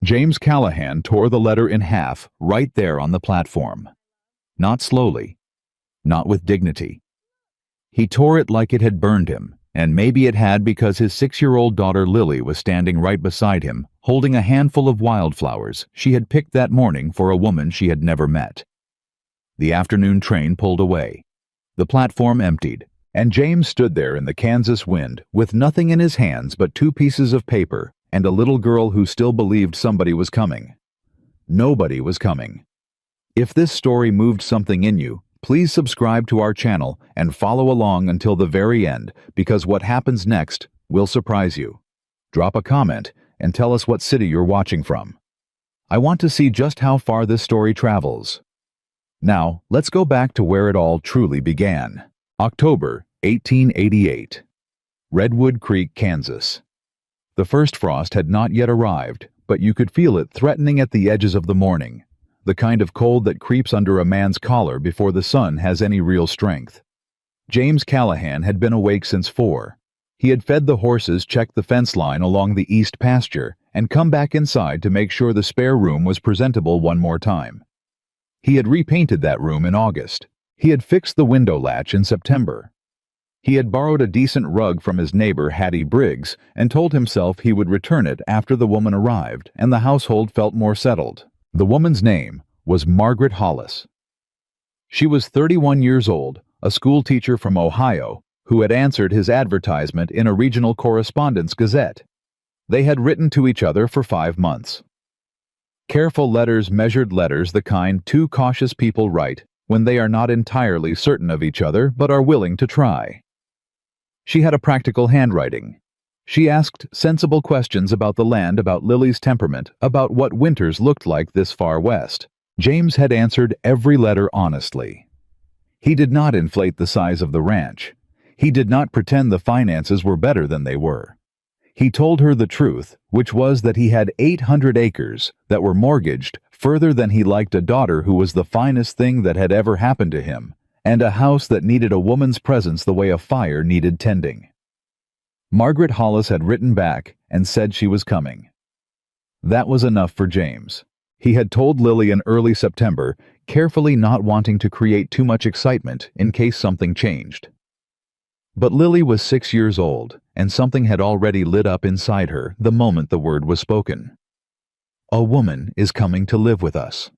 James Callahan tore the letter in half right there on the platform. Not slowly, not with dignity. He tore it like it had burned him, and maybe it had because his 6-year-old daughter Lily was standing right beside him, holding a handful of wildflowers she had picked that morning for a woman she had never met. The afternoon train pulled away. The platform emptied, and James stood there in the Kansas wind with nothing in his hands but 2 pieces of paper and a little girl who still believed somebody was coming. Nobody was coming. If this story moved something in you, please subscribe to our channel and follow along until the very end, because what happens next will surprise you. Drop a comment and tell us what city you're watching from. I want to see just how far this story travels. Now, let's go back to where it all truly began. October 1888. Redwood Creek, Kansas. The first frost had not yet arrived, but you could feel it threatening at the edges of the morning, the kind of cold that creeps under a man's collar before the sun has any real strength. James Callahan had been awake since 4. He had fed the horses, checked the fence line along the east pasture, and come back inside to make sure the spare room was presentable one more time. He had repainted that room in August. He had fixed the window latch in September. He had borrowed a decent rug from his neighbor Hattie Briggs and told himself he would return it after the woman arrived and the household felt more settled. The woman's name was Margaret Hollis. She was 31 years old, a school teacher from Ohio, who had answered his advertisement in a regional correspondence gazette. They had written to each other for 5 months. Careful letters, measured letters, the kind 2 cautious people write when they are not entirely certain of each other but are willing to try. She had a practical handwriting. She asked sensible questions about the land, about Lily's temperament, about what winters looked like this far west. James had answered every letter honestly. He did not inflate the size of the ranch. He did not pretend the finances were better than they were. He told her the truth, which was that he had 800 acres that were mortgaged further than he liked a daughter who was the finest thing that had ever happened to him, and a house that needed a woman's presence the way a fire needed tending. Margaret Hollis had written back and said she was coming. That was enough for James. He had told Lily in early September, carefully not wanting to create too much excitement in case something changed. But Lily was 6 years old, and something had already lit up inside her the moment the word was spoken. A woman is coming to live with us.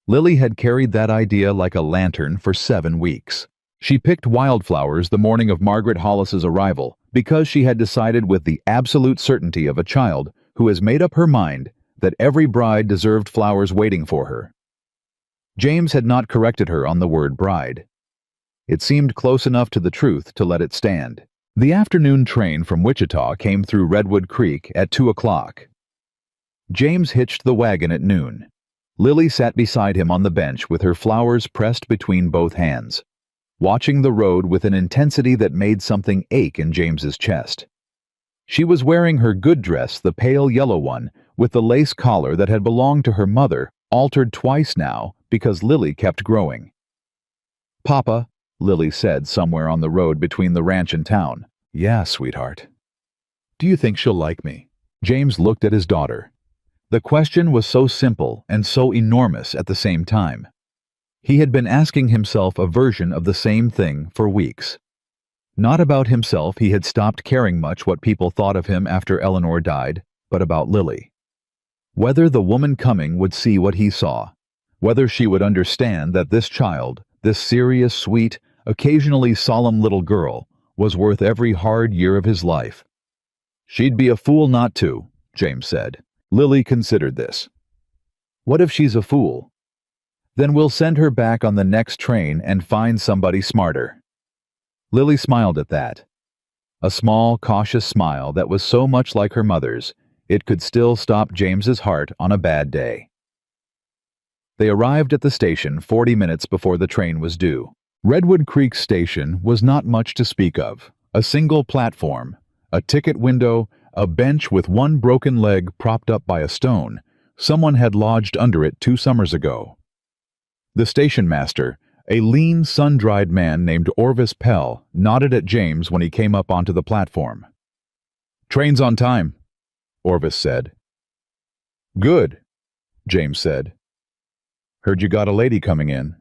Lily had carried that idea like a lantern for 7 weeks. She picked wildflowers the morning of Margaret Hollis's arrival because she had decided with the absolute certainty of a child who has made up her mind that every bride deserved flowers waiting for her. James had not corrected her on the word bride. It seemed close enough to the truth to let it stand. The afternoon train from Wichita came through Redwood Creek at 2 o'clock. James hitched the wagon at noon. Lily sat beside him on the bench with her flowers pressed between both hands, watching the road with an intensity that made something ache in James's chest. She was wearing her good dress, the pale yellow one, with the lace collar that had belonged to her mother, altered twice now because Lily kept growing. "Papa," Lily said somewhere on the road between the ranch and town. "Yeah, sweetheart." "Do you think she'll like me?" James looked at his daughter. The question was so simple and so enormous at the same time. He had been asking himself a version of the same thing for weeks. Not about himself, he had stopped caring much what people thought of him after Eleanor died, but about Lily. Whether the woman coming would see what he saw, whether she would understand that this child, this serious, sweet, occasionally solemn little girl, was worth every hard year of his life. "She'd be a fool not to," James said. Lily considered this. "What if she's a fool? Then we'll send her back on the next train and find somebody smarter." Lily smiled at that. A small, cautious smile that was so much like her mother's, it could still stop James's heart on a bad day. They arrived at the station 40 minutes before the train was due. Redwood Creek Station was not much to speak of. A single platform, a ticket window, a bench with one broken leg propped up by a stone. Someone had lodged under it 2 summers ago. The station master, a lean, sun-dried man named Orvis Pell, nodded at James when he came up onto the platform. "Train's on time," Orvis said. Good, James said. Heard you got a lady coming in.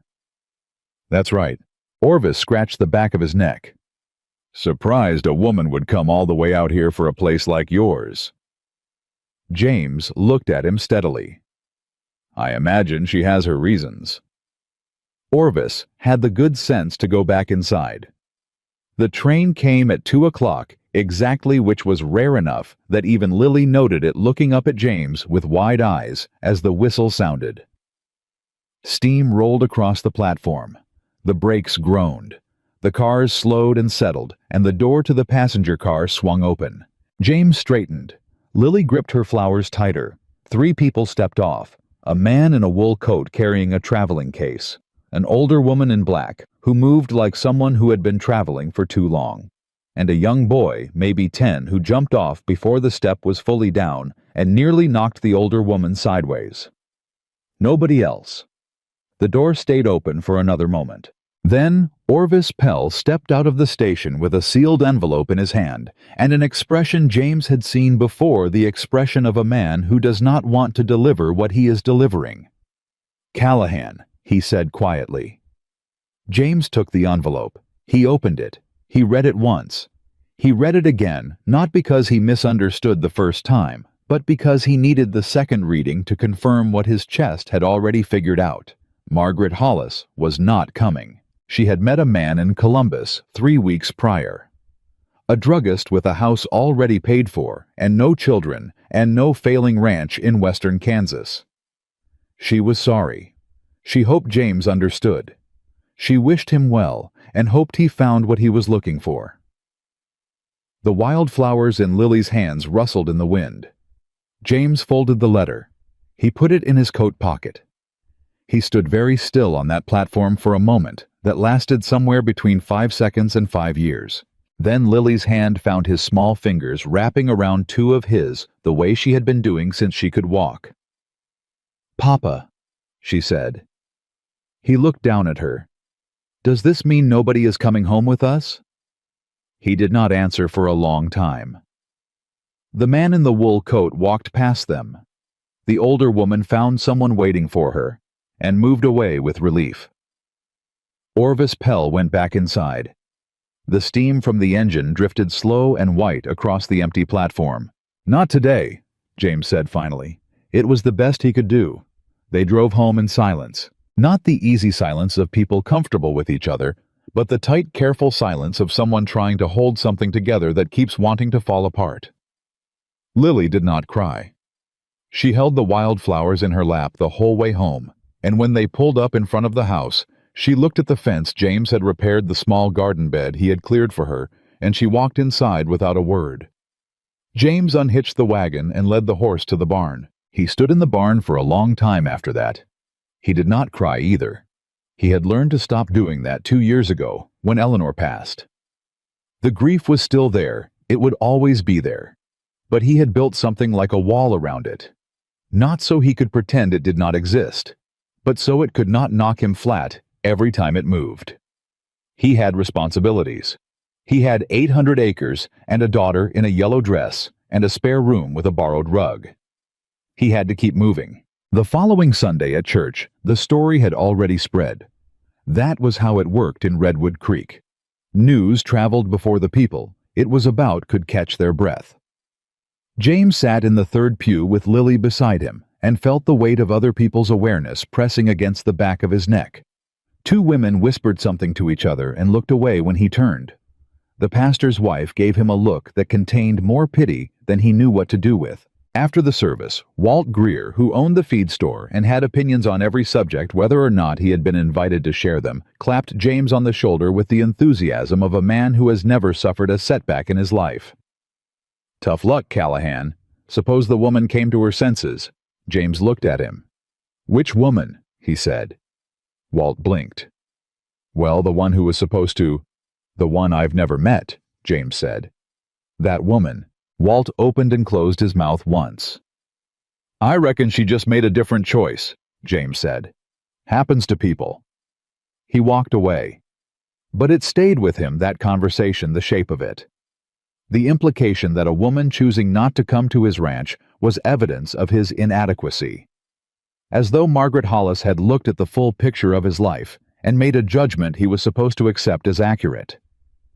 That's right. Orvis scratched the back of his neck. Surprised a woman would come all the way out here for a place like yours. James looked at him steadily. I imagine she has her reasons. Orvis had the good sense to go back inside. The train came at 2 o'clock, exactly, which was rare enough that even Lily noted it, looking up at James with wide eyes as the whistle sounded. Steam rolled across the platform. The brakes groaned. The cars slowed and settled, and the door to the passenger car swung open. James straightened. Lily gripped her flowers tighter. 3 people stepped off. A man in a wool coat carrying a traveling case. An older woman in black, who moved like someone who had been traveling for too long. And a young boy, maybe 10, who jumped off before the step was fully down and nearly knocked the older woman sideways. Nobody else. The door stayed open for another moment. Then Orvis Pell stepped out of the station with a sealed envelope in his hand, and an expression James had seen before, the expression of a man who does not want to deliver what he is delivering. Callahan, he said quietly. James took the envelope. He opened it. He read it once. He read it again, not because he misunderstood the first time, but because he needed the second reading to confirm what his chest had already figured out. Margaret Hollis was not coming. She had met a man in Columbus 3 weeks prior. A druggist with a house already paid for, and no children, and no failing ranch in western Kansas. She was sorry. She hoped James understood. She wished him well, and hoped he found what he was looking for. The wildflowers in Lily's hands rustled in the wind. James folded the letter. He put it in his coat pocket. He stood very still on that platform for a moment that lasted somewhere between 5 seconds and 5 years. Then Lily's hand found his small fingers wrapping around 2 of his, the way she had been doing since she could walk. "Papa," she said. He looked down at her. "Does this mean nobody is coming home with us?" He did not answer for a long time. The man in the wool coat walked past them. The older woman found someone waiting for her, and moved away with relief. Orvis Pell went back inside. The steam from the engine drifted slow and white across the empty platform. "Not today," James said finally. It was the best he could do. They drove home in silence. Not the easy silence of people comfortable with each other, but the tight, careful silence of someone trying to hold something together that keeps wanting to fall apart. Lily did not cry. She held the wildflowers in her lap the whole way home, and when they pulled up in front of the house, she looked at the fence James had repaired, the small garden bed he had cleared for her, and she walked inside without a word. James unhitched the wagon and led the horse to the barn. He stood in the barn for a long time after that. He did not cry either. He had learned to stop doing that 2 years ago, when Eleanor passed. The grief was still there. It would always be there. But he had built something like a wall around it. Not so he could pretend it did not exist, but so it could not knock him flat every time it moved. He had responsibilities. He had 800 acres and a daughter in a yellow dress and a spare room with a borrowed rug. He had to keep moving. The following Sunday at church, the story had already spread. That was how it worked in Redwood Creek. News traveled before the people it was about could catch their breath. James sat in the third pew with Lily beside him and felt the weight of other people's awareness pressing against the back of his neck. 2 women whispered something to each other and looked away when he turned. The pastor's wife gave him a look that contained more pity than he knew what to do with. After the service, Walt Greer, who owned the feed store and had opinions on every subject whether or not he had been invited to share them, clapped James on the shoulder with the enthusiasm of a man who has never suffered a setback in his life. "Tough luck, Callahan. Suppose the woman came to her senses." James looked at him. "Which woman?" he said. Walt blinked. "Well, the one who was supposed to—" "The one I've never met," James said. "That woman." Walt opened and closed his mouth once. "I reckon she just made a different choice," James said. "Happens to people." He walked away. But it stayed with him, that conversation, the shape of it. The implication that a woman choosing not to come to his ranch was evidence of his inadequacy. As though Margaret Hollis had looked at the full picture of his life and made a judgment he was supposed to accept as accurate.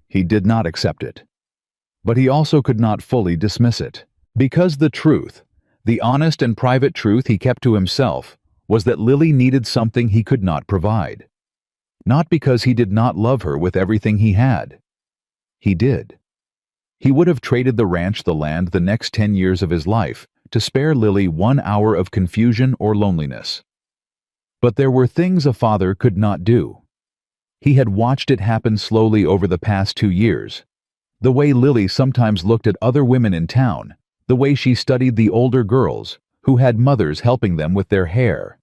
He did not accept it. But he also could not fully dismiss it. Because the truth, the honest and private truth he kept to himself, was that Lily needed something he could not provide. Not because he did not love her with everything he had. He did. He would have traded the ranch, the land, the next 10 years of his life to spare Lily 1 hour of confusion or loneliness. But there were things a father could not do. He had watched it happen slowly over the past 2 years. The way Lily sometimes looked at other women in town, the way she studied the older girls who had mothers helping them with their hair,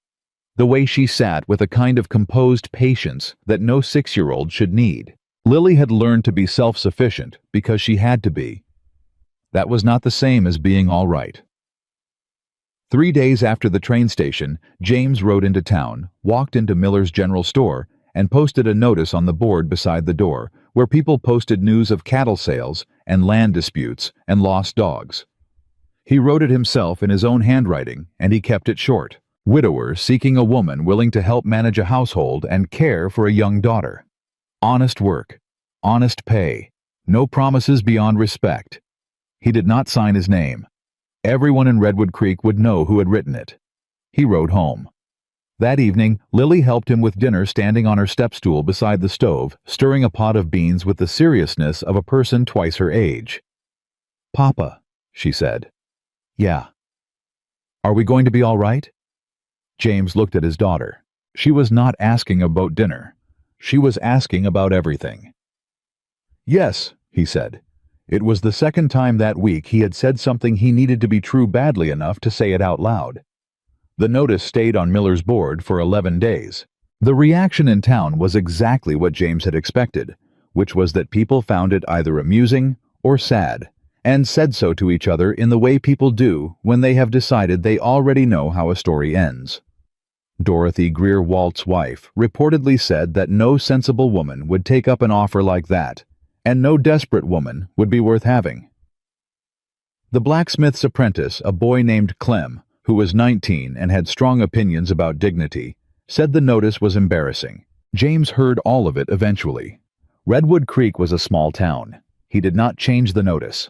the way she sat with a kind of composed patience that no 6-year-old should need. Lily had learned to be self-sufficient because she had to be. That was not the same as being all right. 3 days after the train station, James rode into town, walked into Miller's general store, and posted a notice on the board beside the door where people posted news of cattle sales and land disputes and lost dogs. He wrote it himself in his own handwriting, and he kept it short. Widower seeking a woman willing to help manage a household and care for a young daughter. Honest work, honest pay, no promises beyond respect. He did not sign his name. Everyone in Redwood Creek would know who had written it. He rode home. That evening, Lily helped him with dinner, standing on her step stool beside the stove, stirring a pot of beans with the seriousness of a person twice her age. "Papa," she said. "Yeah." "Are we going to be all right?" James looked at his daughter. She was not asking about dinner. She was asking about everything. "Yes," he said. It was the second time that week he had said something he needed to be true badly enough to say it out loud. The notice stayed on Miller's board for 11 days. The reaction in town was exactly what James had expected, which was that people found it either amusing or sad, and said so to each other in the way people do when they have decided they already know how a story ends. Dorothy Greer Walt's wife reportedly said that no sensible woman would take up an offer like that, and no desperate woman would be worth having. The blacksmith's apprentice, a boy named Clem, who was 19 and had strong opinions about dignity, said the notice was embarrassing. James heard all of it eventually. Redwood Creek was a small town. He did not change the notice.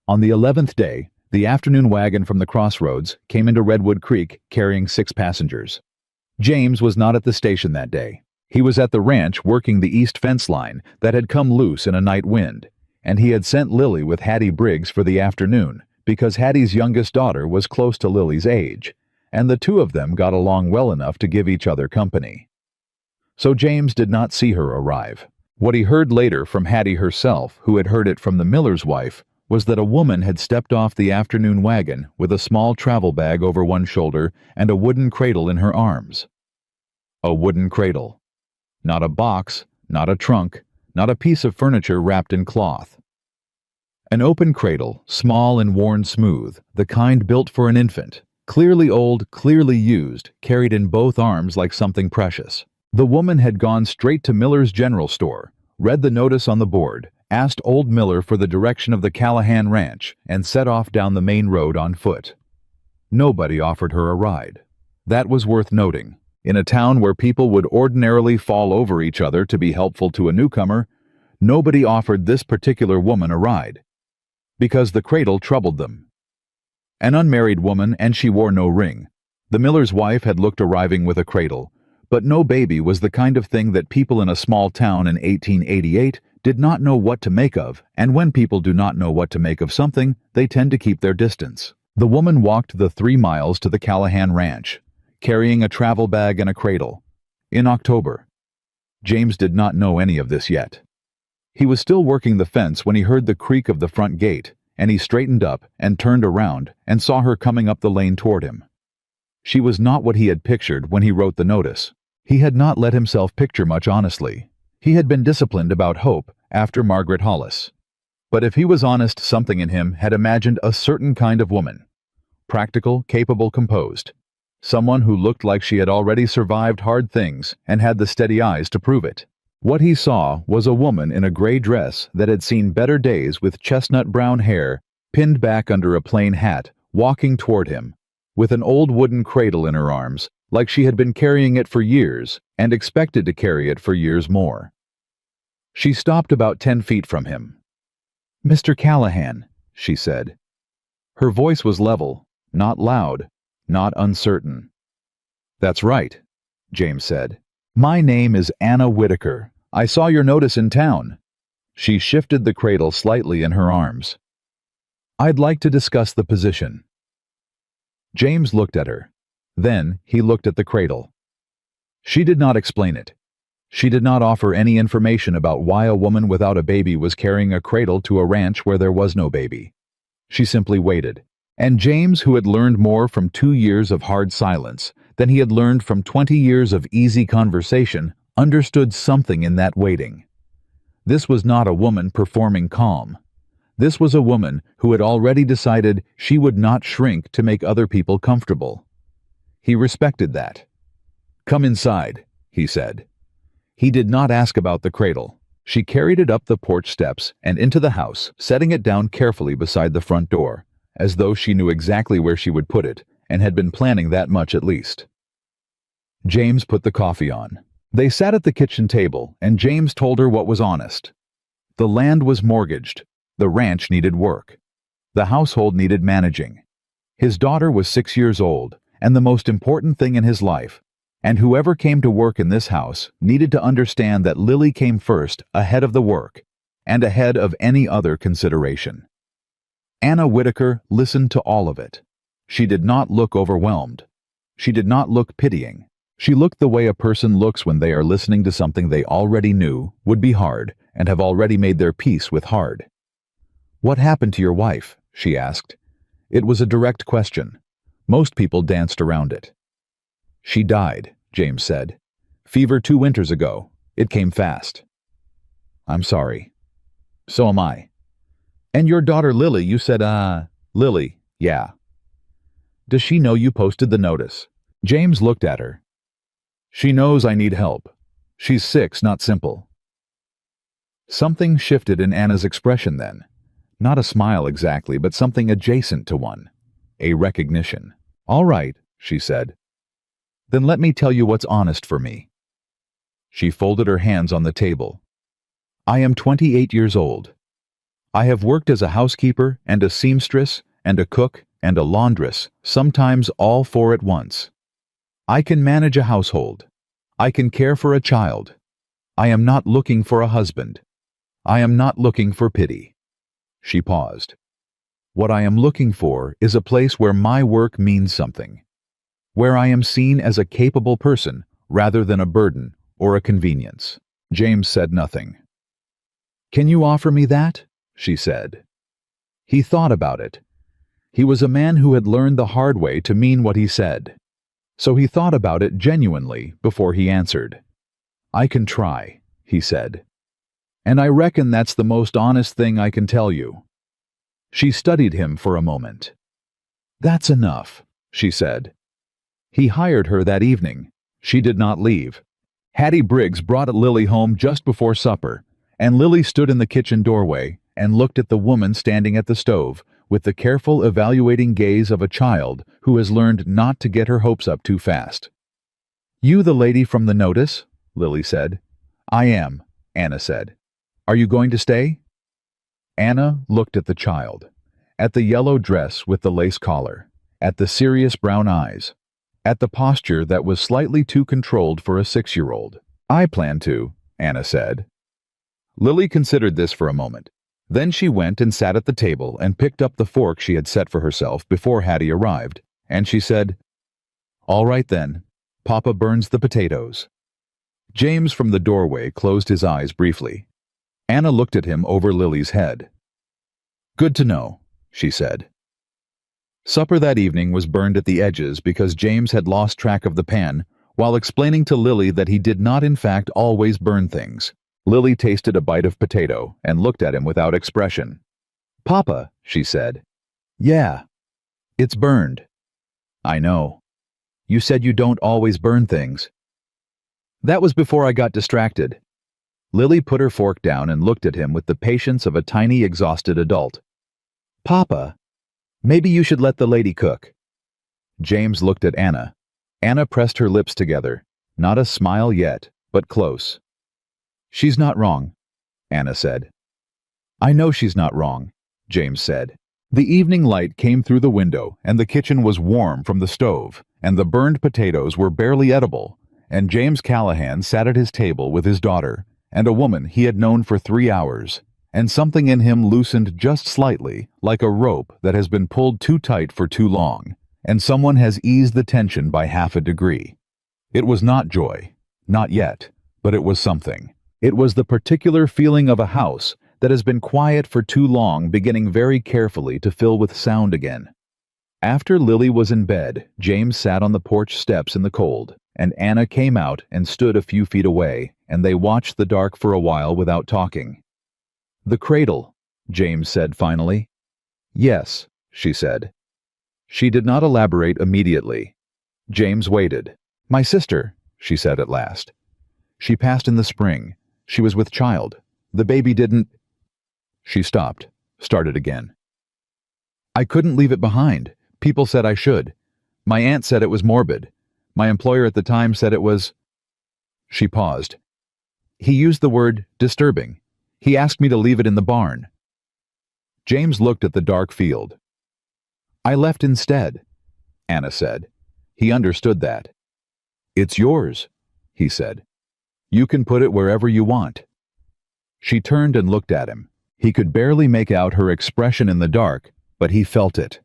On the 11th day, the afternoon wagon from the crossroads came into Redwood Creek carrying 6 passengers. James was not at the station that day. He was at the ranch working the east fence line that had come loose in a night wind, and he had sent Lily with Hattie Briggs for the afternoon because Hattie's youngest daughter was close to Lily's age, and the two of them got along well enough to give each other company. So James did not see her arrive. What he heard later from Hattie herself, who had heard it from the miller's wife, was that a woman had stepped off the afternoon wagon with a small travel bag over one shoulder and a wooden cradle in her arms. A wooden cradle. Not a box, not a trunk, not a piece of furniture wrapped in cloth. An open cradle, small and worn smooth, the kind built for an infant, clearly old, clearly used, carried in both arms like something precious. The woman had gone straight to Miller's general store, read the notice on the board, asked old Miller for the direction of the Callahan Ranch, and set off down the main road on foot. Nobody offered her a ride. That was worth noting. In a town where people would ordinarily fall over each other to be helpful to a newcomer, nobody offered this particular woman a ride, because the cradle troubled them. An unmarried woman, and she wore no ring. The miller's wife had looked arriving with a cradle, but no baby was the kind of thing that people in a small town in 1888 did not know what to make of, and when people do not know what to make of something, they tend to keep their distance. The woman walked the 3 miles to the Callahan Ranch, carrying a travel bag and a cradle. In October. James did not know any of this yet. He was still working the fence when he heard the creak of the front gate, and he straightened up and turned around and saw her coming up the lane toward him. She was not what he had pictured when he wrote the notice. He had not let himself picture much honestly. He had been disciplined about hope after Margaret Hollis. But if he was honest, something in him had imagined a certain kind of woman. Practical, capable, composed. Someone who looked like she had already survived hard things and had the steady eyes to prove it. What he saw was a woman in a gray dress that had seen better days with chestnut brown hair pinned back under a plain hat, walking toward him, with an old wooden cradle in her arms, like she had been carrying it for years and expected to carry it for years more. She stopped about 10 feet from him. "Mr. Callahan," she said. Her voice was level, not loud, not uncertain. "That's right," James said. "My name is Anna Whitaker. I saw your notice in town." She shifted the cradle slightly in her arms. "I'd like to discuss the position." James looked at her. Then he looked at the cradle. She did not explain it. She did not offer any information about why a woman without a baby was carrying a cradle to a ranch where there was no baby. She simply waited. And James, who had learned more from 2 years of hard silence than he had learned from 20 years of easy conversation, understood something in that waiting. This was not a woman performing calm. This was a woman who had already decided she would not shrink to make other people comfortable. He respected that. "Come inside," he said. He did not ask about the cradle. She carried it up the porch steps and into the house, setting it down carefully beside the front door, as though she knew exactly where she would put it and had been planning that much at least. James put the coffee on. They sat at the kitchen table, and James told her what was honest. The land was mortgaged. The ranch needed work. The household needed managing. His daughter was 6 years old, and the most important thing in his life, and whoever came to work in this house needed to understand that Lily came first, ahead of the work, and ahead of any other consideration. Anna Whitaker listened to all of it. She did not look overwhelmed. She did not look pitying. She looked the way a person looks when they are listening to something they already knew would be hard and have already made their peace with hard. "What happened to your wife?" she asked. It was a direct question. Most people danced around it. "She died," James said. "Fever 2 winters ago. It came fast." "I'm sorry." "So am I." "And your daughter Lily, you said, Lily, yeah. Does she know you posted the notice?" James looked at her. "She knows I need help. She's 6, not simple." Something shifted in Anna's expression then. Not a smile exactly, but something adjacent to one. A recognition. "All right," she said. "Then let me tell you what's honest for me." She folded her hands on the table. "I am 28 years old. I have worked as a housekeeper and a seamstress and a cook and a laundress, sometimes all 4 at once. I can manage a household. I can care for a child. I am not looking for a husband. I am not looking for pity." She paused. "What I am looking for is a place where my work means something, where I am seen as a capable person rather than a burden or a convenience." James said nothing. "Can you offer me that?" she said. He thought about it. He was a man who had learned the hard way to mean what he said. So he thought about it genuinely before he answered. "I can try," he said. "And I reckon that's the most honest thing I can tell you." She studied him for a moment. "That's enough," she said. He hired her that evening. She did not leave. Hattie Briggs brought Lily home just before supper, and Lily stood in the kitchen doorway and looked at the woman standing at the stove with the careful evaluating gaze of a child who has learned not to get her hopes up too fast. "You the lady from the notice?" Lily said. "I am," Anna said. "Are you going to stay?" Anna looked at the child, at the yellow dress with the lace collar, at the serious brown eyes, at the posture that was slightly too controlled for a 6-year-old. "I plan to," Anna said. Lily considered this for a moment. Then she went and sat at the table and picked up the fork she had set for herself before Hattie arrived, and she said, "All right then, Papa burns the potatoes." James from the doorway closed his eyes briefly. Anna looked at him over Lily's head. "Good to know," she said. Supper that evening was burned at the edges because James had lost track of the pan while explaining to Lily that he did not in fact always burn things. Lily tasted a bite of potato and looked at him without expression. "Papa," she said. "Yeah. It's burned." "I know. You said you don't always burn things." "That was before I got distracted." Lily put her fork down and looked at him with the patience of a tiny, exhausted adult. "Papa, maybe you should let the lady cook." James looked at Anna. Anna pressed her lips together. Not a smile yet, but close. "She's not wrong," Anna said. "I know she's not wrong," James said. The evening light came through the window, and the kitchen was warm from the stove, and the burned potatoes were barely edible, and James Callahan sat at his table with his daughter, and a woman he had known for 3 hours, and something in him loosened just slightly, like a rope that has been pulled too tight for too long, and someone has eased the tension by half a degree. It was not joy, not yet, but it was something. It was the particular feeling of a house that has been quiet for too long beginning very carefully to fill with sound again. After Lily was in bed, James sat on the porch steps in the cold, and Anna came out and stood a few feet away, and they watched the dark for a while without talking. "The cradle," James said finally. "Yes," she said. She did not elaborate immediately. James waited. "My sister," she said at last. "She passed in the spring. She was with child. The baby didn't—" She stopped, started again. "I couldn't leave it behind. People said I should. My aunt said it was morbid. My employer at the time said it was—" She paused. "He used the word disturbing. He asked me to leave it in the barn." James looked at the dark field. "I left instead," Anna said. He understood that. "It's yours," he said. "You can put it wherever you want." She turned and looked at him. He could barely make out her expression in the dark, but he felt it.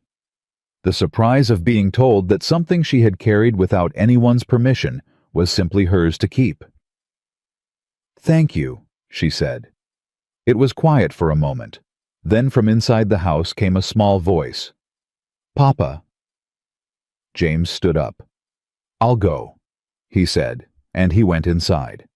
The surprise of being told that something she had carried without anyone's permission was simply hers to keep. "Thank you," she said. It was quiet for a moment. Then from inside the house came a small voice. "Papa." James stood up. "I'll go," he said, and he went inside.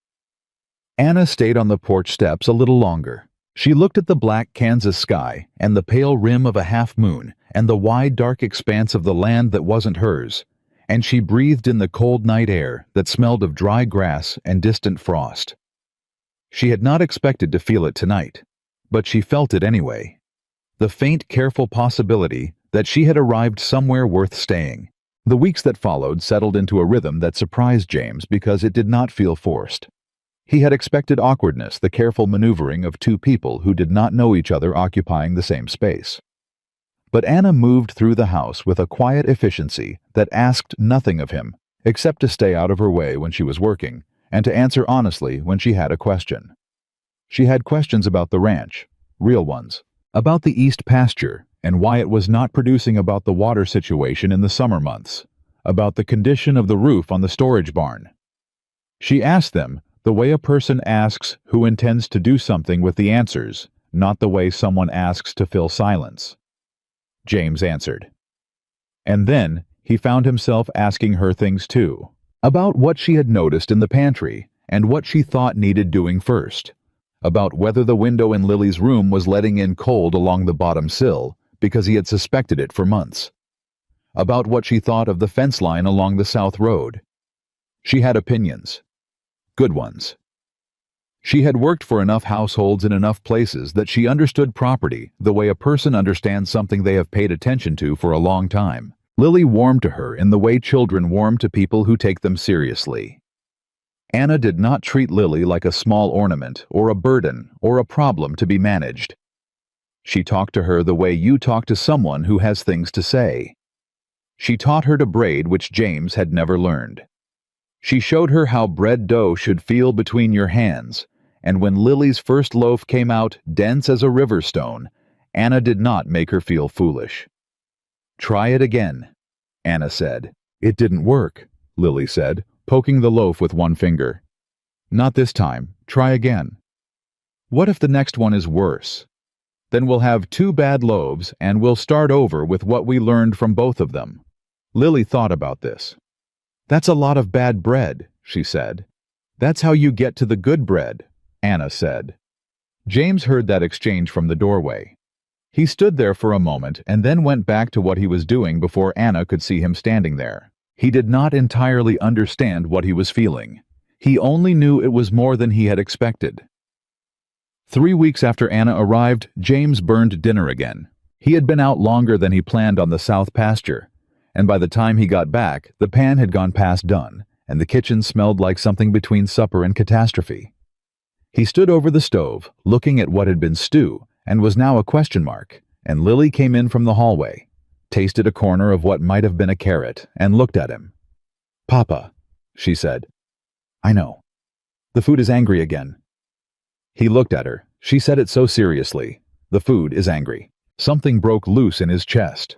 Anna stayed on the porch steps a little longer. She looked at the black Kansas sky and the pale rim of a half-moon and the wide dark expanse of the land that wasn't hers, and she breathed in the cold night air that smelled of dry grass and distant frost. She had not expected to feel it tonight, but she felt it anyway. The faint, careful possibility that she had arrived somewhere worth staying. The weeks that followed settled into a rhythm that surprised James because it did not feel forced. He had expected awkwardness, the careful maneuvering of two people who did not know each other occupying the same space. But Anna moved through the house with a quiet efficiency that asked nothing of him, except to stay out of her way when she was working, and to answer honestly when she had a question. She had questions about the ranch, real ones, about the east pasture and why it was not producing, about the water situation in the summer months, about the condition of the roof on the storage barn. She asked them the way a person asks who intends to do something with the answers, not the way someone asks to fill silence. James answered. And then he found himself asking her things too, about what she had noticed in the pantry and what she thought needed doing first, about whether the window in Lily's room was letting in cold along the bottom sill because he had suspected it for months, about what she thought of the fence line along the south road. She had opinions. Good ones. She had worked for enough households in enough places that she understood property the way a person understands something they have paid attention to for a long time. Lily warmed to her in the way children warm to people who take them seriously. Anna did not treat Lily like a small ornament or a burden or a problem to be managed. She talked to her the way you talk to someone who has things to say. She taught her to braid, which James had never learned. She showed her how bread dough should feel between your hands, and when Lily's first loaf came out dense as a river stone, Anna did not make her feel foolish. "Try it again," Anna said. "It didn't work," Lily said, poking the loaf with one finger. "Not this time. Try again." "What if the next one is worse? Then we'll have 2 bad loaves and we'll start over with what we learned from both of them." Lily thought about this. "That's a lot of bad bread," she said. "That's how you get to the good bread," Anna said. James heard that exchange from the doorway. He stood there for a moment and then went back to what he was doing before Anna could see him standing there. He did not entirely understand what he was feeling. He only knew it was more than he had expected. 3 weeks after Anna arrived, James burned dinner again. He had been out longer than he planned on the south pasture, and by the time he got back, the pan had gone past done, and the kitchen smelled like something between supper and catastrophe. He stood over the stove, looking at what had been stew, and was now a question mark, and Lily came in from the hallway, tasted a corner of what might have been a carrot, and looked at him. "Papa," she said. "I know. The food is angry again." He looked at her. She said it so seriously. The food is angry. Something broke loose in his chest.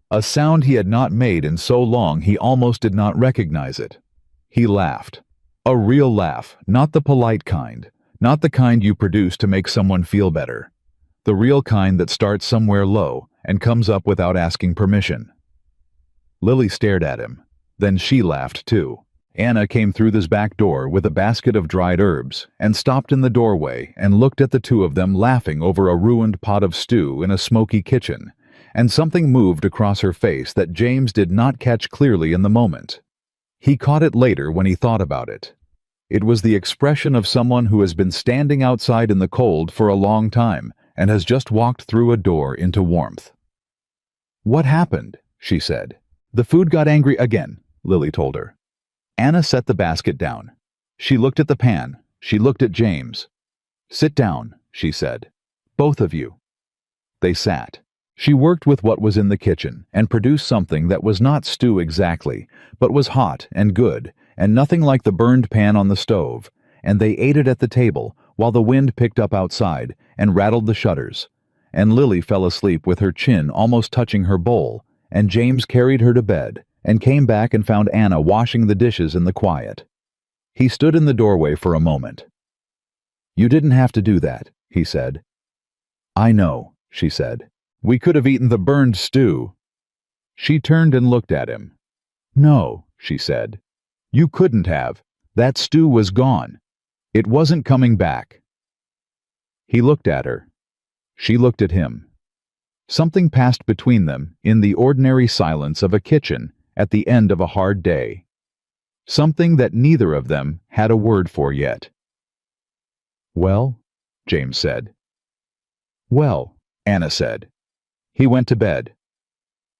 A sound he had not made in so long he almost did not recognize it. He laughed. A real laugh, not the polite kind, not the kind you produce to make someone feel better. The real kind that starts somewhere low and comes up without asking permission. Lily stared at him. Then she laughed too. Anna came through this back door with a basket of dried herbs and stopped in the doorway and looked at the two of them laughing over a ruined pot of stew in a smoky kitchen, and something moved across her face that James did not catch clearly in the moment. He caught it later when he thought about it. It was the expression of someone who has been standing outside in the cold for a long time and has just walked through a door into warmth. "What happened?" she said. "The food got angry again," Lily told her. Anna set the basket down. She looked at the pan. She looked at James. "Sit down," she said. "Both of you." They sat. She worked with what was in the kitchen and produced something that was not stew exactly, but was hot and good, and nothing like the burned pan on the stove, and they ate it at the table while the wind picked up outside and rattled the shutters, and Lily fell asleep with her chin almost touching her bowl, and James carried her to bed and came back and found Anna washing the dishes in the quiet. He stood in the doorway for a moment. "You didn't have to do that," he said. "I know," she said. "We could have eaten the burned stew." She turned and looked at him. "No," she said. "You couldn't have. That stew was gone. It wasn't coming back." He looked at her. She looked at him. Something passed between them in the ordinary silence of a kitchen at the end of a hard day. Something that neither of them had a word for yet. "Well," James said. "Well," Anna said. He went to bed.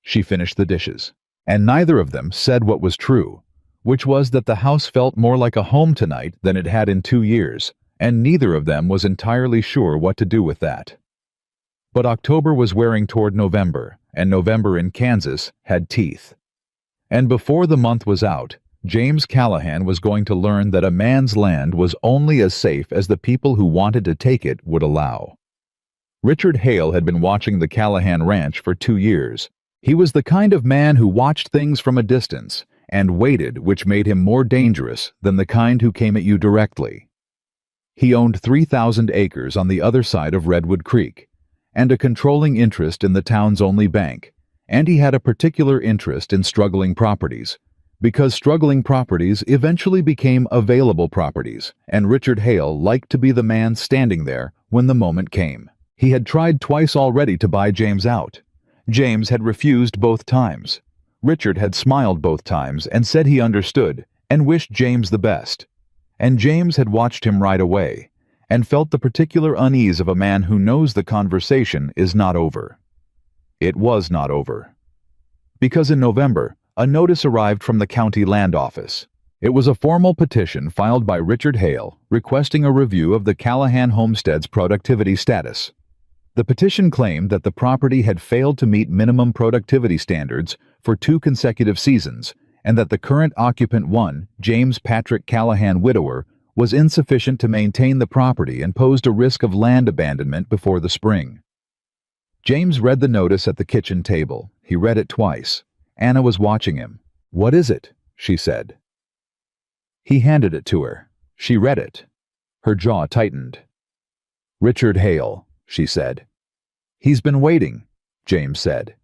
She finished the dishes, and neither of them said what was true, which was that the house felt more like a home tonight than it had in 2 years, and neither of them was entirely sure what to do with that. But October was wearing toward November, and November in Kansas had teeth. And before the month was out, James Callahan was going to learn that a man's land was only as safe as the people who wanted to take it would allow. Richard Hale had been watching the Callahan Ranch for 2 years. He was the kind of man who watched things from a distance and waited, which made him more dangerous than the kind who came at you directly. He owned 3,000 acres on the other side of Redwood Creek, and a controlling interest in the town's only bank, and he had a particular interest in struggling properties, because struggling properties eventually became available properties, and Richard Hale liked to be the man standing there when the moment came. He had tried twice already to buy James out. James had refused both times. Richard had smiled both times and said he understood and wished James the best. And James had watched him right away and felt the particular unease of a man who knows the conversation is not over. It was not over. Because in November, a notice arrived from the county land office. It was a formal petition filed by Richard Hale requesting a review of the Callahan homestead's productivity status. The petition claimed that the property had failed to meet minimum productivity standards for 2 consecutive seasons, and that the current occupant one, James Patrick Callahan widower, was insufficient to maintain the property and posed a risk of land abandonment before the spring. James read the notice at the kitchen table. He read it twice. Anna was watching him. "What is it?" she said. He handed it to her. She read it. Her jaw tightened. "Richard Hale," she said. "He's been waiting," James said.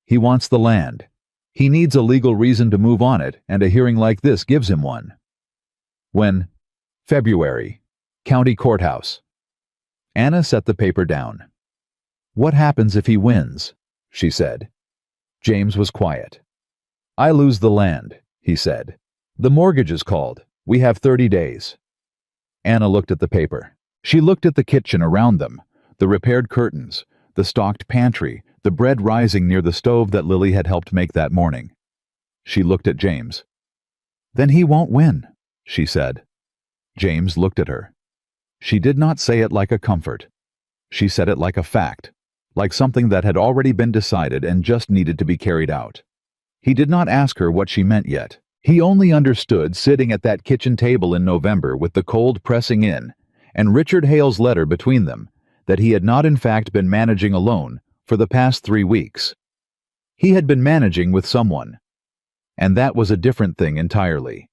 "He wants the land. He needs a legal reason to move on it, and a hearing like this gives him one." "When?" "February. County Courthouse." Anna set the paper down. "What happens if he wins?" she said. James was quiet. "I lose the land," he said. "The mortgage is called. We have 30 days." Anna looked at the paper. She looked at the kitchen around them, the repaired curtains, the stocked pantry, the bread rising near the stove that Lily had helped make that morning. She looked at James. "Then he won't win," she said. James looked at her. She did not say it like a comfort. She said it like a fact, like something that had already been decided and just needed to be carried out. He did not ask her what she meant yet. He only understood, sitting at that kitchen table in November with the cold pressing in, and Richard Hale's letter between them, that he had not in fact been managing alone for the past 3 weeks. He had been managing with someone, and that was a different thing entirely.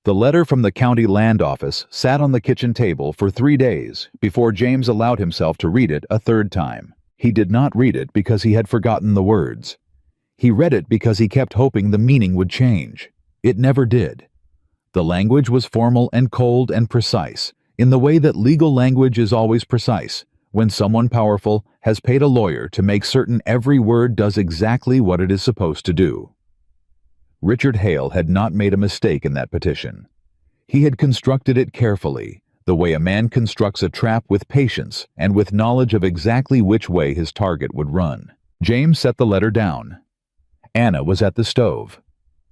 The letter from the county land office sat on the kitchen table for 3 days before James allowed himself to read it a third time. He did not read it because he had forgotten the words. He read it because he kept hoping the meaning would change. It never did. The language was formal and cold and precise, in the way that legal language is always precise, when someone powerful has paid a lawyer to make certain every word does exactly what it is supposed to do. Richard Hale had not made a mistake in that petition. He had constructed it carefully, the way a man constructs a trap, with patience and with knowledge of exactly which way his target would run. James set the letter down. Anna was at the stove.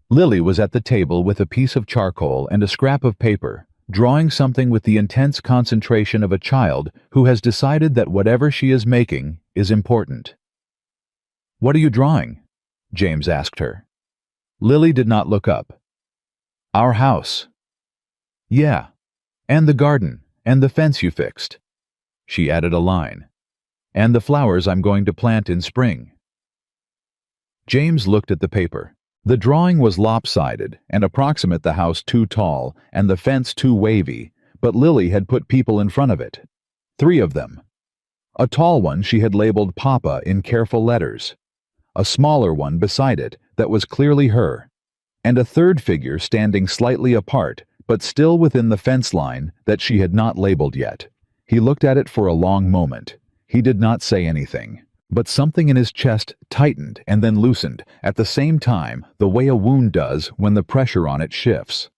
Lily was at the table with a piece of charcoal and a scrap of paper, drawing something with the intense concentration of a child who has decided that whatever she is making is important. "What are you drawing?" James asked her. Lily did not look up. "Our house." "Yeah, and the garden, and the fence you fixed." She added a line. "And the flowers I'm going to plant in spring." James looked at the paper. The drawing was lopsided and approximate, the house too tall and the fence too wavy, but Lily had put people in front of it. 3 of them. A tall one she had labeled Papa in careful letters. A smaller one beside it that was clearly her, and a third figure standing slightly apart but still within the fence line that she had not labeled yet. He looked at it for a long moment. He did not say anything, but something in his chest tightened and then loosened at the same time, the way a wound does when the pressure on it shifts.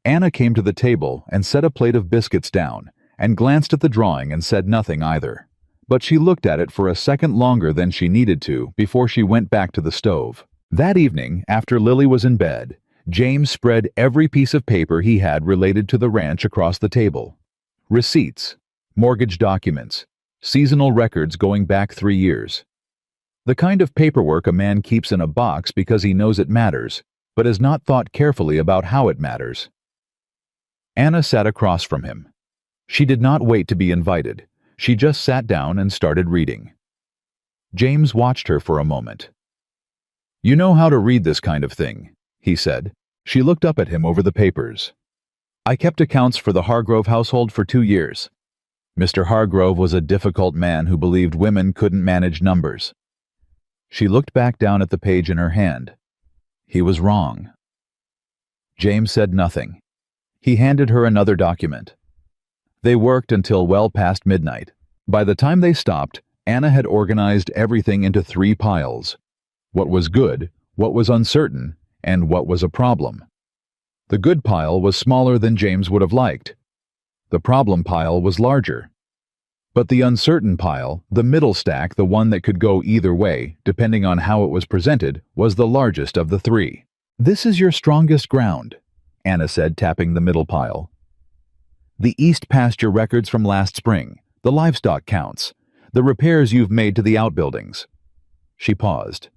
Anna came to the table and set a plate of biscuits down and glanced at the drawing and said nothing either. But she looked at it for a second longer than she needed to before she went back to the stove. That evening, after Lily was in bed, James spread every piece of paper he had related to the ranch across the table. Receipts, mortgage documents, seasonal records going back 3 years. The kind of paperwork a man keeps in a box because he knows it matters, but has not thought carefully about how it matters. Anna sat across from him. She did not wait to be invited. She just sat down and started reading. James watched her for a moment. "You know how to read this kind of thing," he said. She looked up at him over the papers. "I kept accounts for the Hargrove household for 2 years. Mr. Hargrove was a difficult man who believed women couldn't manage numbers." She looked back down at the page in her hand. He was wrong. James said nothing. He handed her another document. They worked until well past midnight. By the time they stopped, Anna had organized everything into 3 piles. What was good, what was uncertain, and what was a problem. The good pile was smaller than James would have liked. The problem pile was larger. But the uncertain pile, the middle stack, the one that could go either way, depending on how it was presented, was the largest of the 3. "This is your strongest ground," Anna said, tapping the middle pile. "The east pasture records from last spring, the livestock counts, the repairs you've made to the outbuildings." She paused.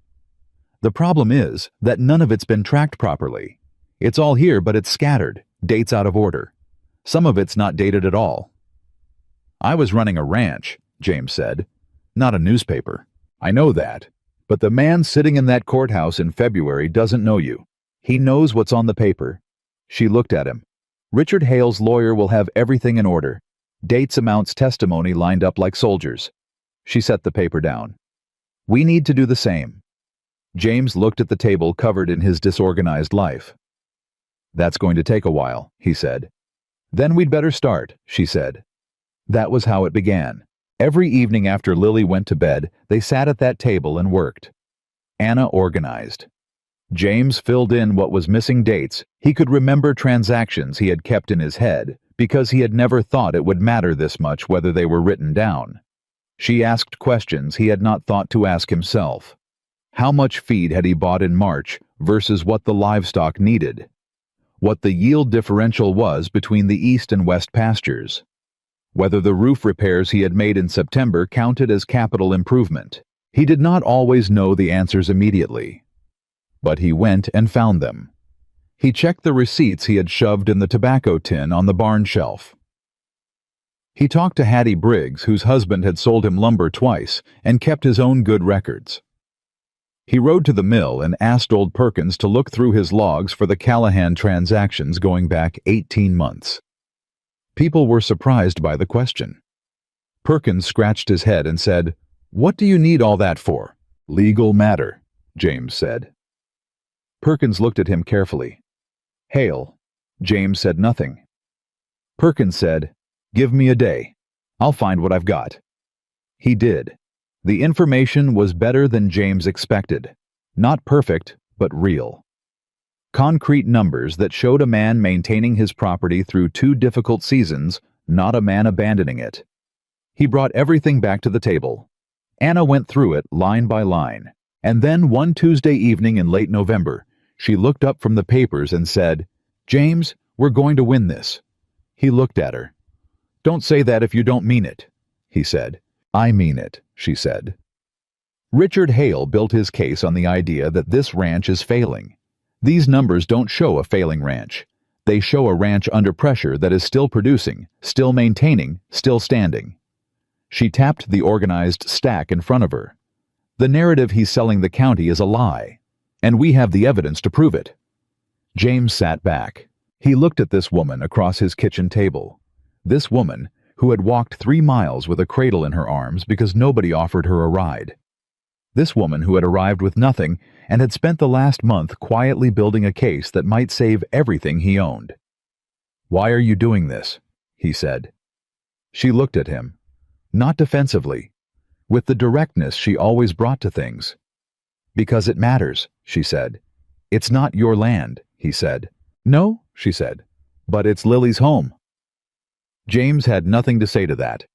"The problem is that none of it's been tracked properly. It's all here, but it's scattered, dates out of order. Some of it's not dated at all." "I was running a ranch," James said, "not a newspaper. I know that. But the man sitting in that courthouse in February doesn't know you. He knows what's on the paper." She looked at him. "Richard Hale's lawyer will have everything in order. Dates, amounts, testimony lined up like soldiers." She set the paper down. "We need to do the same." James looked at the table covered in his disorganized life. "That's going to take a while," he said. "Then we'd better start," she said. That was how it began. Every evening after Lily went to bed, they sat at that table and worked. Anna organized. James filled in what was missing dates. He could remember transactions he had kept in his head because he had never thought it would matter this much whether they were written down. She asked questions he had not thought to ask himself. How much feed had he bought in March versus what the livestock needed? What the yield differential was between the east and west pastures? Whether the roof repairs he had made in September counted as capital improvement. He did not always know the answers immediately. But he went and found them. He checked the receipts he had shoved in the tobacco tin on the barn shelf. He talked to Hattie Briggs, whose husband had sold him lumber twice and kept his own good records. He rode to the mill and asked old Perkins to look through his logs for the Callahan transactions going back 18 months. People were surprised by the question. Perkins scratched his head and said, "What do you need all that for?" "Legal matter," James said. Perkins looked at him carefully. "Hale." James said nothing. Perkins said, "Give me a day. I'll find what I've got." He did. The information was better than James expected. Not perfect, but real. Concrete numbers that showed a man maintaining his property through 2 difficult seasons, not a man abandoning it. He brought everything back to the table. Anna went through it line by line, and then one Tuesday evening in late November, she looked up from the papers and said, "James, we're going to win this." He looked at her. "Don't say that if you don't mean it," he said. "I mean it," she said. Richard Hale built his case on the idea that this ranch is failing. These numbers don't show a failing ranch. They show a ranch under pressure that is still producing, still maintaining, still standing. She tapped the organized stack in front of her. The narrative he's selling the county is a lie, and we have the evidence to prove it. James sat back. He looked at this woman across his kitchen table. This woman who had walked 3 miles with a cradle in her arms because nobody offered her a ride. This woman who had arrived with nothing and had spent the last month quietly building a case that might save everything he owned. "Why are you doing this?" he said. She looked at him, not defensively, with the directness she always brought to things. "Because it matters," she said. "It's not your land," he said. "No," she said, "but it's Lily's home." James had nothing to say to that.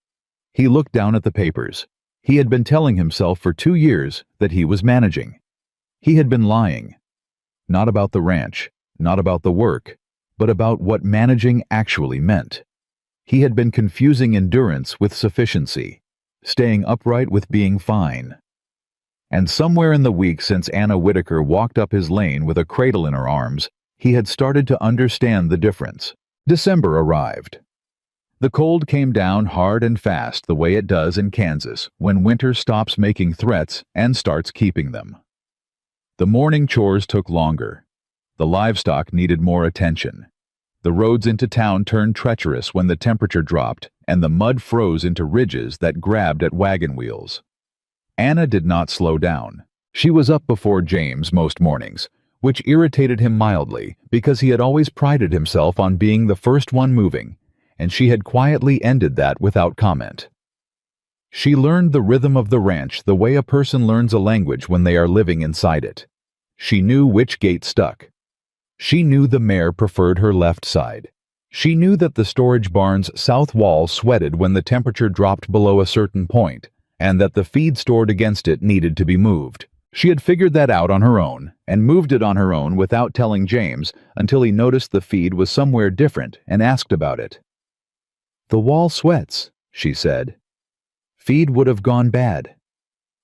He looked down at the papers. He had been telling himself for 2 years that he was managing. He had been lying. Not about the ranch, not about the work, but about what managing actually meant. He had been confusing endurance with sufficiency, staying upright with being fine. And somewhere in the week since Anna Whitaker walked up his lane with a cradle in her arms, he had started to understand the difference. December arrived. The cold came down hard and fast the way it does in Kansas when winter stops making threats and starts keeping them. The morning chores took longer. The livestock needed more attention. The roads into town turned treacherous when the temperature dropped and the mud froze into ridges that grabbed at wagon wheels. Anna did not slow down. She was up before James most mornings, which irritated him mildly because he had always prided himself on being the first one moving, and she had quietly ended that without comment. She learned the rhythm of the ranch the way a person learns a language when they are living inside it. She knew which gate stuck. She knew the mare preferred her left side. She knew that the storage barn's south wall sweated when the temperature dropped below a certain point, and that the feed stored against it needed to be moved. She had figured that out on her own, and moved it on her own without telling James until he noticed the feed was somewhere different and asked about it. "The wall sweats," she said. "Feed would have gone bad."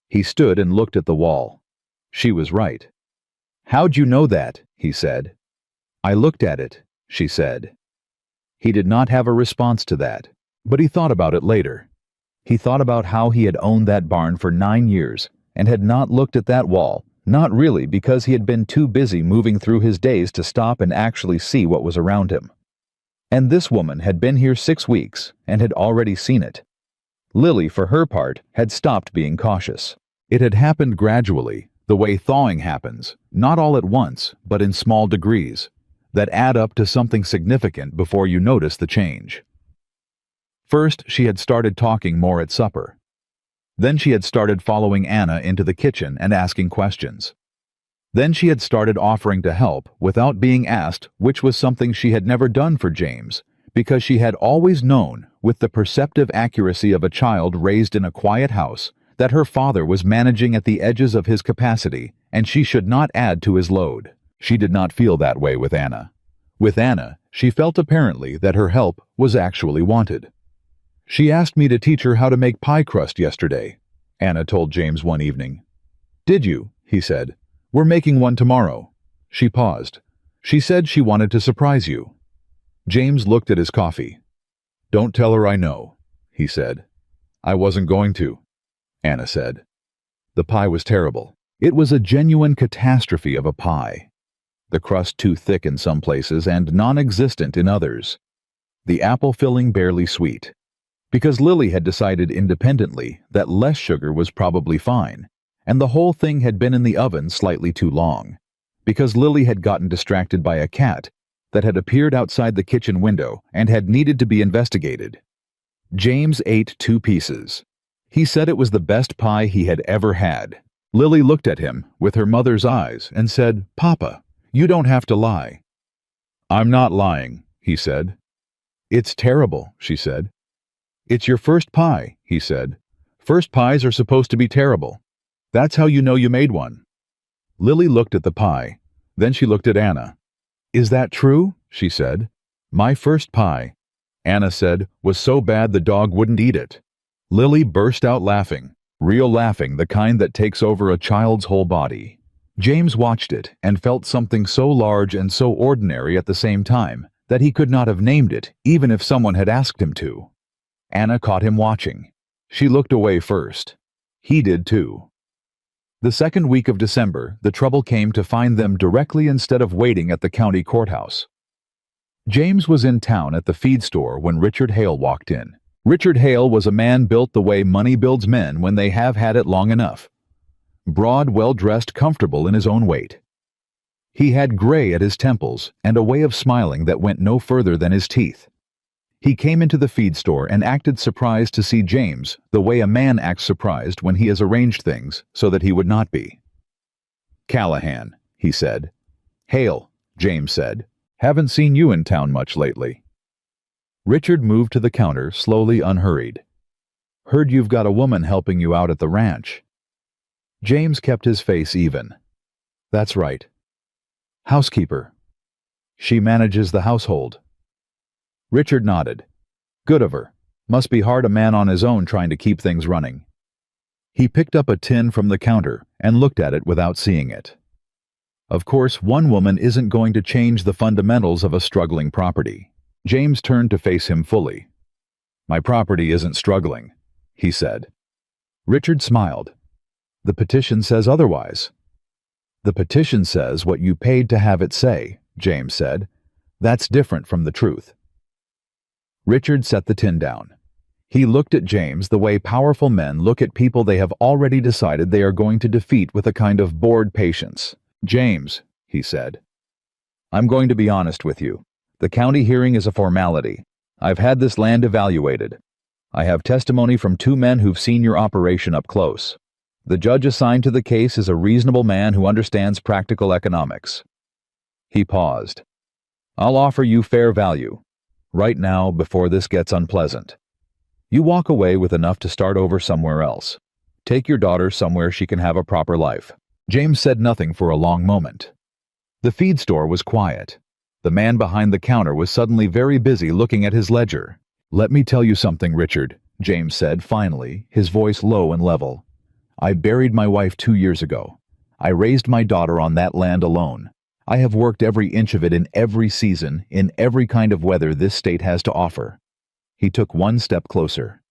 He stood and looked at the wall. She was right. "How'd you know that?" he said. "I looked at it," she said. He did not have a response to that, but he thought about it later. He thought about how he had owned that barn for 9 years and had not looked at that wall, not really because he had been too busy moving through his days to stop and actually see what was around him. And this woman had been here 6 weeks and had already seen it. Lily, for her part, had stopped being cautious. It had happened gradually, the way thawing happens, not all at once, but in small degrees, that add up to something significant before you notice the change. First, she had started talking more at supper. Then she had started following Anna into the kitchen and asking questions. Then she had started offering to help without being asked, which was something she had never done for James, because she had always known, with the perceptive accuracy of a child raised in a quiet house, that her father was managing at the edges of his capacity, and she should not add to his load. She did not feel that way with Anna. With Anna, she felt apparently that her help was actually wanted. "She asked me to teach her how to make pie crust yesterday," Anna told James one evening. "Did you?" he said. "We're making one tomorrow." She paused. "She said she wanted to surprise you." James looked at his coffee. "Don't tell her I know," he said. "I wasn't going to," Anna said. The pie was terrible. It was a genuine catastrophe of a pie. The crust too thick in some places and non-existent in others. The apple filling barely sweet. Because Lily had decided independently that less sugar was probably fine, and the whole thing had been in the oven slightly too long. Because Lily had gotten distracted by a cat that had appeared outside the kitchen window and had needed to be investigated. James ate 2 pieces. He said it was the best pie he had ever had. Lily looked at him with her mother's eyes and said, "Papa, you don't have to lie." "I'm not lying," he said. "It's terrible," she said. "It's your first pie," he said. "First pies are supposed to be terrible. That's how you know you made one." Lily looked at the pie. Then she looked at Anna. "Is that true?" she said. "My first pie," Anna said, "was so bad the dog wouldn't eat it." Lily burst out laughing. Real laughing, the kind that takes over a child's whole body. James watched it and felt something so large and so ordinary at the same time that he could not have named it even if someone had asked him to. Anna caught him watching. She looked away first. He did too. The second week of December, the trouble came to find them directly instead of waiting at the county courthouse. James was in town at the feed store when Richard Hale walked in. Richard Hale was a man built the way money builds men when they have had it long enough. Broad, well-dressed, comfortable in his own weight. He had gray at his temples and a way of smiling that went no further than his teeth. He came into the feed store and acted surprised to see James, the way a man acts surprised when he has arranged things so that he would not be. "Callahan," he said. "Hale," James said. "Haven't seen you in town much lately." Richard moved to the counter, slowly, unhurried. "Heard you've got a woman helping you out at the ranch." James kept his face even. "That's right." "Housekeeper." "She manages the household." Richard nodded. "Good of her. Must be hard a man on his own trying to keep things running." He picked up a tin from the counter and looked at it without seeing it. Of course, one woman isn't going to change the fundamentals of a struggling property. James turned to face him fully. "My property isn't struggling," he said. Richard smiled. "The petition says otherwise." "The petition says what you paid to have it say," James said. "That's different from the truth." Richard set the tin down. He looked at James the way powerful men look at people they have already decided they are going to defeat with a kind of bored patience. "James," he said, "I'm going to be honest with you. The county hearing is a formality. I've had this land evaluated. I have testimony from 2 men who've seen your operation up close. The judge assigned to the case is a reasonable man who understands practical economics." He paused. "I'll offer you fair value. Right now, before this gets unpleasant. You walk away with enough to start over somewhere else. Take your daughter somewhere she can have a proper life." James said nothing for a long moment. The feed store was quiet. The man behind the counter was suddenly very busy looking at his ledger. "Let me tell you something, Richard," James said finally, his voice low and level. "I buried my wife 2 years ago. I raised my daughter on that land alone. I have worked every inch of it in every season, in every kind of weather this state has to offer." He took one step closer.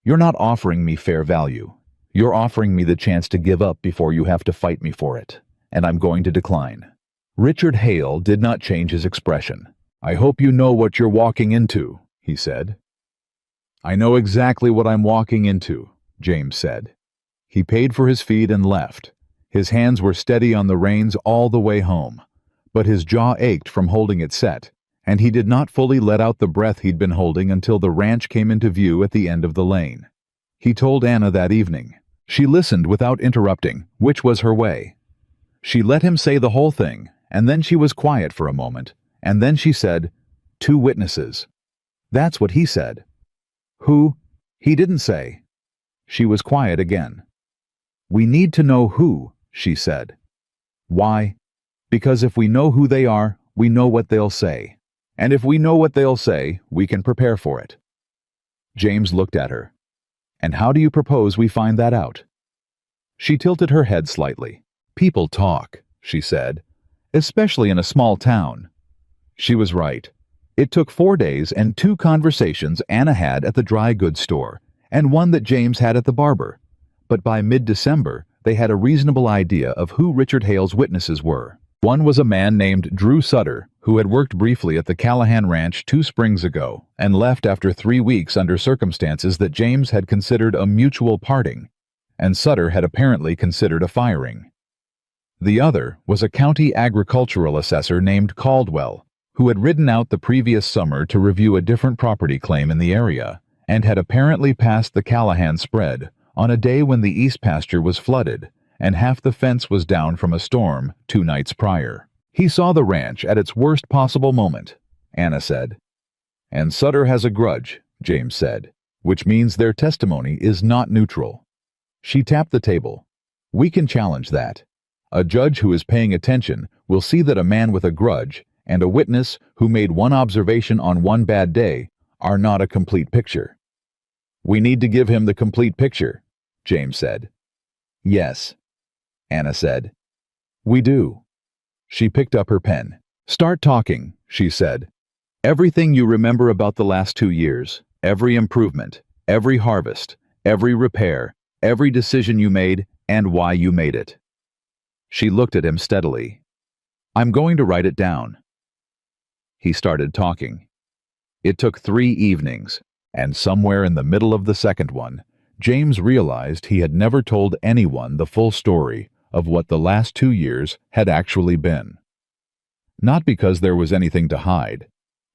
"You're not offering me fair value. You're offering me the chance to give up before you have to fight me for it, and I'm going to decline." Richard Hale did not change his expression. "I hope you know what you're walking into," he said. "I know exactly what I'm walking into," James said. He paid for his feed and left. His hands were steady on the reins all the way home, but his jaw ached from holding it set, and he did not fully let out the breath he'd been holding until the ranch came into view at the end of the lane. He told Anna that evening. She listened without interrupting, which was her way. She let him say the whole thing, and then she was quiet for a moment, and then she said, "2 witnesses." That's what he said. Who? He didn't say. She was quiet again. We need to know who, she said. Why? Because if we know who they are, we know what they'll say. And if we know what they'll say, we can prepare for it. James looked at her. And how do you propose we find that out? She tilted her head slightly. People talk, she said, especially in a small town. She was right. It took 4 days and 2 conversations Anna had at the dry goods store, and 1 that James had at the barber. But by mid-December, they had a reasonable idea of who Richard Hale's witnesses were. One was a man named Drew Sutter, who had worked briefly at the Callahan Ranch 2 springs ago and left after 3 weeks under circumstances that James had considered a mutual parting, and Sutter had apparently considered a firing. The other was a county agricultural assessor named Caldwell, who had ridden out the previous summer to review a different property claim in the area, and had apparently passed the Callahan spread on a day when the east pasture was flooded and half the fence was down from a storm 2 nights prior. He saw the ranch at its worst possible moment, Anna said. And Sutter has a grudge, James said, which means their testimony is not neutral. She tapped the table. We can challenge that. A judge who is paying attention will see that a man with a grudge and a witness who made 1 observation on 1 bad day are not a complete picture. We need to give him the complete picture, James said. Yes, Anna said. We do. She picked up her pen. Start talking, she said. Everything you remember about the last 2 years, every improvement, every harvest, every repair, every decision you made, and why you made it. She looked at him steadily. I'm going to write it down. He started talking. It took 3 evenings, and somewhere in the middle of the second one, James realized he had never told anyone the full story of what the last 2 years had actually been. Not because there was anything to hide,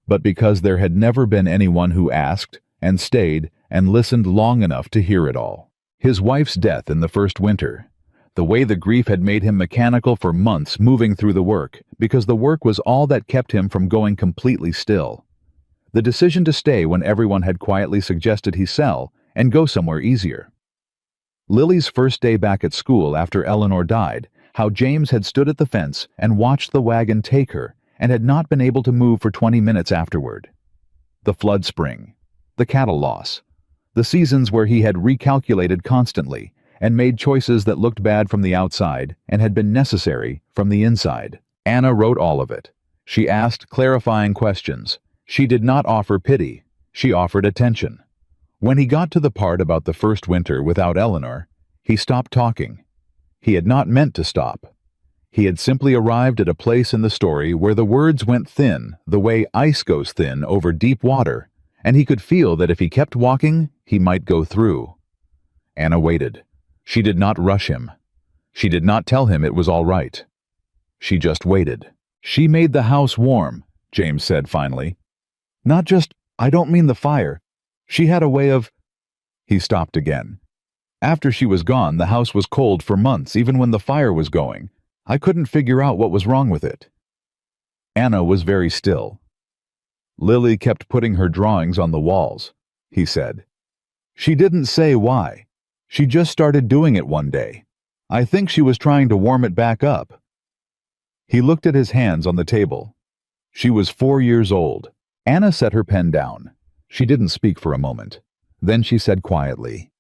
but because there had never been anyone who asked and stayed and listened long enough to hear it all. His wife's death in the first winter, the way the grief had made him mechanical for months moving through the work, because the work was all that kept him from going completely still. The decision to stay when everyone had quietly suggested he sell and go somewhere easier. Lily's first day back at school after Eleanor died, how James had stood at the fence and watched the wagon take her and had not been able to move for 20 minutes afterward. The flood spring, the cattle loss, the seasons where he had recalculated constantly and made choices that looked bad from the outside and had been necessary from the inside. Anna wrote all of it. She asked clarifying questions. She did not offer pity. She offered attention. When he got to the part about the first winter without Eleanor, he stopped talking. He had not meant to stop. He had simply arrived at a place in the story where the words went thin the way ice goes thin over deep water, and he could feel that if he kept walking, he might go through. Anna waited. She did not rush him. She did not tell him it was all right. She just waited. She made the house warm, James said finally. Not just, I don't mean the fire. She had a way of... He stopped again. After she was gone, the house was cold for months, even when the fire was going. I couldn't figure out what was wrong with it. Anna was very still. Lily kept putting her drawings on the walls, he said. She didn't say why. She just started doing it one day. I think she was trying to warm it back up. He looked at his hands on the table. She was 4 years old. Anna set her pen down. She didn't speak for a moment. Then she said quietly,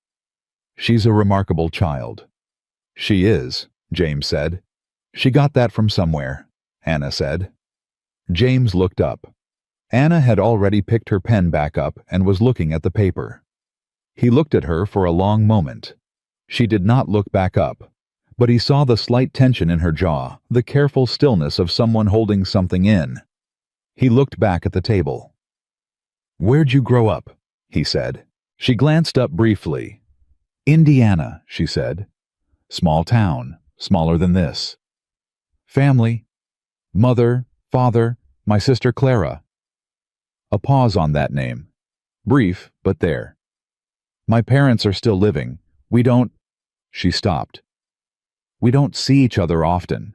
She's a remarkable child. She is, James said. She got that from somewhere, Anna said. James looked up. Anna had already picked her pen back up and was looking at the paper. He looked at her for a long moment. She did not look back up, but he saw the slight tension in her jaw, the careful stillness of someone holding something in. He looked back at the table. Where'd you grow up? He said. She glanced up briefly. Indiana, she said. Small town, smaller than this. Family. Mother, father, my sister Clara. A pause on that name. Brief, but there. My parents are still living. We don't... She stopped. We don't see each other often.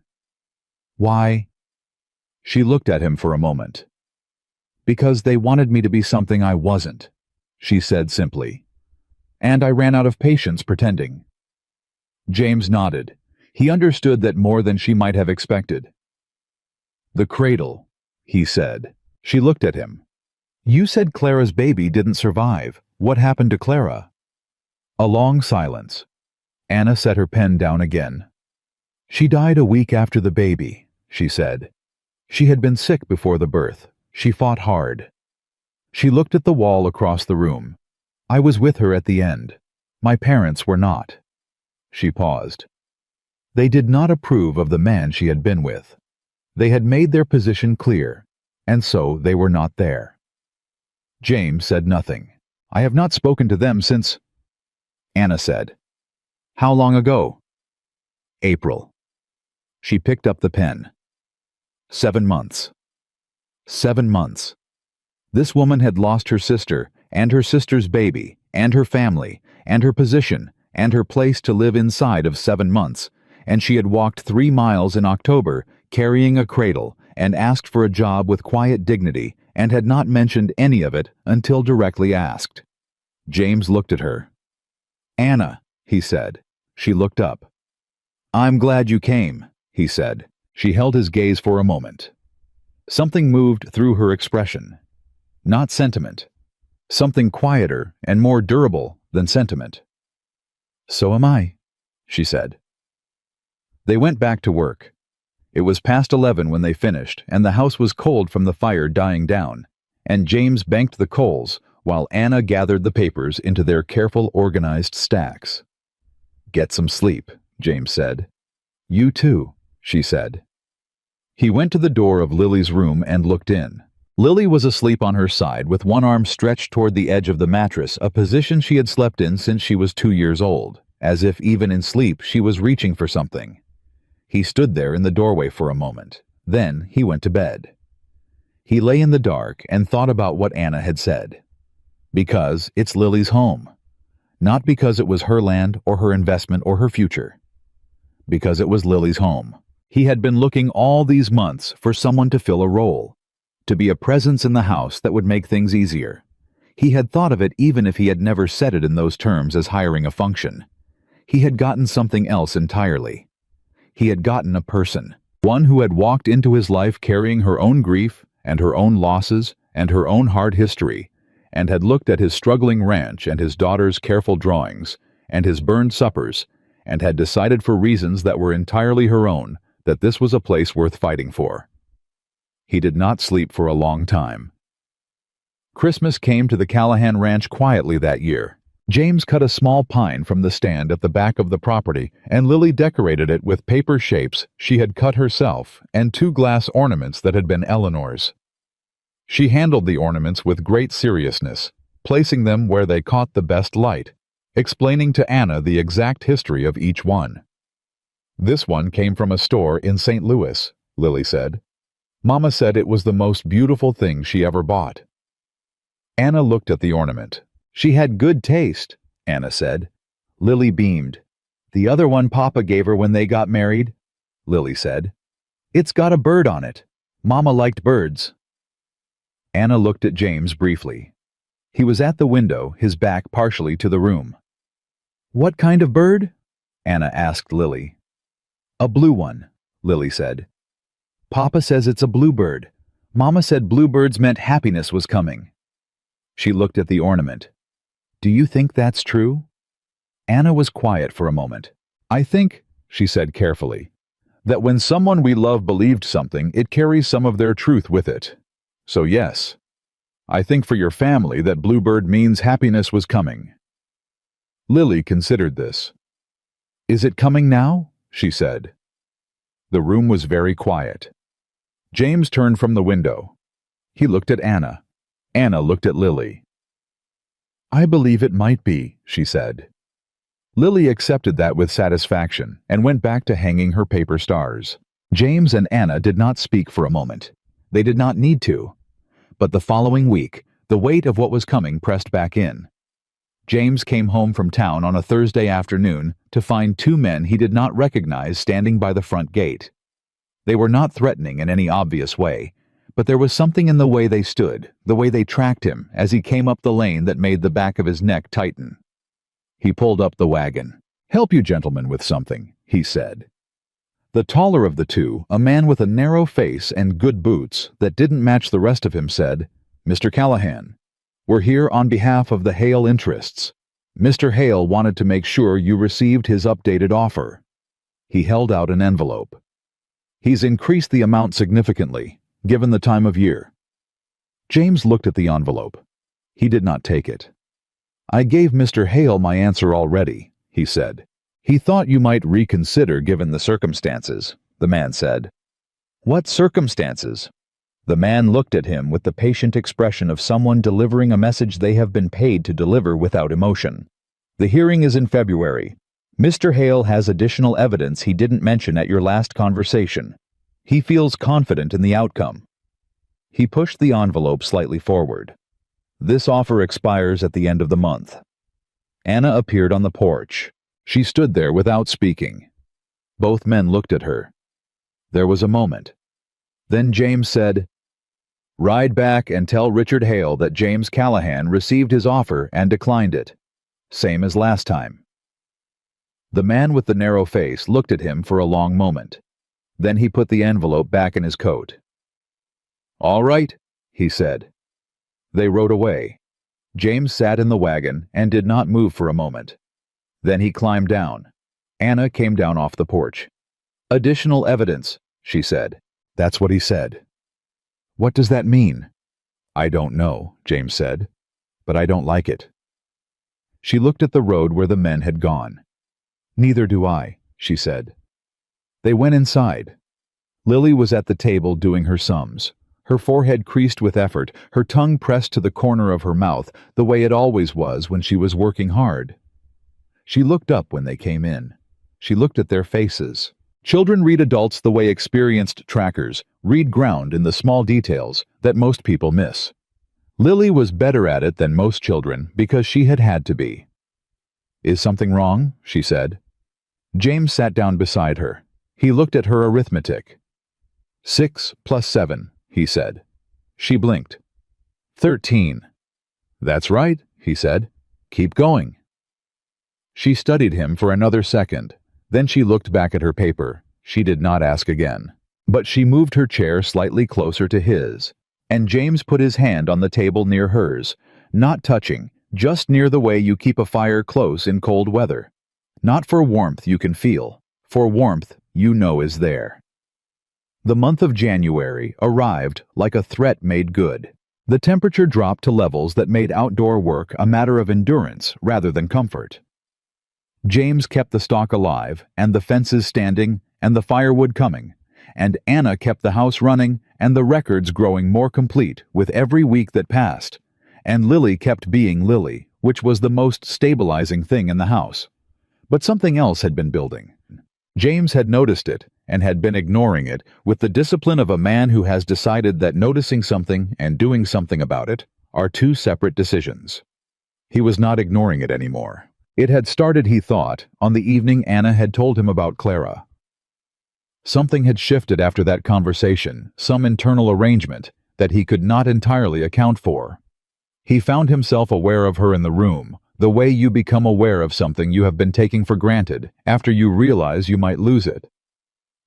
Why? She looked at him for a moment. Because they wanted me to be something I wasn't, she said simply. And I ran out of patience pretending. James nodded. He understood that more than she might have expected. The cradle, he said. She looked at him. You said Clara's baby didn't survive. What happened to Clara? A long silence. Anna set her pen down again. She died a week after the baby, she said. She had been sick before the birth. She fought hard. She looked at the wall across the room. I was with her at the end. My parents were not. She paused. They did not approve of the man she had been with. They had made their position clear, and so they were not there. James said nothing. I have not spoken to them since... Anna said. How long ago? April. She picked up the pen. 7 months. 7 months. This woman had lost her sister, and her sister's baby, and her family, and her position, and her place to live inside of 7 months, and she had walked 3 miles in October, carrying a cradle, and asked for a job with quiet dignity, and had not mentioned any of it until directly asked. James looked at her. Anna, he said. She looked up. I'm glad you came, he said. She held his gaze for a moment. Something moved through her expression. Not sentiment. Something quieter and more durable than sentiment. So am I, she said. They went back to work. It was past 11 when they finished, and the house was cold from the fire dying down, and James banked the coals while Anna gathered the papers into their careful, organized stacks. Get some sleep, James said. You too, she said. He went to the door of Lily's room and looked in. Lily was asleep on her side with one arm stretched toward the edge of the mattress, a position she had slept in since she was 2 years old, as if even in sleep she was reaching for something. He stood there in the doorway for a moment. Then he went to bed. He lay in the dark and thought about what Anna had said. Because it's Lily's home. Not because it was her land or her investment or her future. Because it was Lily's home. He had been looking all these months for someone to fill a role, to be a presence in the house that would make things easier. He had thought of it even if he had never said it in those terms as hiring a function. He had gotten something else entirely. He had gotten a person, one who had walked into his life carrying her own grief and her own losses and her own hard history, and had looked at his struggling ranch and his daughter's careful drawings and his burned suppers, and had decided for reasons that were entirely her own that this was a place worth fighting for. He did not sleep for a long time. Christmas came to the Callahan Ranch quietly that year. James cut a small pine from the stand at the back of the property, and Lily decorated it with paper shapes she had cut herself and 2 glass ornaments that had been Eleanor's. She handled the ornaments with great seriousness, placing them where they caught the best light, explaining to Anna the exact history of each one. This one came from a store in St. Louis, Lily said. Mama said it was the most beautiful thing she ever bought. Anna looked at the ornament. She had good taste, Anna said. Lily beamed. The other one Papa gave her when they got married, Lily said. It's got a bird on it. Mama liked birds. Anna looked at James briefly. He was at the window, his back partially to the room. What kind of bird? Anna asked Lily. A blue one, Lily said. Papa says it's a bluebird. Mama said bluebirds meant happiness was coming. She looked at the ornament. Do you think that's true? Anna was quiet for a moment. I think, she said carefully, that when someone we love believed something, it carries some of their truth with it. So yes, I think for your family that bluebird means happiness was coming. Lily considered this. Is it coming now? She said. The room was very quiet. James turned from the window. He looked at Anna. Anna looked at Lily. I believe it might be, she said. Lily accepted that with satisfaction and went back to hanging her paper stars. James and Anna did not speak for a moment. They did not need to. But the following week, the weight of what was coming pressed back in. James came home from town on a Thursday afternoon to find 2 men he did not recognize standing by the front gate. They were not threatening in any obvious way, but there was something in the way they stood, the way they tracked him as he came up the lane that made the back of his neck tighten. He pulled up the wagon. "Help you gentlemen with something," he said. The taller of the two, a man with a narrow face and good boots that didn't match the rest of him, said, "Mr. Callahan, we're here on behalf of the Hale interests. Mr. Hale wanted to make sure you received his updated offer." He held out an envelope. "He's increased the amount significantly, given the time of year." James looked at the envelope. He did not take it. "I gave Mr. Hale my answer already," he said. "He thought you might reconsider given the circumstances," the man said. "What circumstances?" The man looked at him with the patient expression of someone delivering a message they have been paid to deliver without emotion. "The hearing is in February. Mr. Hale has additional evidence he didn't mention at your last conversation. He feels confident in the outcome." He pushed the envelope slightly forward. "This offer expires at the end of the month." Anna appeared on the porch. She stood there without speaking. Both men looked at her. There was a moment. Then James said, "Ride back and tell Richard Hale that James Callahan received his offer and declined it. Same as last time." The man with the narrow face looked at him for a long moment. Then he put the envelope back in his coat. "All right," he said. They rode away. James sat in the wagon and did not move for a moment. Then he climbed down. Anna came down off the porch. "Additional evidence," she said. "That's what he said." "What does that mean?" "I don't know," James said, "but I don't like it." She looked at the road where the men had gone. "Neither do I," she said. They went inside. Lily was at the table doing her sums. Her forehead creased with effort, her tongue pressed to the corner of her mouth, the way it always was when she was working hard. She looked up when they came in. She looked at their faces. Children read adults the way experienced trackers read ground in the small details that most people miss. Lily was better at it than most children because she had had to be. "Is something wrong?" she said. James sat down beside her. He looked at her arithmetic. 6 plus 7, he said. She blinked. 13. "That's right," he said. "Keep going." She studied him for another second. Then she looked back at her paper. She did not ask again. But she moved her chair slightly closer to his, and James put his hand on the table near hers, not touching, just near the way you keep a fire close in cold weather. Not for warmth you can feel, for warmth you know is there. The month of January arrived like a threat made good. The temperature dropped to levels that made outdoor work a matter of endurance rather than comfort. James kept the stock alive, and the fences standing, and the firewood coming, and Anna kept the house running, and the records growing more complete with every week that passed, and Lily kept being Lily, which was the most stabilizing thing in the house. But something else had been building. James had noticed it, and had been ignoring it with the discipline of a man who has decided that noticing something and doing something about it are two separate decisions. He was not ignoring it anymore. It had started, he thought, on the evening Anna had told him about Clara. Something had shifted after that conversation, some internal arrangement that he could not entirely account for. He found himself aware of her in the room, the way you become aware of something you have been taking for granted after you realize you might lose it.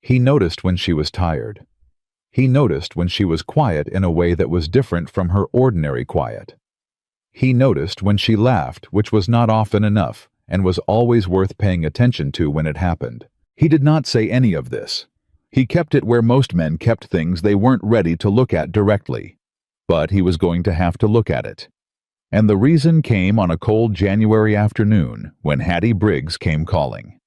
He noticed when she was tired. He noticed when she was quiet in a way that was different from her ordinary quiet. He noticed when she laughed, which was not often enough, and was always worth paying attention to when it happened. He did not say any of this. He kept it where most men kept things they weren't ready to look at directly. But he was going to have to look at it. And the reason came on a cold January afternoon when Hattie Briggs came calling.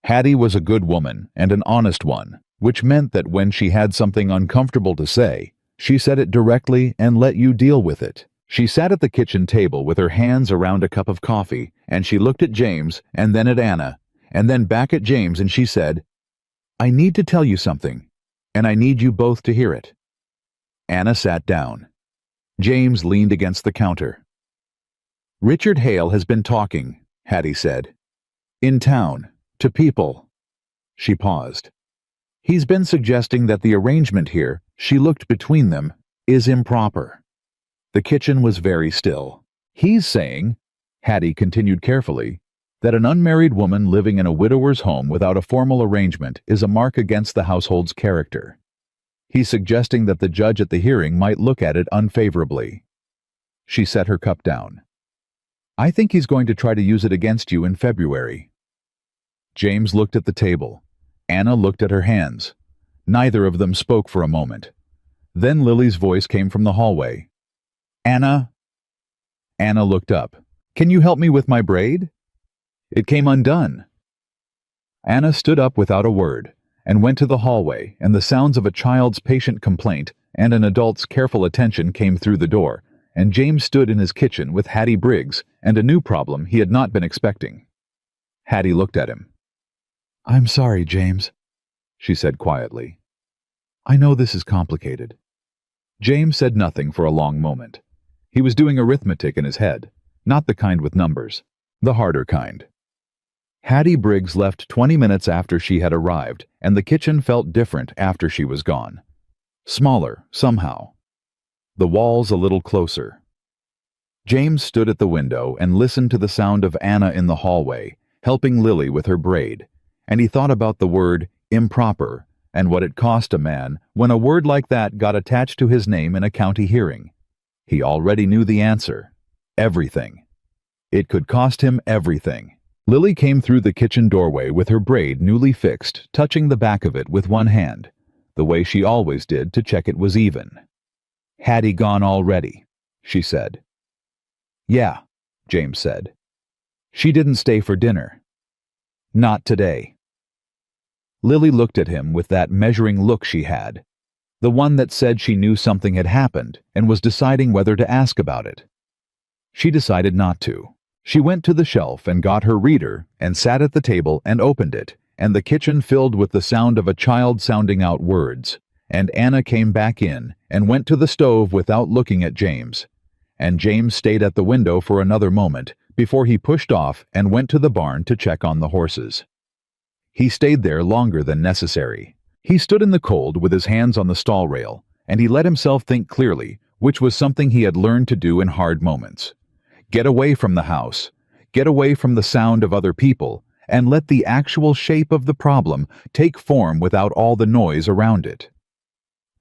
Hattie was a good woman and an honest one, which meant that when she had something uncomfortable to say, she said it directly and let you deal with it. She sat at the kitchen table with her hands around a cup of coffee, and she looked at James and then at Anna, and then back at James, and she said, "I need to tell you something, and I need you both to hear it." Anna sat down. James leaned against the counter. "Richard Hale has been talking," Hattie said. "In town, to people." She paused. He's been suggesting that the arrangement here, she looked between them, is improper. The kitchen was very still. He's saying, Hattie continued carefully, that an unmarried woman living in a widower's home without a formal arrangement is a mark against the household's character. He's suggesting that the judge at the hearing might look at it unfavorably. She set her cup down. I think he's going to try to use it against you in February. James looked at the table. Anna looked at her hands. Neither of them spoke for a moment. Then Lily's voice came from the hallway. Anna? Anna looked up. Can you help me with my braid? It came undone. Anna stood up without a word and went to the hallway, and the sounds of a child's patient complaint and an adult's careful attention came through the door, and James stood in his kitchen with Hattie Briggs and a new problem he had not been expecting. Hattie looked at him. I'm sorry, James, she said quietly. I know this is complicated. James said nothing for a long moment. He was doing arithmetic in his head, not the kind with numbers, the harder kind. Hattie Briggs left 20 minutes after she had arrived, and the kitchen felt different after she was gone. Smaller, somehow. The walls a little closer. James stood at the window and listened to the sound of Anna in the hallway, helping Lily with her braid, and he thought about the word improper and what it cost a man when a word like that got attached to his name in a county hearing. He already knew the answer. Everything. It could cost him everything. Lily came through the kitchen doorway with her braid newly fixed, touching the back of it with one hand, the way she always did to check it was even. Had he gone already? She said. Yeah, James said. She didn't stay for dinner. Not today. Lily looked at him with that measuring look she had, the one that said she knew something had happened and was deciding whether to ask about it. She decided not to. She went to the shelf and got her reader and sat at the table and opened it, and the kitchen filled with the sound of a child sounding out words, and Anna came back in and went to the stove without looking at James, and James stayed at the window for another moment before he pushed off and went to the barn to check on the horses. He stayed there longer than necessary. He stood in the cold with his hands on the stall rail, and he let himself think clearly, which was something he had learned to do in hard moments. Get away from the house, get away from the sound of other people, and let the actual shape of the problem take form without all the noise around it.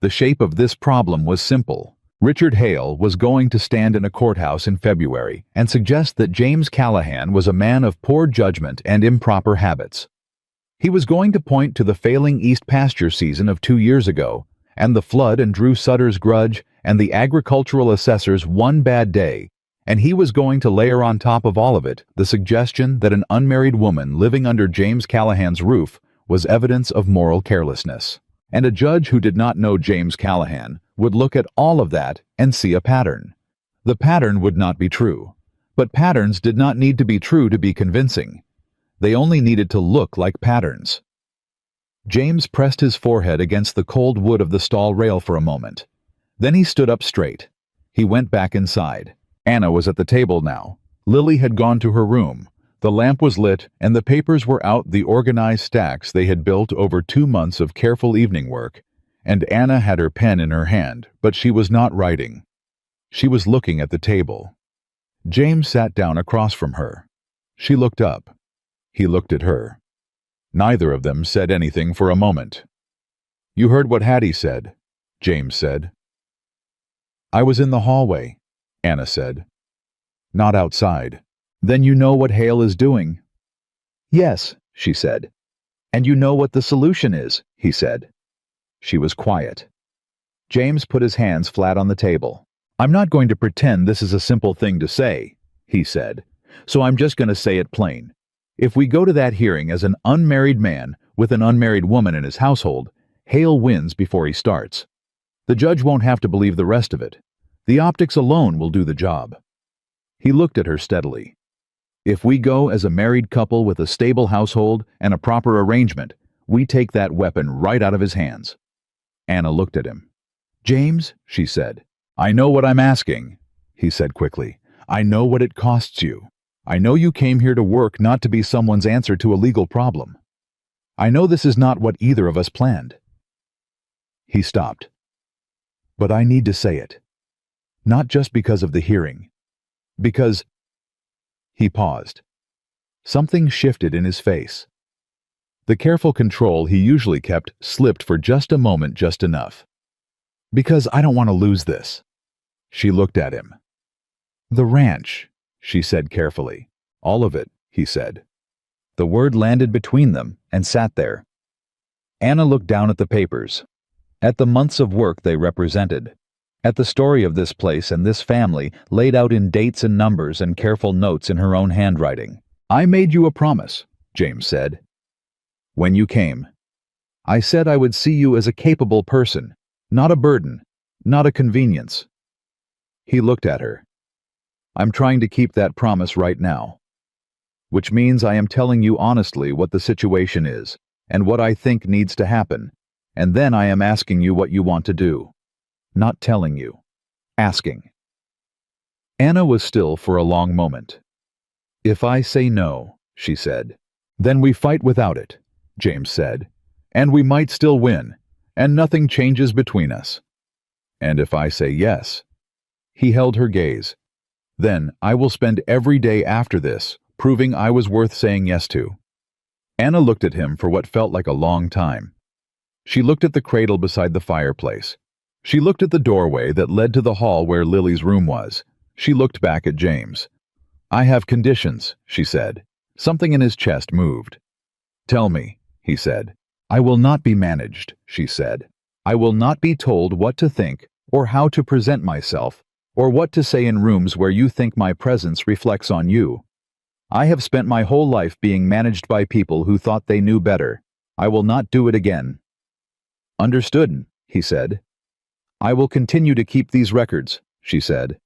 The shape of this problem was simple. Richard Hale was going to stand in a courthouse in February and suggest that James Callahan was a man of poor judgment and improper habits. He was going to point to the failing East pasture season of 2 years ago, and the flood and Drew Sutter's grudge, and the agricultural assessor's one bad day, and he was going to layer on top of all of it the suggestion that an unmarried woman living under James Callahan's roof was evidence of moral carelessness. And a judge who did not know James Callahan would look at all of that and see a pattern. The pattern would not be true, but patterns did not need to be true to be convincing. They only needed to look like patterns. James pressed his forehead against the cold wood of the stall rail for a moment. Then he stood up straight. He went back inside. Anna was at the table now. Lily had gone to her room. The lamp was lit, and the papers were out the organized stacks they had built over 2 months of careful evening work, and Anna had her pen in her hand, but she was not writing. She was looking at the table. James sat down across from her. She looked up. He looked at her. Neither of them said anything for a moment. You heard what Hattie said, James said. I was in the hallway, Anna said. Not outside. Then you know what Hale is doing. Yes, she said. And you know what the solution is, he said. She was quiet. James put his hands flat on the table. I'm not going to pretend this is a simple thing to say, he said, so I'm just going to say it plain. If we go to that hearing as an unmarried man with an unmarried woman in his household, Hale wins before he starts. The judge won't have to believe the rest of it. The optics alone will do the job. He looked at her steadily. If we go as a married couple with a stable household and a proper arrangement, we take that weapon right out of his hands. Anna looked at him. James, she said. I know what I'm asking, he said quickly. I know what it costs you. I know you came here to work, not to be someone's answer to a legal problem. I know this is not what either of us planned." He stopped. "But I need to say it. Not just because of the hearing. Because—" He paused. Something shifted in his face. The careful control he usually kept slipped for just a moment, just enough. "Because I don't want to lose this." She looked at him. "The ranch," she said carefully. "All of it," he said. The word landed between them and sat there. Anna looked down at the papers, at the months of work they represented, at the story of this place and this family laid out in dates and numbers and careful notes in her own handwriting. "I made you a promise," James said. "When you came. I said I would see you as a capable person, not a burden, not a convenience." He looked at her. "I'm trying to keep that promise right now. Which means I am telling you honestly what the situation is, and what I think needs to happen, and then I am asking you what you want to do. Not telling you. Asking." Anna was still for a long moment. "If I say no," she said. "Then we fight without it," James said. "And we might still win, and nothing changes between us. And if I say yes—" He held her gaze. "Then I will spend every day after this proving I was worth saying yes to." Anna looked at him for what felt like a long time. She looked at the cradle beside the fireplace. She looked at the doorway that led to the hall where Lily's room was. She looked back at James. "I have conditions," she said. Something in his chest moved. "Tell me," he said. "I will not be managed," she said. "I will not be told what to think or how to present myself or what to say in rooms where you think my presence reflects on you. I have spent my whole life being managed by people who thought they knew better. I will not do it again." "Understood," he said. "I will continue to keep these records," she said.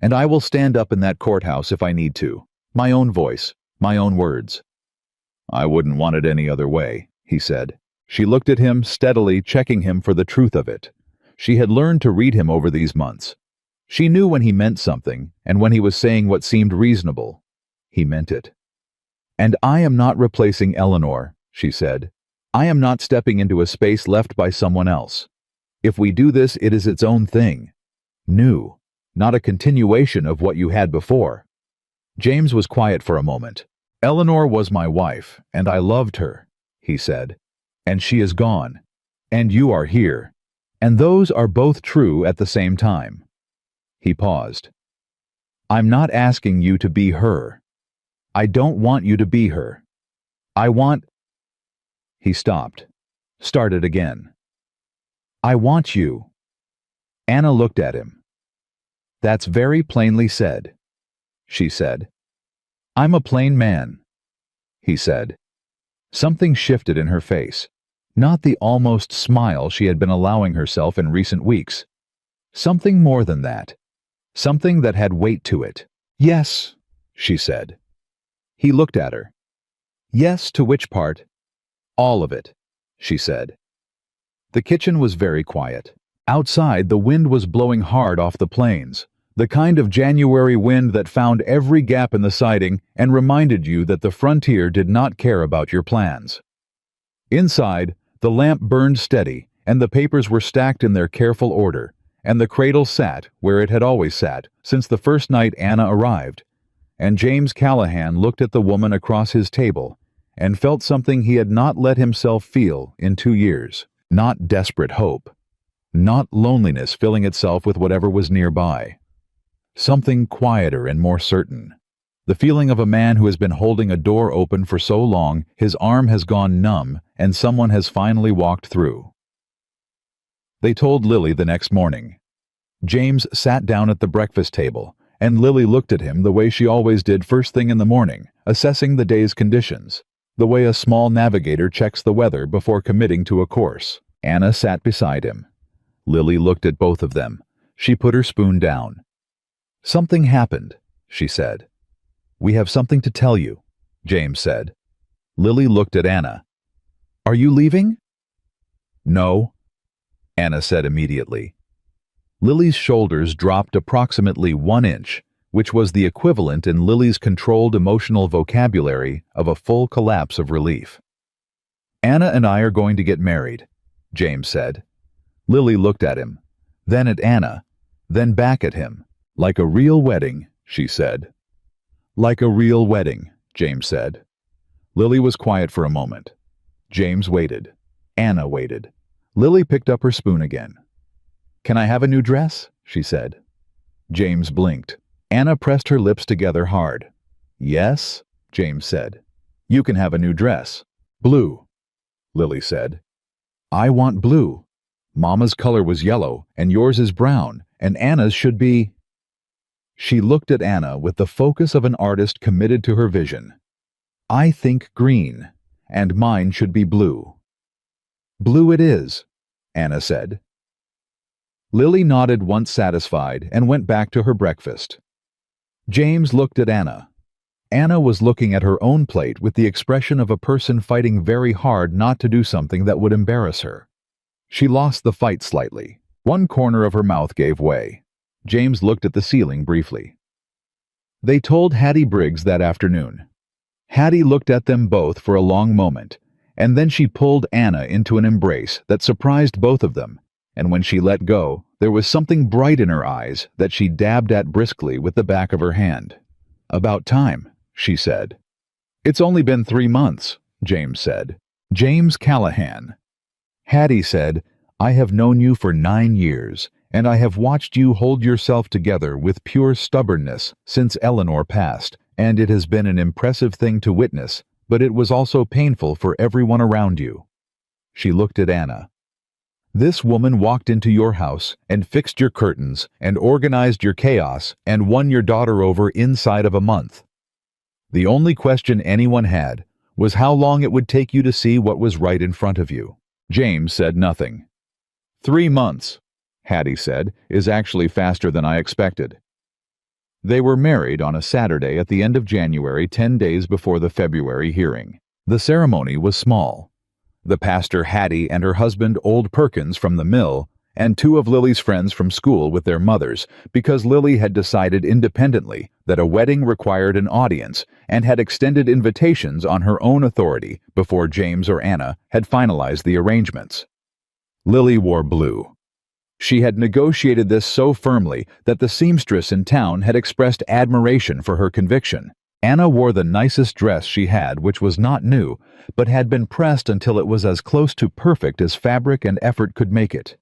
"And I will stand up in that courthouse if I need to. My own voice, my own words." "I wouldn't want it any other way," he said. She looked at him steadily, checking him for the truth of it. She had learned to read him over these months. She knew when he meant something, and when he was saying what seemed reasonable. He meant it. "And I am not replacing Eleanor," she said. "I am not stepping into a space left by someone else. If we do this, it is its own thing. New, not a continuation of what you had before." James was quiet for a moment. "Eleanor was my wife, and I loved her," he said. "And she is gone. And you are here. And those are both true at the same time." He paused. "I'm not asking you to be her. I don't want you to be her. I want—" He stopped, started again. "I want you." Anna looked at him. "That's very plainly said," she said. "I'm a plain man," he said. Something shifted in her face, not the almost smile she had been allowing herself in recent weeks. Something more than that. Something that had weight to it. "Yes," she said. He looked at her. "Yes, to which part?" "All of it," she said. The kitchen was very quiet. Outside, the wind was blowing hard off the plains, the kind of January wind that found every gap in the siding and reminded you that the frontier did not care about your plans. Inside, the lamp burned steady, and the papers were stacked in their careful order, and the cradle sat where it had always sat since the first night Anna arrived. And James Callahan looked at the woman across his table and felt something he had not let himself feel in 2 years. Not desperate hope. Not loneliness filling itself with whatever was nearby. Something quieter and more certain. The feeling of a man who has been holding a door open for so long his arm has gone numb and someone has finally walked through. They told Lily the next morning. James sat down at the breakfast table, and Lily looked at him the way she always did first thing in the morning, assessing the day's conditions, the way a small navigator checks the weather before committing to a course. Anna sat beside him. Lily looked at both of them. She put her spoon down. "Something happened," she said. "We have something to tell you," James said. Lily looked at Anna. "Are you leaving?" "No," Anna said immediately. Lily's shoulders dropped approximately 1 inch, which was the equivalent in Lily's controlled emotional vocabulary of a full collapse of relief. "Anna and I are going to get married," James said. Lily looked at him, then at Anna, then back at him. "Like a real wedding," she said. "Like a real wedding," James said. Lily was quiet for a moment. James waited. Anna waited. Lily picked up her spoon again. "Can I have a new dress?" she said. James blinked. Anna pressed her lips together hard. "Yes," James said. "You can have a new dress. Blue," Lily said. "I want blue. Mama's color was yellow, and yours is brown, and Anna's should be—" She looked at Anna with the focus of an artist committed to her vision. "I think green, and mine should be blue." "Blue it is," Anna said. Lily nodded once satisfied and went back to her breakfast. James looked at Anna. Anna was looking at her own plate with the expression of a person fighting very hard not to do something that would embarrass her. She lost the fight slightly. One corner of her mouth gave way. James looked at the ceiling briefly. They told Hattie Briggs that afternoon. Hattie looked at them both for a long moment, and then she pulled Anna into an embrace that surprised both of them, and when she let go, there was something bright in her eyes that she dabbed at briskly with the back of her hand. "About time," she said. "It's only been 3 months," James said. James Callahan. Hattie said, "I have known you for 9 years, and I have watched you hold yourself together with pure stubbornness since Eleanor passed, and it has been an impressive thing to witness, but it was also painful for everyone around you." She looked at Anna. "This woman walked into your house and fixed your curtains and organized your chaos and won your daughter over inside of a month. The only question anyone had was how long it would take you to see what was right in front of you." James said nothing. 3 months, Hattie said, "is actually faster than I expected." They were married on a Saturday at the end of January, 10 days before the February hearing. The ceremony was small. The pastor Hattie and her husband Old Perkins from the mill, and 2 of Lily's friends from school with their mothers, because Lily had decided independently that a wedding required an audience and had extended invitations on her own authority before James or Anna had finalized the arrangements. Lily wore blue. She had negotiated this so firmly that the seamstress in town had expressed admiration for her conviction. Anna wore the nicest dress she had, which was not new, but had been pressed until it was as close to perfect as fabric and effort could make it.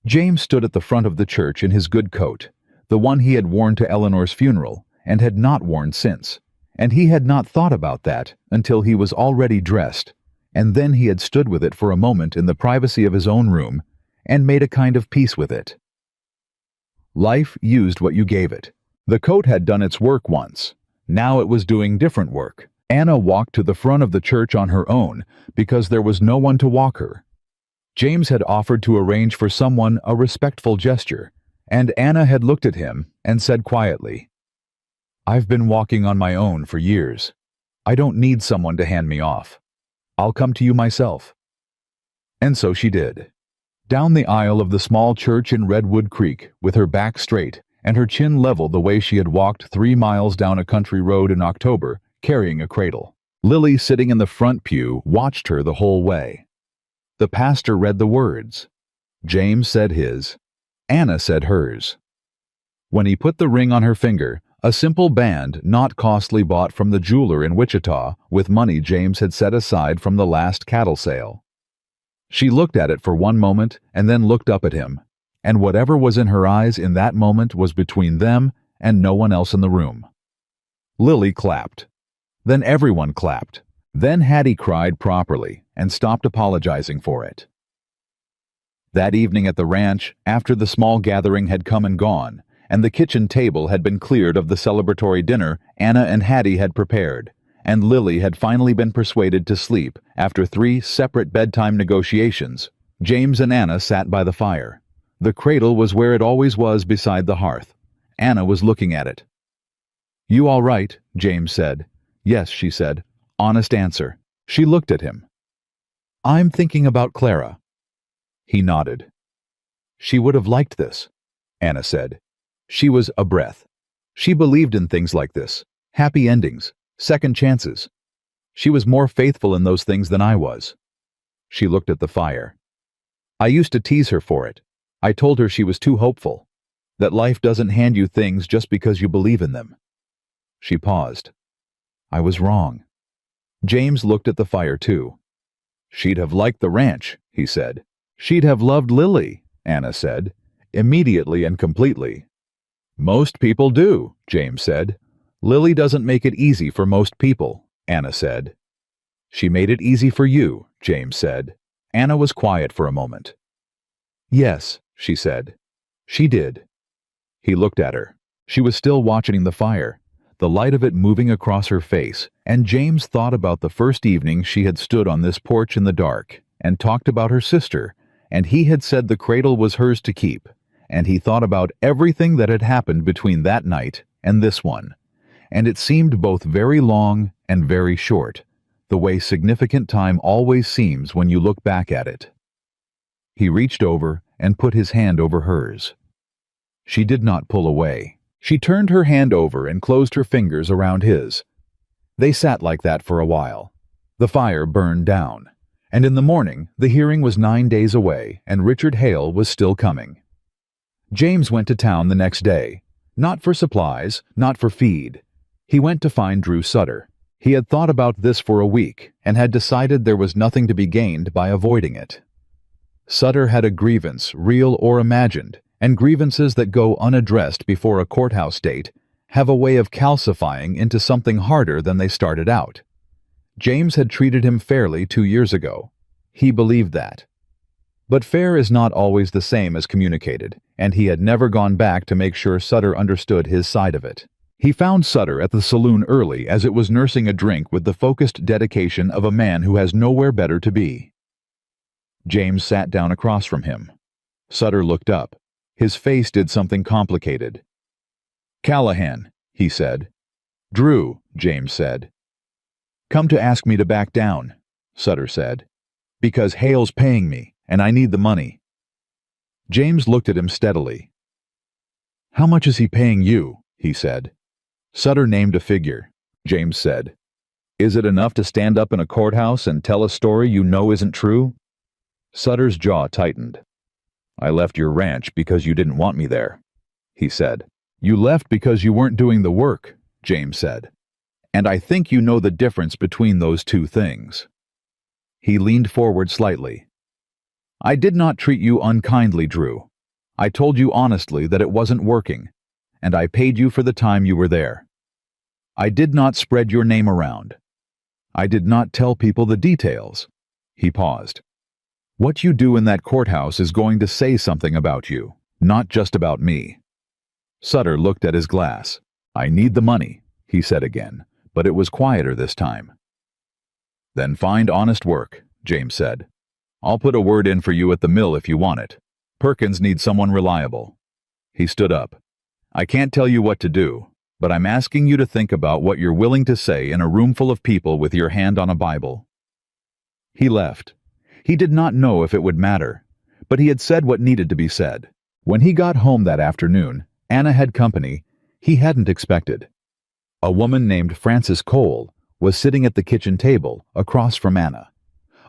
James stood at the front of the church in his good coat, the one he had worn to Eleanor's funeral, and had not worn since, and he had not thought about that until he was already dressed, and then he had stood with it for a moment in the privacy of his own room and made a kind of peace with it. Life used what you gave it. The coat had done its work once. Now it was doing different work. Anna walked to the front of the church on her own because there was no one to walk her. James had offered to arrange for someone a respectful gesture, and Anna had looked at him and said quietly, "I've been walking on my own for years. I don't need someone to hand me off. I'll come to you myself." And so she did. Down the aisle of the small church in Redwood Creek, with her back straight and her chin level the way she had walked 3 miles down a country road in October, carrying a cradle. Lily, sitting in the front pew, watched her the whole way. The pastor read the words. James said his. Anna said hers. When he put the ring on her finger, a simple band not costly bought from the jeweler in Wichita with money James had set aside from the last cattle sale. She looked at it for one moment and then looked up at him, and whatever was in her eyes in that moment was between them and no one else in the room. Lily clapped. Then everyone clapped. Then Hattie cried properly and stopped apologizing for it. That evening at the ranch, after the small gathering had come and gone, and the kitchen table had been cleared of the celebratory dinner Anna and Hattie had prepared, and Lily had finally been persuaded to sleep after 3 separate bedtime negotiations, James and Anna sat by the fire. The cradle was where it always was beside the hearth. Anna was looking at it. "You all right?" James said. "Yes," she said. "Honest answer." She looked at him. "I'm thinking about Clara." He nodded. "She would have liked this," Anna said. She was a breath. She believed in things like this, happy endings, second chances. She was more faithful in those things than I was. She looked at the fire. I used to tease her for it. I told her she was too hopeful, that life doesn't hand you things just because you believe in them. She paused. I was wrong. James looked at the fire too. She'd have liked the ranch, he said. She'd have loved Lily, Anna said, immediately and completely. Most people do, James said. Lily doesn't make it easy for most people, Anna said. She made it easy for you, James said. Anna was quiet for a moment. Yes, she said. She did. He looked at her. She was still watching the fire, the light of it moving across her face, and James thought about the first evening she had stood on this porch in the dark and talked about her sister, and he had said the cradle was hers to keep, and he thought about everything that had happened between that night and this one, and it seemed both very long and very short, the way significant time always seems when you look back at it. He reached over and put his hand over hers. She did not pull away. She turned her hand over and closed her fingers around his. They sat like that for a while. The fire burned down, and in the morning the hearing was 9 days away and Richard Hale was still coming. James went to town the next day, not for supplies, not for feed. He went to find Drew Sutter. He had thought about this for a week and had decided there was nothing to be gained by avoiding it. Sutter had a grievance, real or imagined, and grievances that go unaddressed before a courthouse date have a way of calcifying into something harder than they started out. James had treated him fairly 2 years ago. He believed that. But fair is not always the same as communicated, and he had never gone back to make sure Sutter understood his side of it. He found Sutter at the saloon early as it was nursing a drink with the focused dedication of a man who has nowhere better to be. James sat down across from him. Sutter looked up. His face did something complicated. Callahan, he said. Drew, James said. Come to ask me to back down, Sutter said. Because Hale's paying me, and I need the money. James looked at him steadily. How much is he paying you? He said. Sutter named a figure. James said. Is it enough to stand up in a courthouse and tell a story you know isn't true? Sutter's jaw tightened. I left your ranch because you didn't want me there, he said. You left because you weren't doing the work, James said. And I think you know the difference between those two things. He leaned forward slightly. I did not treat you unkindly, Drew. I told you honestly that it wasn't working, and I paid you for the time you were there. I did not spread your name around. I did not tell people the details. He paused. What you do in that courthouse is going to say something about you, not just about me. Sutter looked at his glass. I need the money, he said again, but it was quieter this time. Then find honest work, James said. I'll put a word in for you at the mill if you want it. Perkins needs someone reliable. He stood up. I can't tell you what to do, but I'm asking you to think about what you're willing to say in a room full of people with your hand on a Bible. He left. He did not know if it would matter, but he had said what needed to be said. When he got home that afternoon, Anna had company he hadn't expected. A woman named Frances Cole was sitting at the kitchen table across from Anna.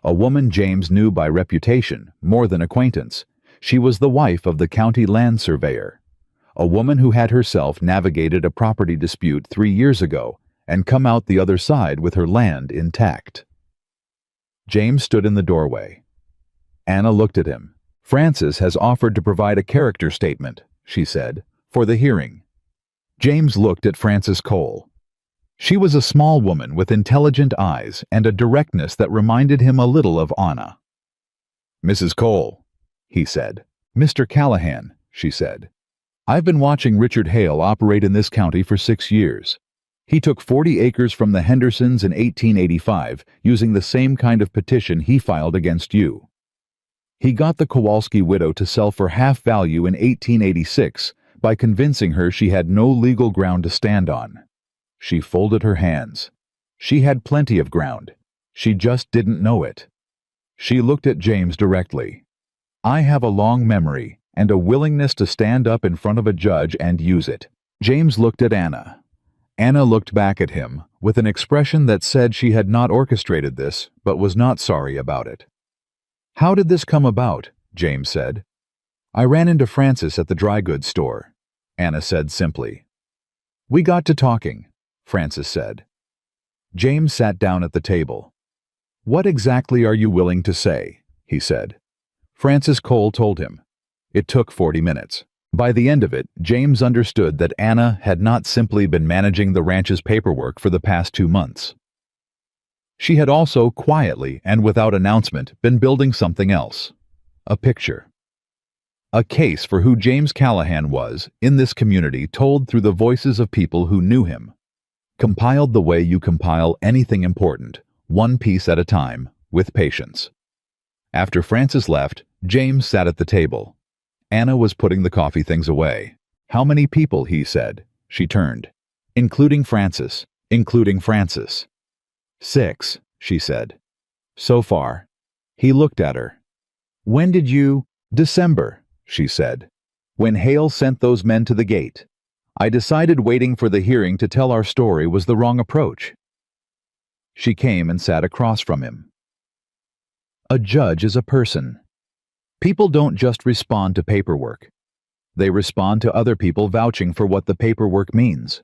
A woman James knew by reputation, more than acquaintance. She was the wife of the county land surveyor. A woman who had herself navigated a property dispute 3 years ago and come out the other side with her land intact. James stood in the doorway. Anna looked at him. Frances has offered to provide a character statement, she said, for the hearing. James looked at Frances Cole. She was a small woman with intelligent eyes and a directness that reminded him a little of Anna. Mrs. Cole, he said. Mr. Callahan, she said. I've been watching Richard Hale operate in this county for 6 years. He took 40 acres from the Hendersons in 1885 using the same kind of petition he filed against you. He got the Kowalski widow to sell for half value in 1886 by convincing her she had no legal ground to stand on. She folded her hands. She had plenty of ground. She just didn't know it. She looked at James directly. I have a long memory and a willingness to stand up in front of a judge and use it. James looked at Anna. Anna looked back at him with an expression that said she had not orchestrated this, but was not sorry about it. "How did this come about?" James said. "I ran into Francis at the dry goods store," Anna said simply. "We got to talking," Francis said. James sat down at the table. "What exactly are you willing to say?" he said. Francis Cole told him. It took 40 minutes. By the end of it, James understood that Anna had not simply been managing the ranch's paperwork for the past 2 months. She had also quietly and without announcement been building something else. A picture. A case for who James Callahan was in this community, told through the voices of people who knew him. Compiled the way you compile anything important, one piece at a time, with patience. After Francis left, James sat at the table. Anna was putting the coffee things away. "How many people?" he said. She turned. "Including Francis. Including Francis." "6, she said. "So far." He looked at her. "When did you—" "December," she said. "When Hale sent those men to the gate. I decided waiting for the hearing to tell our story was the wrong approach." She came and sat across from him. A judge is a person. People don't just respond to paperwork. They respond to other people vouching for what the paperwork means.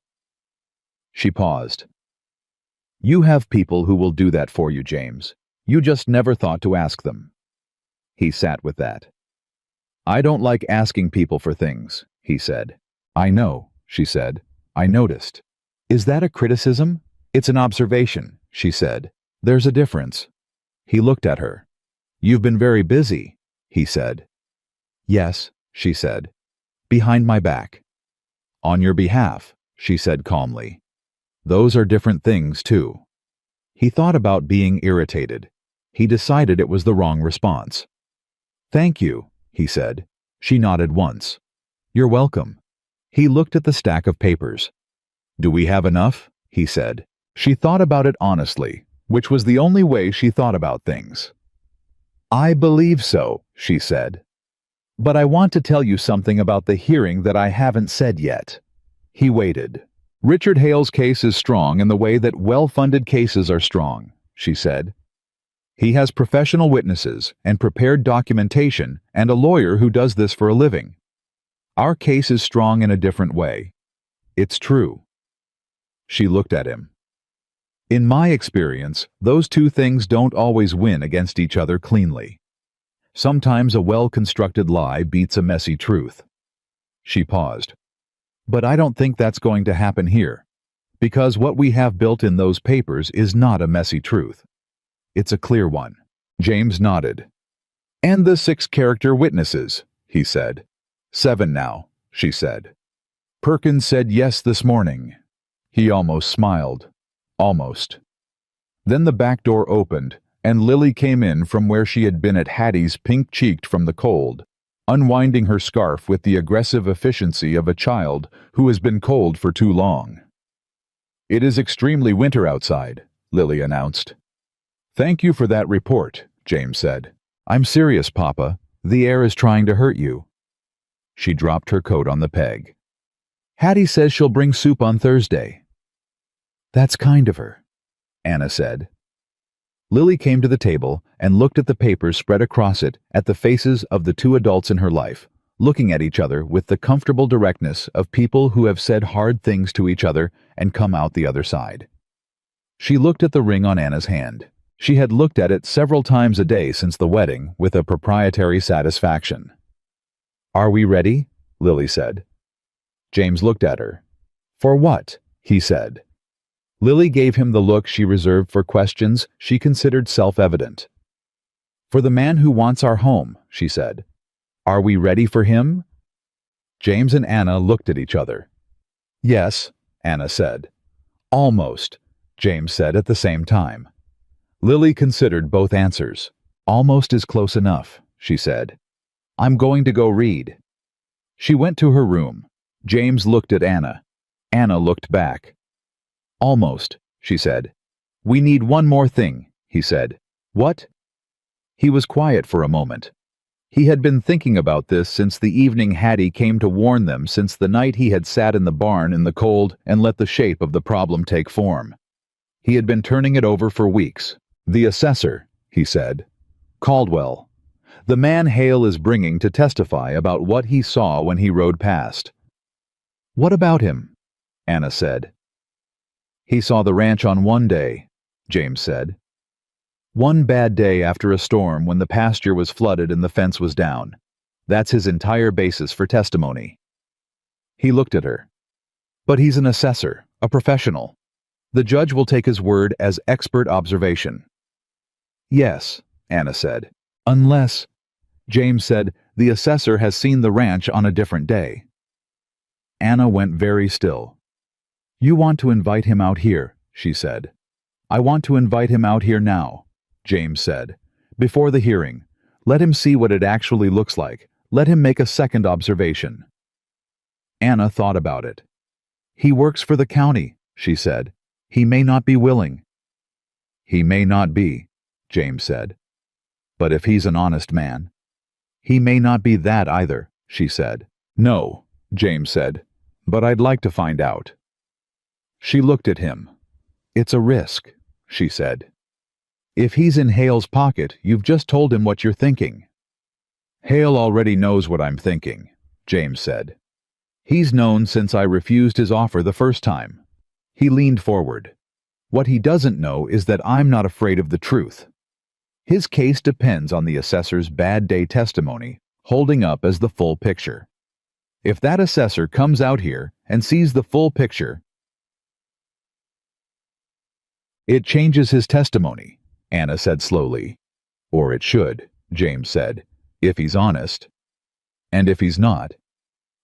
She paused. "You have people who will do that for you, James. You just never thought to ask them." He sat with that. "I don't like asking people for things," he said. "I know," she said. "I noticed." "Is that a criticism?" "It's an observation," she said. "There's a difference." He looked at her. "You've been very busy," he said. "Yes," she said. "Behind my back." "On your behalf," she said calmly. "Those are different things, too." He thought about being irritated. He decided it was the wrong response. "Thank you," he said. She nodded once. "You're welcome." He looked at the stack of papers. "Do we have enough?" he said. She thought about it honestly, which was the only way she thought about things. "I believe so," she said. "But I want to tell you something about the hearing that I haven't said yet." He waited. "Richard Hale's case is strong in the way that well-funded cases are strong," she said. "He has professional witnesses and prepared documentation and a lawyer who does this for a living. Our case is strong in a different way. It's true." She looked at him. "In my experience, those two things don't always win against each other cleanly. Sometimes a well-constructed lie beats a messy truth." She paused. "But I don't think that's going to happen here, because what we have built in those papers is not a messy truth. It's a clear one." James nodded. "And the 6 character witnesses," he said. "7 now," she said. "Perkins said yes this morning." He almost smiled. Almost. Then the back door opened, and Lily came in from where she had been at Hattie's, pink-cheeked from the cold, unwinding her scarf with the aggressive efficiency of a child who has been cold for too long. "It is extremely winter outside," Lily announced. "Thank you for that report," James said. "I'm serious, Papa. The air is trying to hurt you." She dropped her coat on the peg. "Hattie says she'll bring soup on Thursday." "That's kind of her," Anna said. Lily came to the table and looked at the papers spread across it, at the faces of the 2 adults in her life, looking at each other with the comfortable directness of people who have said hard things to each other and come out the other side. She looked at the ring on Anna's hand. She had looked at it several times a day since the wedding with a proprietary satisfaction. "Are we ready?" Lily said. James looked at her. "For what?" he said. Lily gave him the look she reserved for questions she considered self-evident. "For the man who wants our home," she said. "Are we ready for him?" James and Anna looked at each other. "Yes," Anna said. "Almost," James said at the same time. Lily considered both answers. "Almost is close enough," she said. "I'm going to go read." She went to her room. James looked at Anna. Anna looked back. "Almost," she said. "We need one more thing," he said. "What?" He was quiet for a moment. He had been thinking about this since the evening Hattie came to warn them, since the night he had sat in the barn in the cold and let the shape of the problem take form. He had been turning it over for weeks. "The assessor," he said. "Caldwell. The man Hale is bringing to testify about what he saw when he rode past." "What about him?" Anna said. "He saw the ranch on one day," James said. "One bad day after a storm when the pasture was flooded and the fence was down. That's his entire basis for testimony." He looked at her. "But he's an assessor, a professional. The judge will take his word as expert observation." "Yes," Anna said. "Unless," James said, "the assessor has seen the ranch on a different day." Anna went very still. "You want to invite him out here," she said. "I want to invite him out here now," James said. "Before the hearing. Let him see what it actually looks like. Let him make a second observation." Anna thought about it. "He works for the county," she said. "He may not be willing." "He may not be," James said. "But if he's an honest man." "He may not be that either," she said. "No," James said, "but I'd like to find out." She looked at him. "It's a risk," she said. "If he's in Hale's pocket, you've just told him what you're thinking." "Hale already knows what I'm thinking," James said. "He's known since I refused his offer the first time." He leaned forward. "What he doesn't know is that I'm not afraid of the truth. His case depends on the assessor's bad day testimony holding up as the full picture. If that assessor comes out here and sees the full picture, it changes his testimony," Anna said slowly. "Or it should," James said, "if he's honest. And if he's not,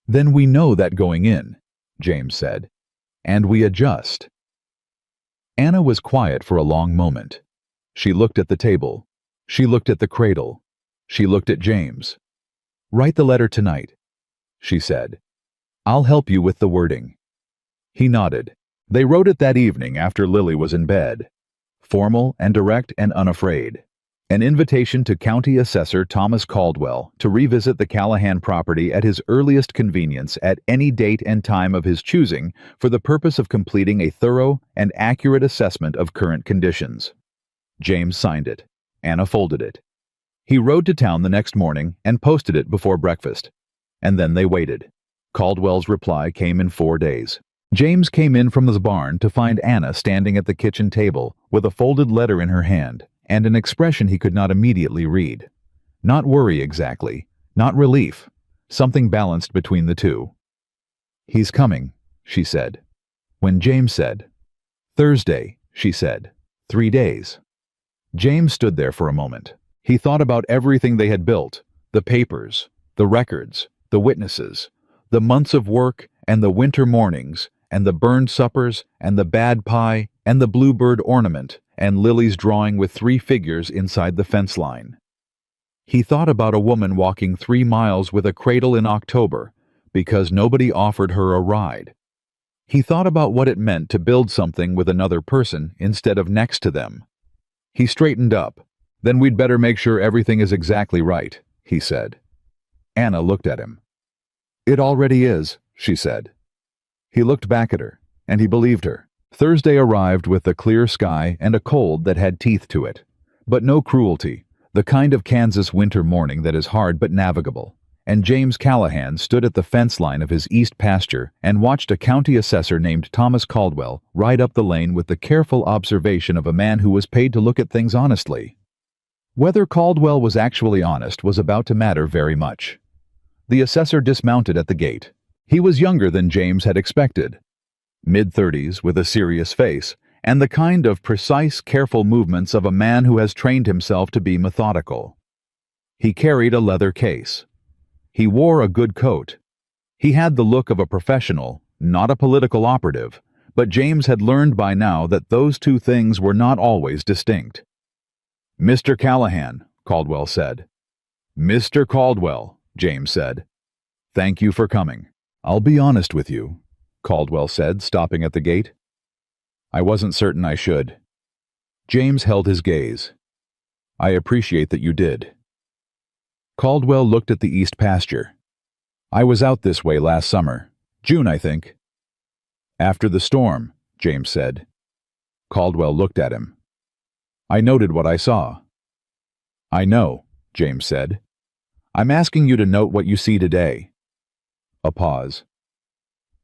then we know that going in," James said, "and we adjust." Anna was quiet for a long moment. She looked at the table. She looked at the cradle. She looked at James. "Write the letter tonight," she said. "I'll help you with the wording." He nodded. They wrote it that evening after Lily was in bed. Formal and direct and unafraid. An invitation to County Assessor Thomas Caldwell to revisit the Callahan property at his earliest convenience at any date and time of his choosing for the purpose of completing a thorough and accurate assessment of current conditions. James signed it. Anna folded it. He rode to town the next morning and posted it before breakfast. And then they waited. Caldwell's reply came in 4 days. James came in from the barn to find Anna standing at the kitchen table with a folded letter in her hand and an expression he could not immediately read. Not worry exactly, not relief, something balanced between the two. "He's coming," she said. When James said, "Thursday," she said, "3 days." James stood there for a moment. He thought about everything they had built, the papers, the records, the witnesses, the months of work and the winter mornings, and the burned suppers, and the bad pie, and the bluebird ornament, and Lily's drawing with 3 figures inside the fence line. He thought about a woman walking 3 miles with a cradle in October because nobody offered her a ride. He thought about what it meant to build something with another person instead of next to them. He straightened up. "Then we'd better make sure everything is exactly right," he said. Anna looked at him. "It already is," she said. He looked back at her, and he believed her. Thursday arrived with a clear sky and a cold that had teeth to it, but no cruelty, the kind of Kansas winter morning that is hard but navigable. And James Callahan stood at the fence line of his east pasture and watched a county assessor named Thomas Caldwell ride up the lane with the careful observation of a man who was paid to look at things honestly. Whether Caldwell was actually honest was about to matter very much. The assessor dismounted at the gate. He was younger than James had expected. Mid-30s, with a serious face, and the kind of precise, careful movements of a man who has trained himself to be methodical. He carried a leather case. He wore a good coat. He had the look of a professional, not a political operative, but James had learned by now that those two things were not always distinct. "Mr. Callahan," Caldwell said. "Mr. Caldwell," James said. "Thank you for coming." "I'll be honest with you," Caldwell said, stopping at the gate. "I wasn't certain I should." James held his gaze. "I appreciate that you did." Caldwell looked at the east pasture. I was out this way last summer. June, I think. After the storm, James said. Caldwell looked at him. I noted what I saw. I know, James said. I'm asking you to note what you see today. A pause.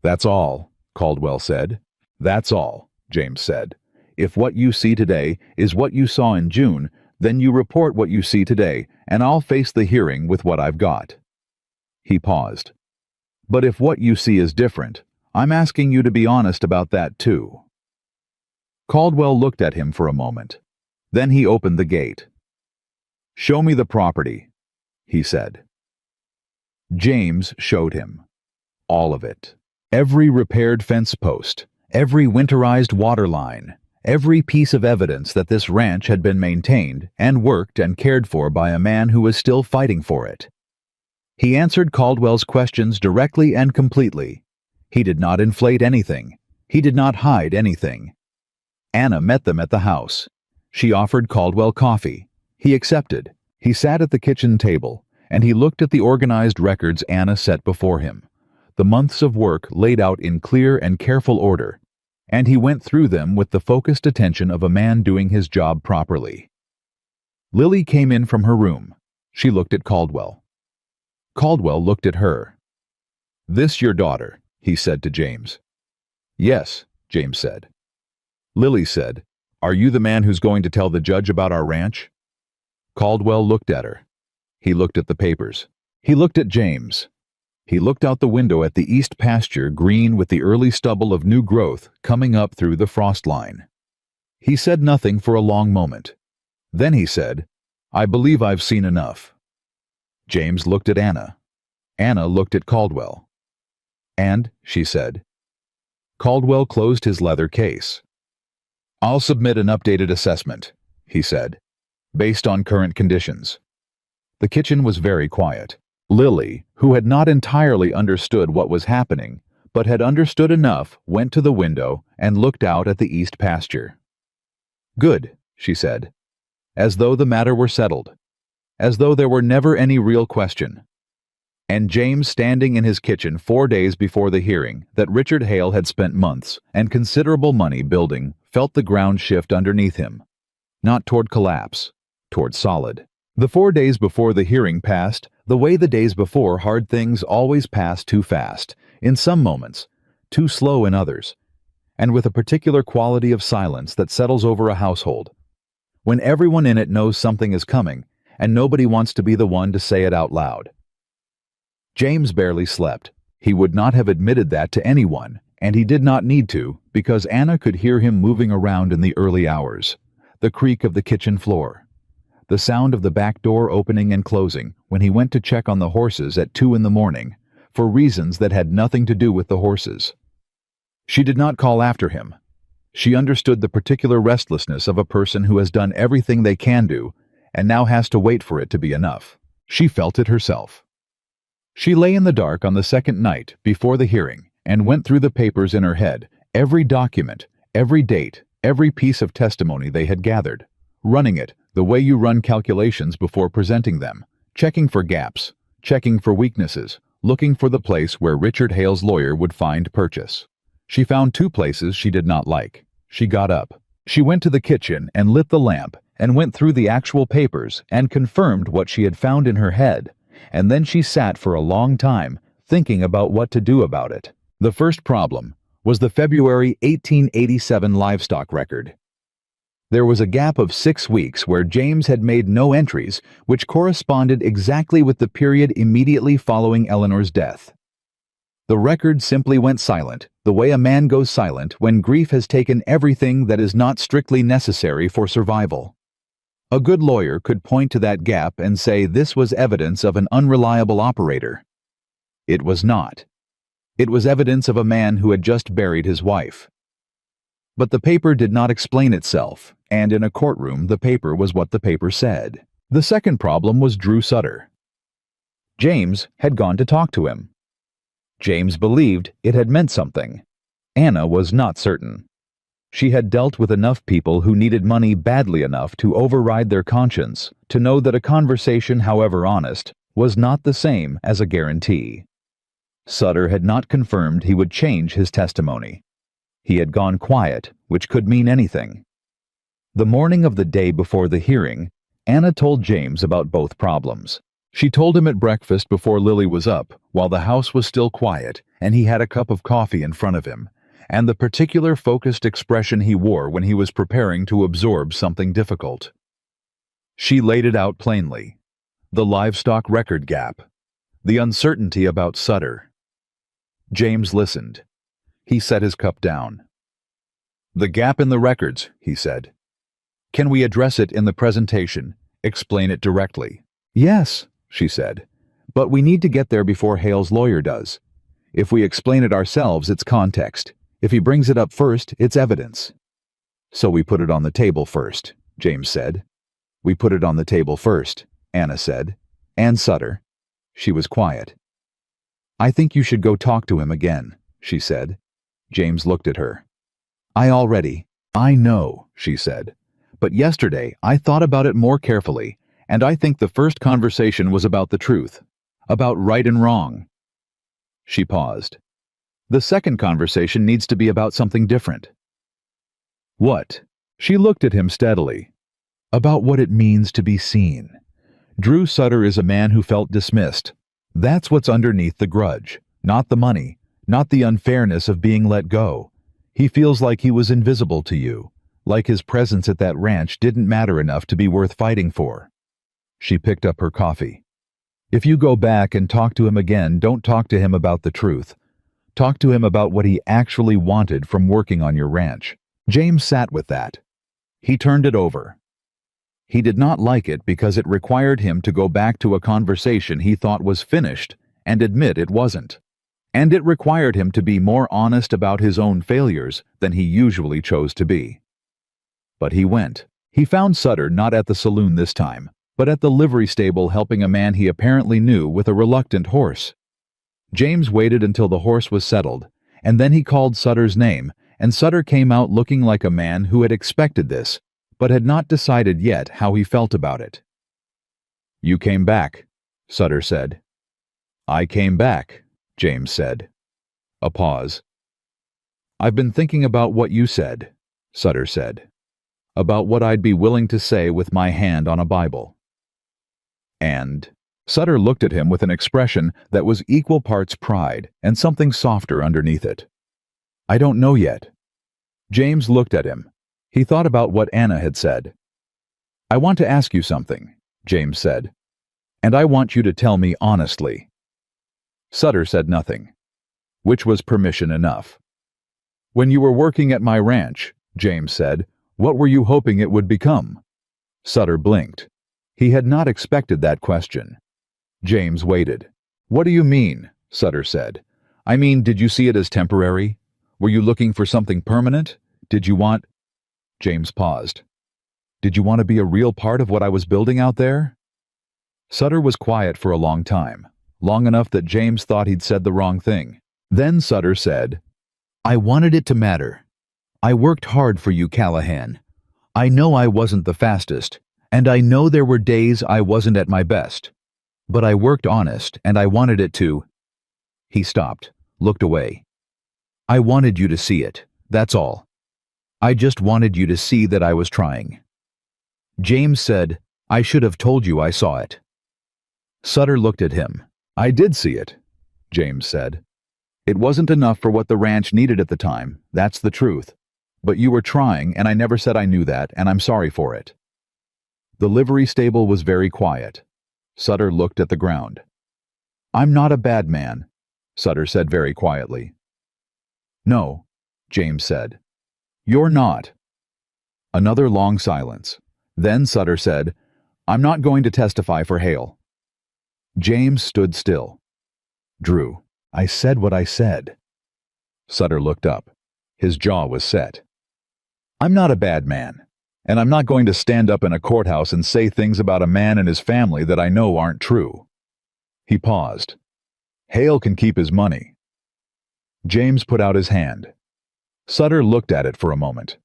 That's all, Caldwell said. That's all, James said. If what you see today is what you saw in June, then you report what you see today, and I'll face the hearing with what I've got. He paused. But if what you see is different, I'm asking you to be honest about that too. Caldwell looked at him for a moment. Then he opened the gate. Show me the property, he said. James showed him. All of it. Every repaired fence post, every winterized water line, every piece of evidence that this ranch had been maintained and worked and cared for by a man who was still fighting for it. He answered Caldwell's questions directly and completely. He did not inflate anything. He did not hide anything. Anna met them at the house. She offered Caldwell coffee. He accepted. He sat at the kitchen table, and he looked at the organized records Anna set before him, the months of work laid out in clear and careful order, and he went through them with the focused attention of a man doing his job properly. Lily came in from her room. She looked at Caldwell. Caldwell looked at her. This your daughter, he said to James. Yes, James said. Lily said, Are you the man who's going to tell the judge about our ranch? Caldwell looked at her. He looked at the papers. He looked at James. He looked out the window at the east pasture green with the early stubble of new growth coming up through the frost line. He said nothing for a long moment. Then he said, I believe I've seen enough. James looked at Anna. Anna looked at Caldwell. And, she said. Caldwell closed his leather case. I'll submit an updated assessment, he said, based on current conditions. The kitchen was very quiet. Lily, who had not entirely understood what was happening, but had understood enough, went to the window and looked out at the east pasture. Good, she said, as though the matter were settled, as though there were never any real question. And James, standing in his kitchen 4 days before the hearing that Richard Hale had spent months and considerable money building, felt the ground shift underneath him, not toward collapse, toward solid. The 4 days before the hearing passed the way the days before hard things always pass too fast, in some moments, too slow in others, and with a particular quality of silence that settles over a household, when everyone in it knows something is coming and nobody wants to be the one to say it out loud. James barely slept. He would not have admitted that to anyone, and he did not need to, because Anna could hear him moving around in the early hours, the creak of the kitchen floor, the sound of the back door opening and closing when he went to check on the horses at 2 a.m, for reasons that had nothing to do with the horses. She did not call after him. She understood the particular restlessness of a person who has done everything they can do and now has to wait for it to be enough. She felt it herself. She lay in the dark on the second night before the hearing and went through the papers in her head, every document, every date, every piece of testimony they had gathered, running it the way you run calculations before presenting them, checking for gaps, checking for weaknesses, looking for the place where Richard Hale's lawyer would find purchase. She found 2 places she did not like. She got up. She went to the kitchen and lit the lamp and went through the actual papers and confirmed what she had found in her head, and then she sat for a long time thinking about what to do about it. The first problem was the February 1887 livestock record. There was a gap of 6 weeks where James had made no entries which corresponded exactly with the period immediately following Eleanor's death. The record simply went silent, the way a man goes silent when grief has taken everything that is not strictly necessary for survival. A good lawyer could point to that gap and say this was evidence of an unreliable operator. It was not. It was evidence of a man who had just buried his wife. But the paper did not explain itself, and in a courtroom the paper was what the paper said. The second problem was Drew Sutter. James had gone to talk to him. James believed it had meant something. Anna was not certain. She had dealt with enough people who needed money badly enough to override their conscience, to know that a conversation, however honest, was not the same as a guarantee. Sutter had not confirmed he would change his testimony. He had gone quiet, which could mean anything. The morning of the day before the hearing, Anna told James about both problems. She told him at breakfast before Lily was up, while the house was still quiet and he had a cup of coffee in front of him, and the particular focused expression he wore when he was preparing to absorb something difficult. She laid it out plainly. The livestock record gap. The uncertainty about Sutter. James listened. He set his cup down. "The gap in the records," he said. "Can we address it in the presentation? Explain it directly?" "Yes," she said. "But we need to get there before Hale's lawyer does. If we explain it ourselves, it's context. If he brings it up first, it's evidence." "So we put it on the table first," James said. "We put it on the table first," Anna said. "And Sutter." She was quiet. "I think you should go talk to him again," she said. James looked at her. I know," she said. "But yesterday I thought about it more carefully, and I think the first conversation was about the truth, about right and wrong." She paused. "The second conversation needs to be about something different." "What?" She looked at him steadily. "About what it means to be seen. Drew Sutter is a man who felt dismissed. That's what's underneath the grudge, not the money, not the unfairness of being let go. He feels like he was invisible to you, like his presence at that ranch didn't matter enough to be worth fighting for." She picked up her coffee. "If you go back and talk to him again, don't talk to him about the truth. Talk to him about what he actually wanted from working on your ranch." James sat with that. He turned it over. He did not like it because it required him to go back to a conversation he thought was finished and admit it wasn't. And it required him to be more honest about his own failures than he usually chose to be. But he went. He found Sutter not at the saloon this time, but at the livery stable helping a man he apparently knew with a reluctant horse. James waited until the horse was settled, and then he called Sutter's name, and Sutter came out looking like a man who had expected this, but had not decided yet how he felt about it. "You came back," Sutter said. "I came back," James said. A pause. "I've been thinking about what you said," Sutter said. "About what I'd be willing to say with my hand on a Bible." "And?" Sutter looked at him with an expression that was equal parts pride and something softer underneath it. "I don't know yet." James looked at him. He thought about what Anna had said. "I want to ask you something," James said. "And I want you to tell me honestly." Sutter said nothing, which was permission enough. "When you were working at my ranch," James said, "what were you hoping it would become?" Sutter blinked. He had not expected that question. James waited. "What do you mean?" Sutter said. "I mean, did you see it as temporary? Were you looking for something permanent? Did you want—" James paused. "Did you want to be a real part of what I was building out there?" Sutter was quiet for a long time, long enough that James thought he'd said the wrong thing. Then Sutter said, "I wanted it to matter. I worked hard for you, Callahan. I know I wasn't the fastest, and I know there were days I wasn't at my best. But I worked honest, and I wanted it to—" He stopped, looked away. "I wanted you to see it, that's all. I just wanted you to see that I was trying." James said, "I should have told you I saw it." Sutter looked at him. "I did see it," James said. "It wasn't enough for what the ranch needed at the time, that's the truth. But you were trying, and I never said I knew that, and I'm sorry for it." The livery stable was very quiet. Sutter looked at the ground. "I'm not a bad man," Sutter said very quietly. "No," James said. "You're not." Another long silence. Then Sutter said, "I'm not going to testify for Hale." James stood still. "Drew, I said what I said." Sutter looked up. His jaw was set. "I'm not a bad man, and I'm not going to stand up in a courthouse and say things about a man and his family that I know aren't true." He paused. "Hale can keep his money." James put out his hand. Sutter looked at it for a moment.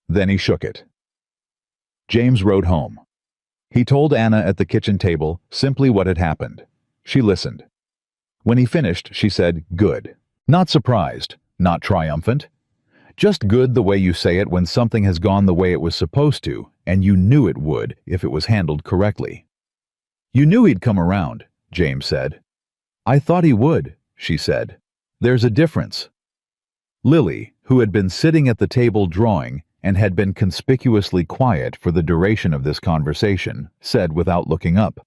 Then he shook it. James rode home. He told Anna at the kitchen table simply what had happened. She listened. When he finished, she said, "Good." Not surprised, not triumphant. Just good the way you say it when something has gone the way it was supposed to, and you knew it would if it was handled correctly. "You knew he'd come around," James said. "I thought he would," she said. "There's a difference." Lily, who had been sitting at the table drawing and had been conspicuously quiet for the duration of this conversation, said without looking up,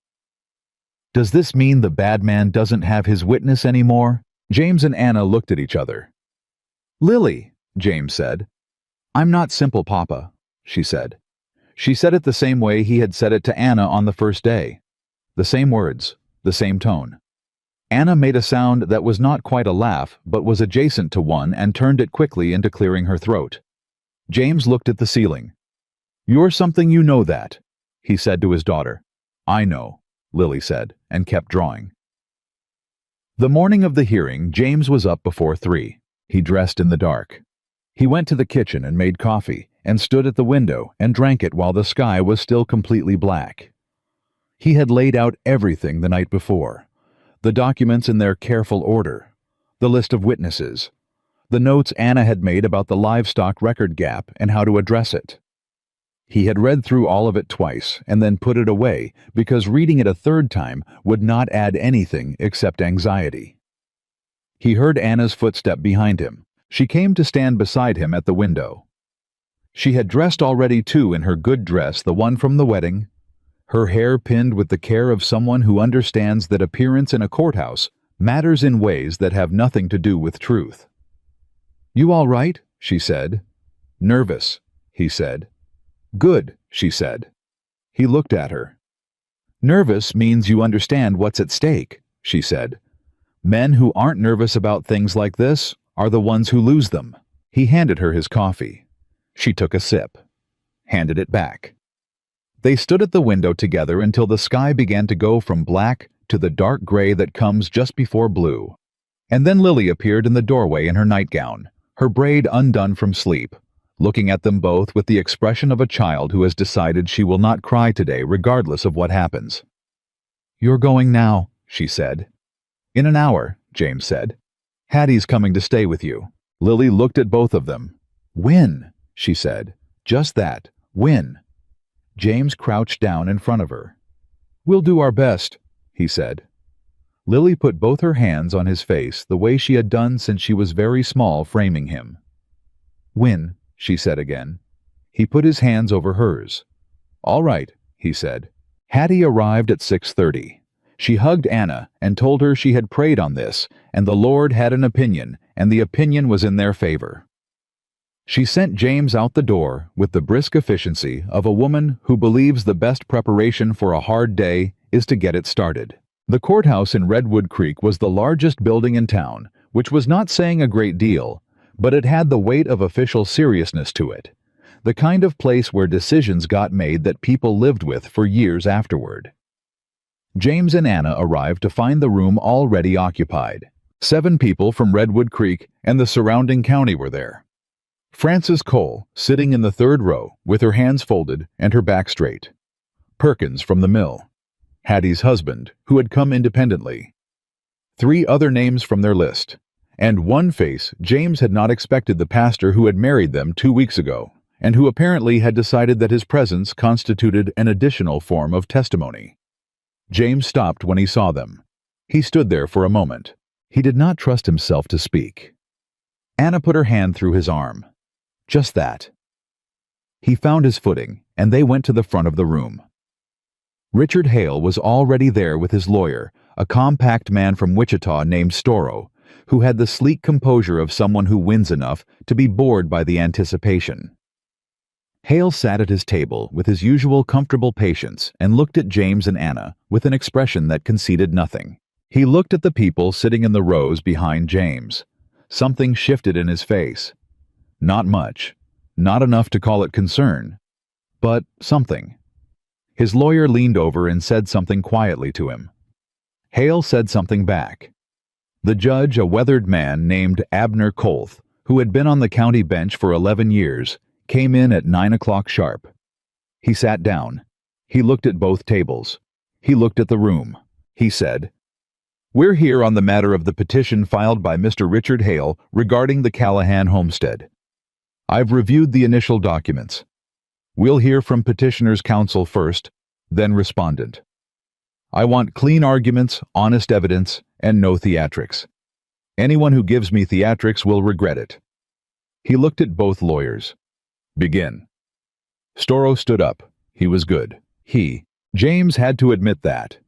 "Does this mean the bad man doesn't have his witness anymore?" James and Anna looked at each other. "Lily," James said. "I'm not simple, Papa," she said. She said it the same way he had said it to Anna on the first day. The same words, the same tone. Anna made a sound that was not quite a laugh, but was adjacent to one and turned it quickly into clearing her throat. James looked at the ceiling. "You're something, you know that," he said to his daughter. "I know," Lily said, and kept drawing. The morning of the hearing, James was up before 3. He dressed in the dark. He went to the kitchen and made coffee, and stood at the window and drank it while the sky was still completely black. He had laid out everything the night before. The documents in their careful order, the list of witnesses, the notes Anna had made about the livestock record gap and how to address it. He had read through all of it twice and then put it away because reading it a third time would not add anything except anxiety. He heard Anna's footstep behind him. She came to stand beside him at the window. She had dressed already too in her good dress, the one from the wedding, her hair pinned with the care of someone who understands that appearance in a courthouse matters in ways that have nothing to do with truth. "You all right?" she said. "Nervous," he said. "Good," she said. He looked at her. "Nervous means you understand what's at stake," she said. "Men who aren't nervous about things like this are the ones who lose them." He handed her his coffee. She took a sip, handed it back. They stood at the window together until the sky began to go from black to the dark gray that comes just before blue. And then Lily appeared in the doorway in her nightgown, her braid undone from sleep, looking at them both with the expression of a child who has decided she will not cry today regardless of what happens. "You're going now," she said. "In an hour," James said. "Hattie's coming to stay with you." Lily looked at both of them. "When?" she said. "Just that. When?" James crouched down in front of her. "We'll do our best," he said. Lily put both her hands on his face the way she had done since she was very small, framing him. "When?" she said again. He put his hands over hers. "All right," he said. Hattie arrived at 6:30. She hugged Anna and told her she had prayed on this, and the Lord had an opinion, and the opinion was in their favor. She sent James out the door with the brisk efficiency of a woman who believes the best preparation for a hard day is to get it started. The courthouse in Redwood Creek was the largest building in town, which was not saying a great deal, but it had the weight of official seriousness to it, the kind of place where decisions got made that people lived with for years afterward. James and Anna arrived to find the room already occupied. 7 people from Redwood Creek and the surrounding county were there. Frances Cole, sitting in the 3rd row, with her hands folded and her back straight. Perkins from the mill. Hattie's husband, who had come independently. 3 other names from their list. And one face James had not expected, the pastor who had married them 2 weeks ago, and who apparently had decided that his presence constituted an additional form of testimony. James stopped when he saw them. He stood there for a moment. He did not trust himself to speak. Anna put her hand through his arm. Just that. He found his footing, and they went to the front of the room. Richard Hale was already there with his lawyer, a compact man from Wichita named Storrow, who had the sleek composure of someone who wins enough to be bored by the anticipation. Hale sat at his table with his usual comfortable patience and looked at James and Anna with an expression that conceded nothing. He looked at the people sitting in the rows behind James. Something shifted in his face. Not much. Not enough to call it concern. But something. His lawyer leaned over and said something quietly to him. Hale said something back. The judge, a weathered man named Abner Kolth, who had been on the county bench for 11 years, came in at 9 o'clock sharp. He sat down. He looked at both tables. He looked at the room. He said, We're here on the matter of the petition filed by Mr. Richard Hale regarding the Callahan homestead. I've reviewed the initial documents. We'll hear from petitioner's counsel first, then respondent. I want clean arguments, honest evidence, and no theatrics. Anyone who gives me theatrics will regret it. He looked at both lawyers. Begin. Storrow stood up. He was good. James had to admit that.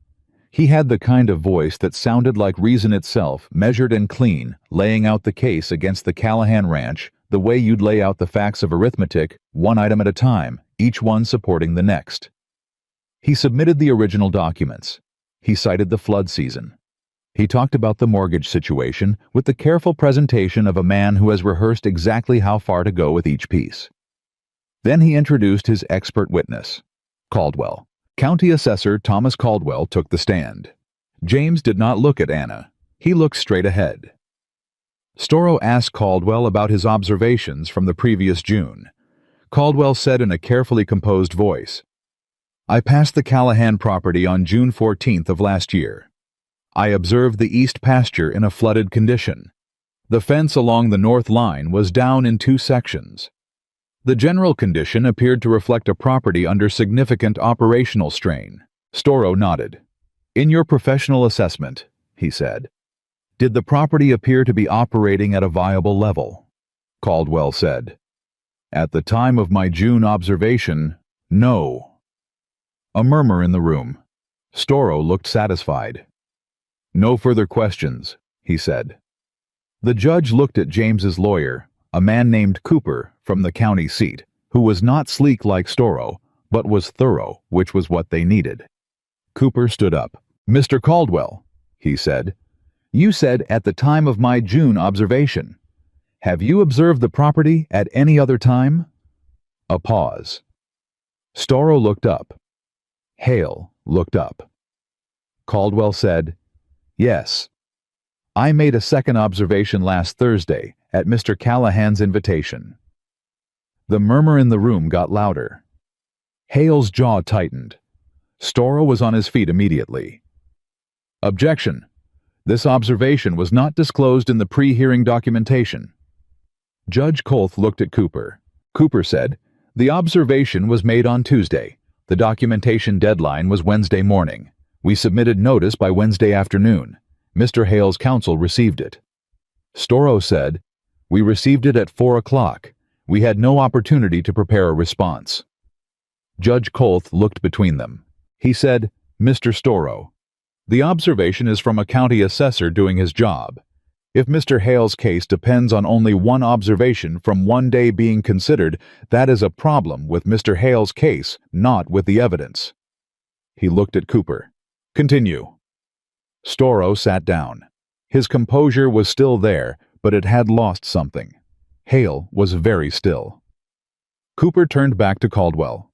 He had the kind of voice that sounded like reason itself, measured and clean, laying out the case against the Callahan Ranch the way you'd lay out the facts of arithmetic, one item at a time, each one supporting the next. He submitted the original documents. He cited the flood season. He talked about the mortgage situation with the careful presentation of a man who has rehearsed exactly how far to go with each piece. Then he introduced his expert witness, Caldwell. County Assessor Thomas Caldwell took the stand. James did not look at Anna. He looked straight ahead. Storrow asked Caldwell about his observations from the previous June. Caldwell said in a carefully composed voice, I passed the Callahan property on June 14th of last year. I observed the east pasture in a flooded condition. The fence along the north line was down in 2 sections. The general condition appeared to reflect a property under significant operational strain. Storrow nodded. In your professional assessment, he said, did the property appear to be operating at a viable level? Caldwell said, at the time of my June observation, no. A murmur in the room. Storrow looked satisfied. No further questions, he said. The judge looked at James's lawyer, a man named Cooper from the county seat, who was not sleek like Storrow, but was thorough, which was what they needed. Cooper stood up. Mr. Caldwell, he said, you said at the time of my June observation. Have you observed the property at any other time? A pause. Storrow looked up. Hale looked up. Caldwell said, yes. I made a second observation last Thursday at Mr. Callahan's invitation. The murmur in the room got louder. Hale's jaw tightened. Storrow was on his feet immediately. Objection. This observation was not disclosed in the pre-hearing documentation. Judge Kolth looked at Cooper. Cooper said, the observation was made on Tuesday. The documentation deadline was Wednesday morning. We submitted notice by Wednesday afternoon. Mr. Hale's counsel received it. Storrow said, we received it at 4 o'clock. We had no opportunity to prepare a response. Judge Kolth looked between them. He said, Mr. Storrow, the observation is from a county assessor doing his job. If Mr. Hale's case depends on only one observation from one day being considered, that is a problem with Mr. Hale's case, not with the evidence. He looked at Cooper. Continue. Storrow sat down. His composure was still there, but it had lost something. Hale was very still. Cooper turned back to Caldwell.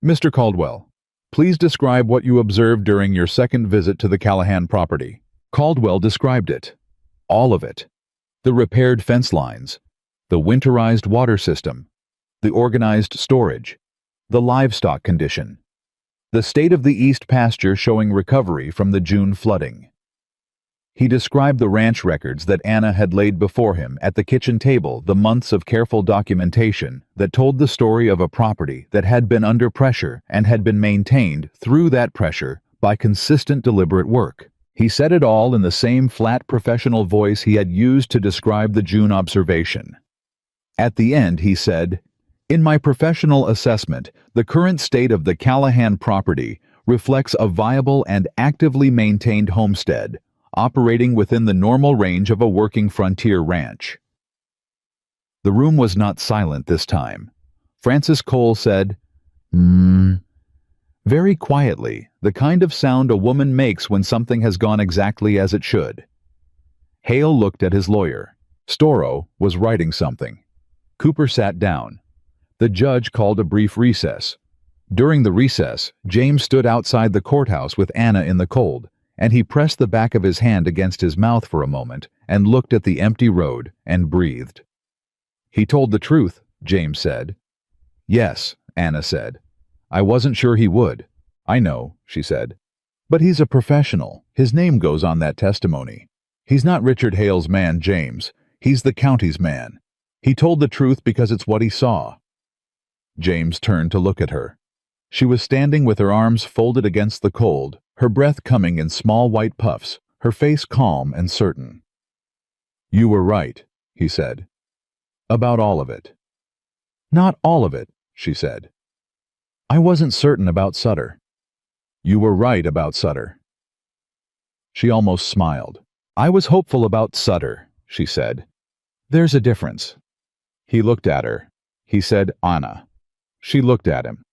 Mr. Caldwell, please describe what you observed during your second visit to the Callahan property. Caldwell described it. All of it. The repaired fence lines, the winterized water system, the organized storage, the livestock condition, the state of the east pasture showing recovery from the June flooding. He described the ranch records that Anna had laid before him at the kitchen table, the months of careful documentation that told the story of a property that had been under pressure and had been maintained through that pressure by consistent deliberate work. He said it all in the same flat professional voice he had used to describe the June observation. At the end, he said, in my professional assessment, the current state of the Callahan property reflects a viable and actively maintained homestead, operating within the normal range of a working frontier ranch. The room was not silent this time. Francis Cole said, very quietly, the kind of sound a woman makes when something has gone exactly as it should. Hale looked at his lawyer. Storrow was writing something. Cooper sat down. The judge called a brief recess. During the recess, James stood outside the courthouse with Anna in the cold, and he pressed the back of his hand against his mouth for a moment and looked at the empty road and breathed. He told the truth, James said. Yes, Anna said. I wasn't sure he would. I know, she said. But he's a professional. His name goes on that testimony. He's not Richard Hale's man, James. He's the county's man. He told the truth because it's what he saw. James turned to look at her. She was standing with her arms folded against the cold, her breath coming in small white puffs, her face calm and certain. "You were right," he said. "About all of it." "Not all of it," she said. "I wasn't certain about Sutter." "You were right about Sutter." She almost smiled. "I was hopeful about Sutter," she said. "There's a difference." He looked at her. He said, "Anna." She looked at him.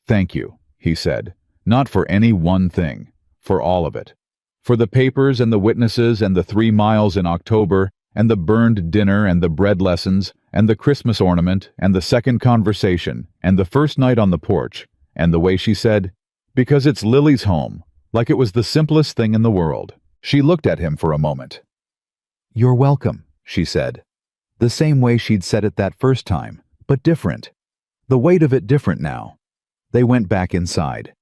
"Thank you," he said, "not for any one thing, for all of it. For the papers and the witnesses and the 3 miles in October and the burned dinner and the bread lessons and the Christmas ornament and the second conversation and the first night on the porch and the way she said, 'Because it's Lily's home,' like it was the simplest thing in the world." She looked at him for a moment. "You're welcome," she said. The same way she'd said it that first time, but different. The weight of it different now. They went back inside.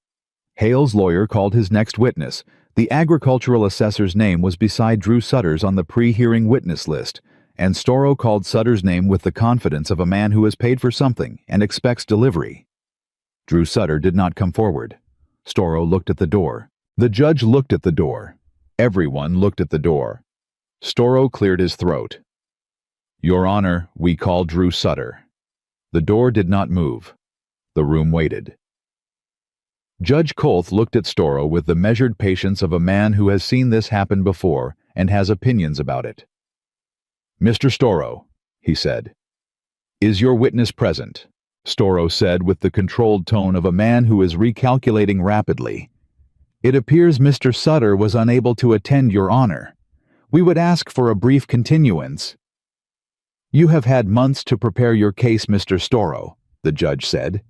Hale's lawyer called his next witness. The agricultural assessor's name was beside Drew Sutter's on the pre-hearing witness list, and Storrow called Sutter's name with the confidence of a man who has paid for something and expects delivery. Drew Sutter did not come forward. Storrow looked at the door. The judge looked at the door. Everyone looked at the door. Storrow cleared his throat. "Your Honor, we call Drew Sutter." The door did not move. The room waited. Judge Kolth looked at Storrow with the measured patience of a man who has seen this happen before and has opinions about it. "Mr. Storrow," he said. "Is your witness present?" Storrow said with the controlled tone of a man who is recalculating rapidly. "It appears Mr. Sutter was unable to attend, Your Honor. We would ask for a brief continuance." "You have had months to prepare your case, Mr. Storrow," the judge said.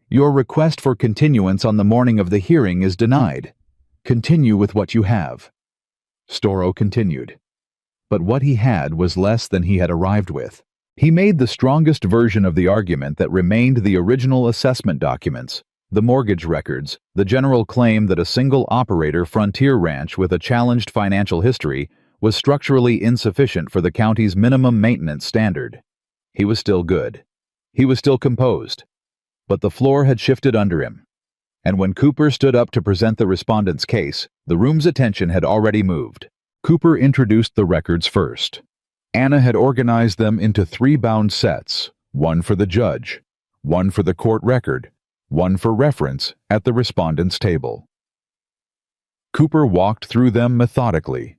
"Your request for continuance on the morning of the hearing is denied. Continue with what you have." Storrow continued. But what he had was less than he had arrived with. He made the strongest version of the argument that remained the original assessment documents, the mortgage records, the general claim that a single operator frontier ranch with a challenged financial history was structurally insufficient for the county's minimum maintenance standard. He was still good. He was still composed. But the floor had shifted under him. And when Cooper stood up to present the respondent's case, the room's attention had already moved. Cooper introduced the records first. Anna had organized them into 3 bound sets, one for the judge, one for the court record, one for reference at the respondent's table. Cooper walked through them methodically,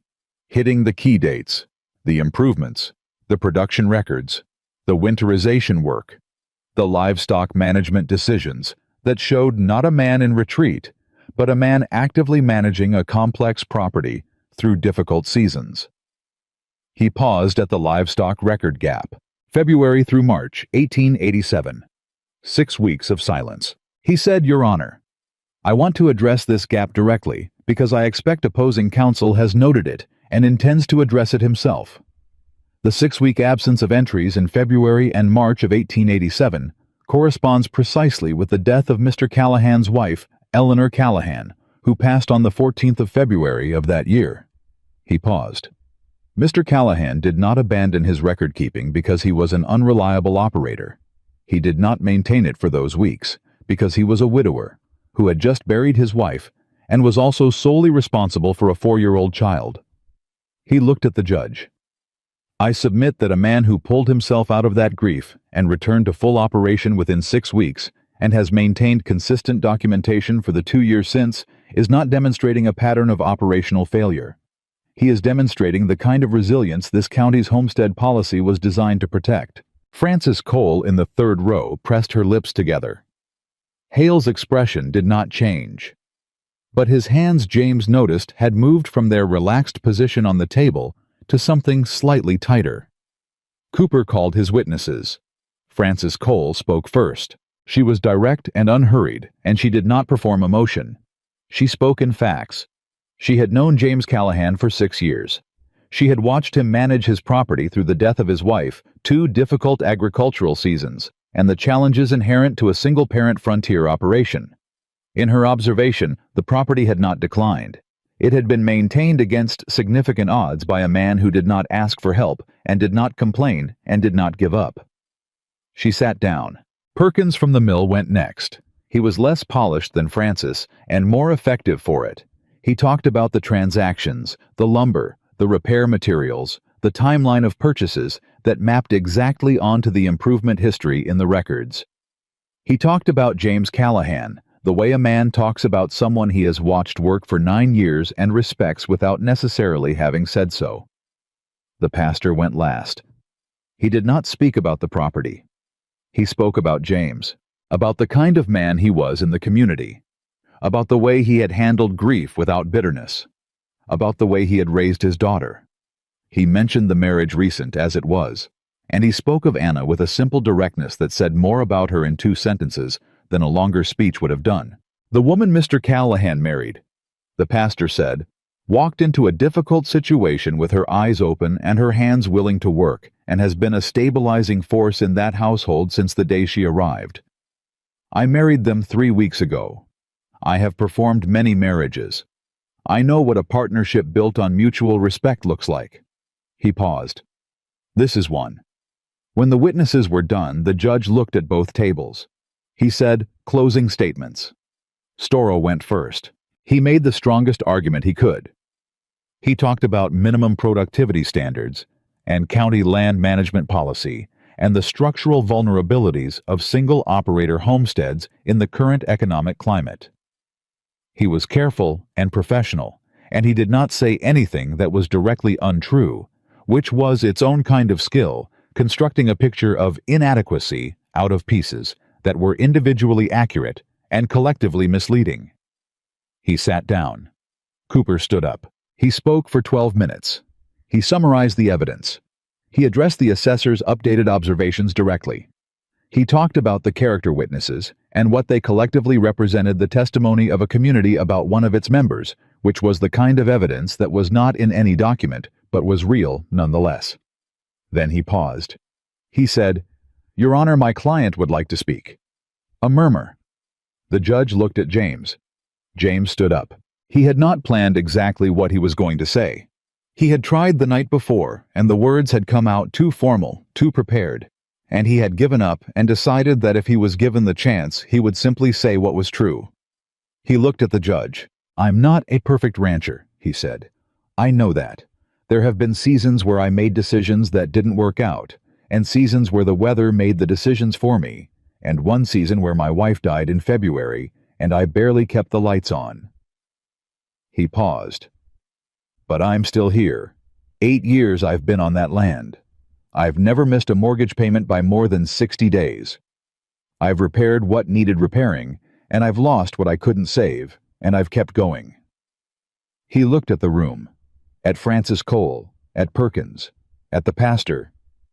hitting the key dates, the improvements, the production records, the winterization work, the livestock management decisions that showed not a man in retreat, but a man actively managing a complex property through difficult seasons. He paused at the livestock record gap, February through March 1887. 6 weeks of silence. He said, "Your Honor, I want to address this gap directly because I expect opposing counsel has noted it and intends to address it himself. The 6-week absence of entries in February and March of 1887 corresponds precisely with the death of Mr. Callahan's wife, Eleanor Callahan, who passed on the 14th of February of that year." He paused. Mr. Callahan did not abandon his record-keeping because he was an unreliable operator. He did not maintain it for those weeks because he was a widower who had just buried his wife and was also solely responsible for a 4-year-old child. He looked at the judge. "I submit that a man who pulled himself out of that grief and returned to full operation within 6 weeks and has maintained consistent documentation for the 2 years since is not demonstrating a pattern of operational failure. He is demonstrating the kind of resilience this county's homestead policy was designed to protect." Frances Cole in the 3rd row pressed her lips together. Hale's expression did not change. But his hands, James noticed, had moved from their relaxed position on the table to something slightly tighter. Cooper called his witnesses. Frances Cole spoke first. She was direct and unhurried, and she did not perform emotion. She spoke in facts. She had known James Callahan for 6 years. She had watched him manage his property through the death of his wife, 2 difficult agricultural seasons, and the challenges inherent to a single-parent frontier operation. In her observation, the property had not declined. It had been maintained against significant odds by a man who did not ask for help and did not complain and did not give up. She sat down. Perkins from the mill went next. He was less polished than Francis and more effective for it. He talked about the transactions, the lumber, the repair materials, the timeline of purchases that mapped exactly onto the improvement history in the records. He talked about James Callahan, the way a man talks about someone he has watched work for 9 years and respects without necessarily having said so. The pastor went last. He did not speak about the property. He spoke about James, about the kind of man he was in the community, about the way he had handled grief without bitterness, about the way he had raised his daughter. He mentioned the marriage recent as it was, and he spoke of Anna with a simple directness that said more about her in 2 sentences than a longer speech would have done. The woman Mr. Callahan married, the pastor said, walked into a difficult situation with her eyes open and her hands willing to work, and has been a stabilizing force in that household since the day she arrived. I married them 3 weeks ago. I have performed many marriages. I know what a partnership built on mutual respect looks like. He paused. This is one. When the witnesses were done, the judge looked at both tables. He said, closing statements. Storrow went first. He made the strongest argument he could. He talked about minimum productivity standards and county land management policy and the structural vulnerabilities of single-operator homesteads in the current economic climate. He was careful and professional, and he did not say anything that was directly untrue, which was its own kind of skill, constructing a picture of inadequacy out of pieces that were individually accurate and collectively misleading. He sat down. Cooper stood up. He spoke for 12 minutes. He summarized the evidence. He addressed the assessor's updated observations directly. He talked about the character witnesses and what they collectively represented the testimony of a community about one of its members, which was the kind of evidence that was not in any document, but was real nonetheless. Then he paused. He said, "Your Honor, my client would like to speak." A murmur. The judge looked at James. James stood up. He had not planned exactly what he was going to say. He had tried the night before, and the words had come out too formal, too prepared, and he had given up and decided that if he was given the chance, he would simply say what was true. He looked at the judge. "I'm not a perfect rancher," he said. "I know that. There have been seasons where I made decisions that didn't work out, and seasons where the weather made the decisions for me, and one season where my wife died in February, and I barely kept the lights on." He paused. "But I'm still here. 8 years I've been on that land. I've never missed a mortgage payment by more than 60 days. I've repaired what needed repairing, and I've lost what I couldn't save, and I've kept going." He looked at the room, at Francis Cole, at Perkins, at the pastor,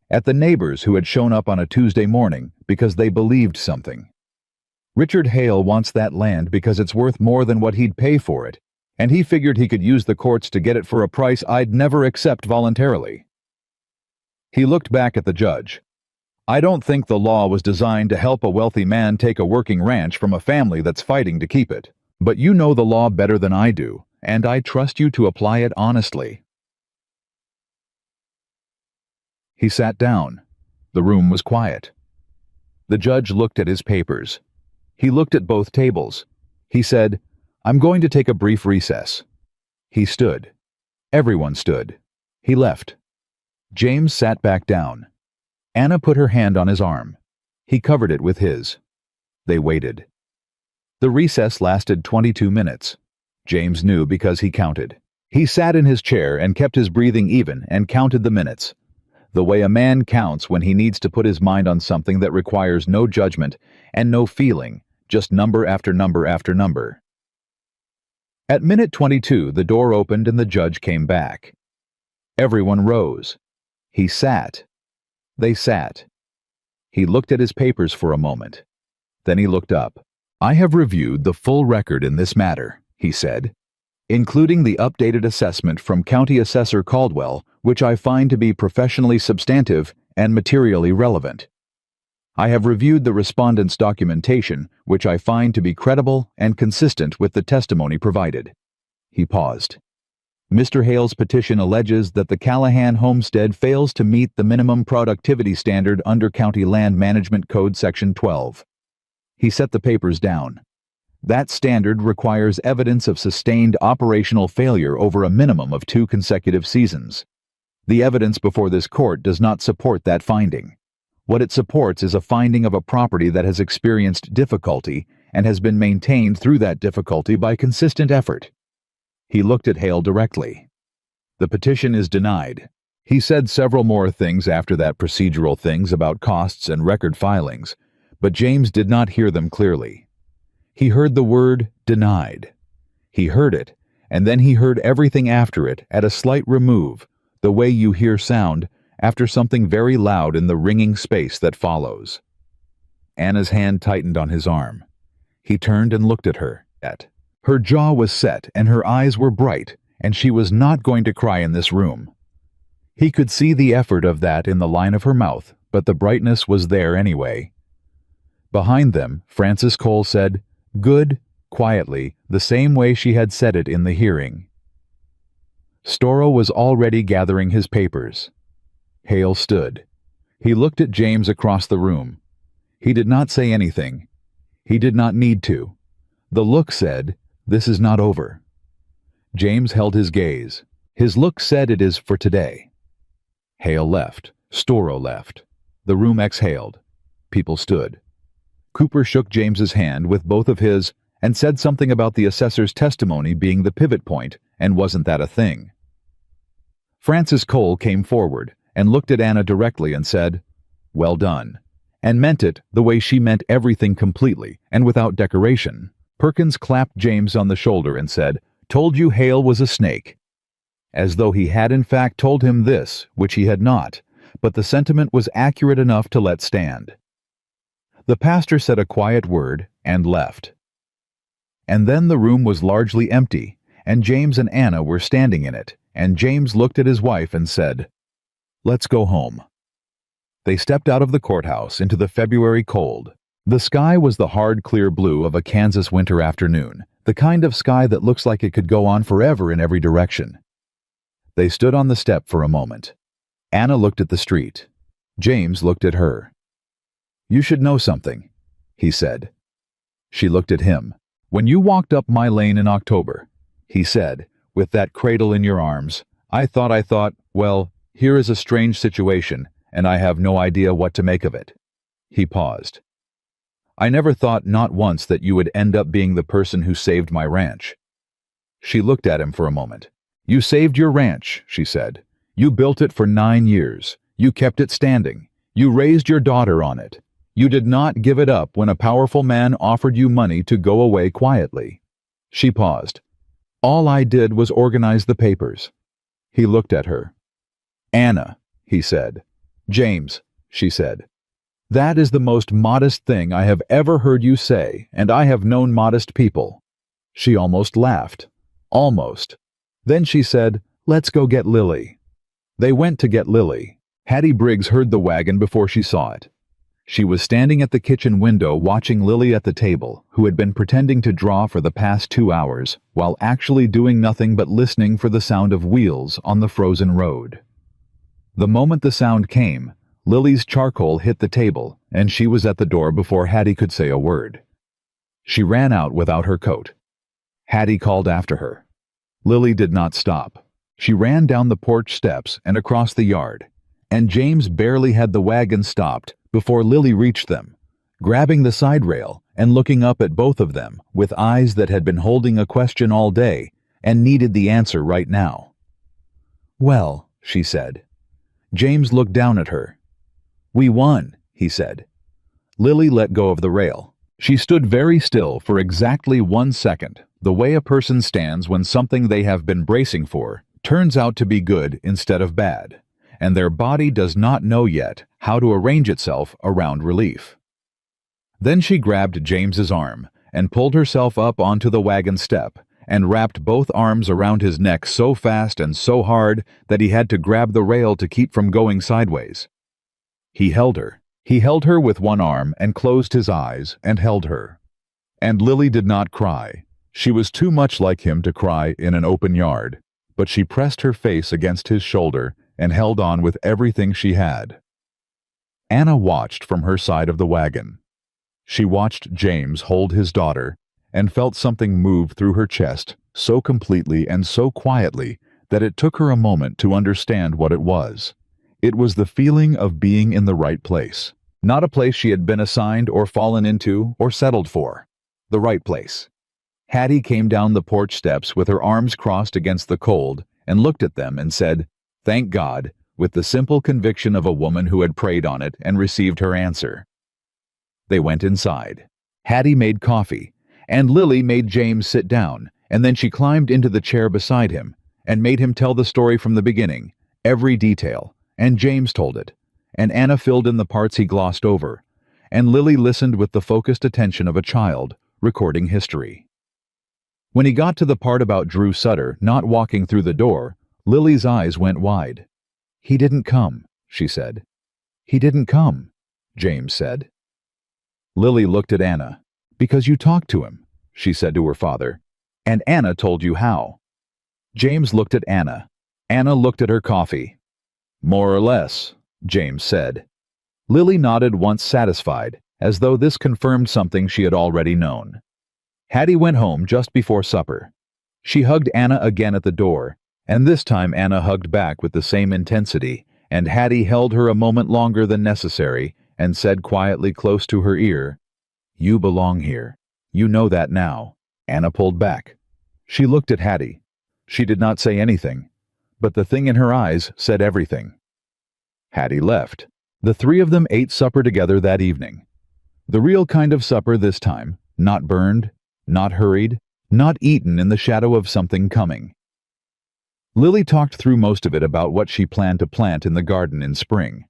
at the neighbors who had shown up on a Tuesday morning because they believed something. Richard Hale wants that land because it's worth more than what he'd pay for it, and he figured he could use the courts to get it for a price I'd never accept voluntarily. He looked back at the judge. "I don't think the law was designed to help a wealthy man take a working ranch from a family that's fighting to keep it. But you know the law better than I do, and I trust you to apply it honestly." He sat down. The room was quiet. The judge looked at his papers. He looked at both tables. He said, "I'm going to take a brief recess." He stood. Everyone stood. He left. James sat back down. Anna put her hand on his arm. He covered it with his. They waited. The recess lasted 22 minutes. James knew because he counted. He sat in his chair and kept his breathing even and counted the minutes. The way a man counts when he needs to put his mind on something that requires no judgment and no feeling, just number after number after number. At minute 22, the door opened and the judge came back. Everyone rose. He sat. They sat. He looked at his papers for a moment. Then he looked up. "I have reviewed the full record in this matter," he said, "including the updated assessment from County Assessor Caldwell, which I find to be professionally substantive and materially relevant. I have reviewed the respondent's documentation, which I find to be credible and consistent with the testimony provided. He paused. Mr. Hale's petition alleges that the Callahan homestead fails to meet the minimum productivity standard under County Land Management Code Section 12. He set the papers down. That standard requires evidence of sustained operational failure over a minimum of 2 consecutive seasons. The evidence before this court does not support that finding. What it supports is a finding of a property that has experienced difficulty and has been maintained through that difficulty by consistent effort. He looked at Hale directly. The petition is denied. He said several more things after that, procedural things about costs and record filings, but James did not hear them clearly. He heard the word denied. He heard it, and then he heard everything after it at a slight remove, the way you hear sound after something very loud in the ringing space that follows. Anna's hand tightened on his arm. He turned and looked at her. Her jaw was set and her eyes were bright, and she was not going to cry in this room. He could see the effort of that in the line of her mouth, but the brightness was there anyway. Behind them, Frances Cole said, "Good," quietly, the same way she had said it in the hearing. Storrow was already gathering his papers. Hale stood. He looked at James across the room. He did not say anything. He did not need to. The look said, "This is not over." James held his gaze. His look said, "It is for today." Hale left. Storrow left. The room exhaled. People stood. Cooper shook James's hand with both of his and said something about the assessor's testimony being the pivot point, and wasn't that a thing? Frances Cole came forward and looked at Anna directly and said, "Well done," and meant it the way she meant everything completely and without decoration. Perkins clapped James on the shoulder and said, "Told you Hale was a snake," as though he had in fact told him this, which he had not, but the sentiment was accurate enough to let stand. The pastor said a quiet word and left. And then the room was largely empty, and James and Anna were standing in it, and James looked at his wife and said, "Let's go home." They stepped out of the courthouse into the February cold. The sky was the hard, clear blue of a Kansas winter afternoon, the kind of sky that looks like it could go on forever in every direction. They stood on the step for a moment. Anna looked at the street. James looked at her. "You should know something," he said. She looked at him. "When you walked up my lane in October," he said, "with that cradle in your arms, I thought, well, here is a strange situation, and I have no idea what to make of it." He paused. "I never thought, not once, that you would end up being the person who saved my ranch." She looked at him for a moment. "You saved your ranch," she said. "You built it for 9 years. You kept it standing. You raised your daughter on it. You did not give it up when a powerful man offered you money to go away quietly." She paused. "All I did was organize the papers." He looked at her. "Anna," he said. "James," she said. "That is the most modest thing I have ever heard you say, and I have known modest people." She almost laughed. Almost. Then she said, "Let's go get Lily." They went to get Lily. Hattie Briggs heard the wagon before she saw it. She was standing at the kitchen window watching Lily at the table, who had been pretending to draw for the past 2 hours, while actually doing nothing but listening for the sound of wheels on the frozen road. The moment the sound came, Lily's charcoal hit the table, and she was at the door before Hattie could say a word. She ran out without her coat. Hattie called after her. Lily did not stop. She ran down the porch steps and across the yard, and James barely had the wagon stopped before Lily reached them, grabbing the side rail and looking up at both of them with eyes that had been holding a question all day and needed the answer right now. "Well," she said. James looked down at her. "We won," he said. Lily let go of the rail. She stood very still for exactly 1 second, the way a person stands when something they have been bracing for turns out to be good instead of bad, and their body does not know yet how to arrange itself around relief. Then she grabbed James's arm and pulled herself up onto the wagon step and wrapped both arms around his neck so fast and so hard that he had to grab the rail to keep from going sideways. He held her. He held her with one arm and closed his eyes and held her. And Lily did not cry. She was too much like him to cry in an open yard, but she pressed her face against his shoulder and held on with everything she had. Anna watched from her side of the wagon. She watched James hold his daughter and felt something move through her chest so completely and so quietly that it took her a moment to understand what it was. It was the feeling of being in the right place. Not a place she had been assigned or fallen into or settled for. The right place. Hattie came down the porch steps with her arms crossed against the cold and looked at them and said, "Thank God," with the simple conviction of a woman who had prayed on it and received her answer. They went inside. Hattie made coffee, and Lily made James sit down, and then she climbed into the chair beside him and made him tell the story from the beginning, every detail, and James told it, and Anna filled in the parts he glossed over, and Lily listened with the focused attention of a child recording history. When he got to the part about Drew Sutter not walking through the door, Lily's eyes went wide. "He didn't come," she said. "He didn't come," James said. Lily looked at Anna. "Because you talked to him," she said to her father, "and Anna told you how." James looked at Anna. Anna looked at her coffee. "More or less," James said. Lily nodded once satisfied, as though this confirmed something she had already known. Hattie went home just before supper. She hugged Anna again at the door, and this time Anna hugged back with the same intensity, and Hattie held her a moment longer than necessary and said quietly close to her ear, "You belong here. You know that now." Anna pulled back. She looked at Hattie. She did not say anything, but the thing in her eyes said everything. Hattie left. The three of them ate supper together that evening. The real kind of supper this time, not burned, not hurried, not eaten in the shadow of something coming. Lily talked through most of it about what she planned to plant in the garden in spring.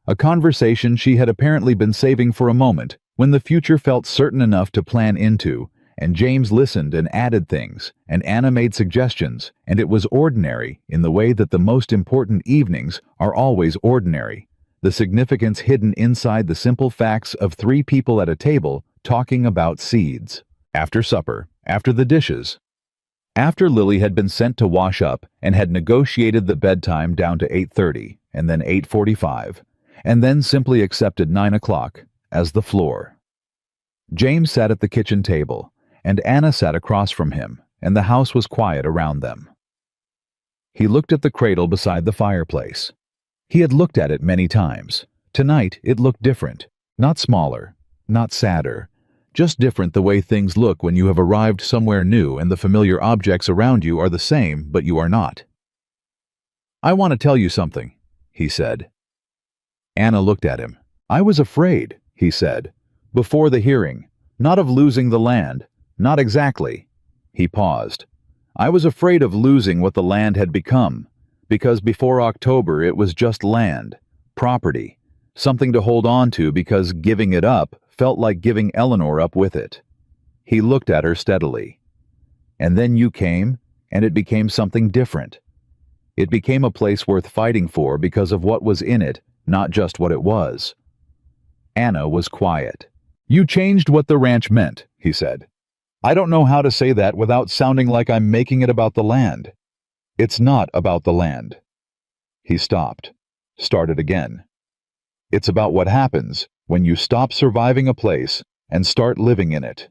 A conversation she had apparently been saving for a moment when the future felt certain enough to plan into, and James listened and added things, and Anna made suggestions, and it was ordinary in the way that the most important evenings are always ordinary, the significance hidden inside the simple facts of three people at a table talking about seeds. After supper, after the dishes, after Lily had been sent to wash up and had negotiated the bedtime down to 8:30 and then 8:45, and then simply accepted 9 o'clock as the floor. James sat at the kitchen table, and Anna sat across from him, and the house was quiet around them. He looked at the cradle beside the fireplace. He had looked at it many times. Tonight it looked different, not smaller, not sadder, just different the way things look when you have arrived somewhere new and the familiar objects around you are the same, but you are not. "I want to tell you something," he said. Anna looked at him. "I was afraid," he said, "before the hearing, not of losing the land, not exactly." He paused. "I was afraid of losing what the land had become, because before October it was just land, property, something to hold on to because giving it up felt like giving Eleanor up with it." He looked at her steadily. "And then you came, and it became something different. It became a place worth fighting for because of what was in it, not just what it was." Anna was quiet. "You changed what the ranch meant," he said. "I don't know how to say that without sounding like I'm making it about the land. It's not about the land." He stopped, started again. "It's about what happens when you stop surviving a place and start living in it."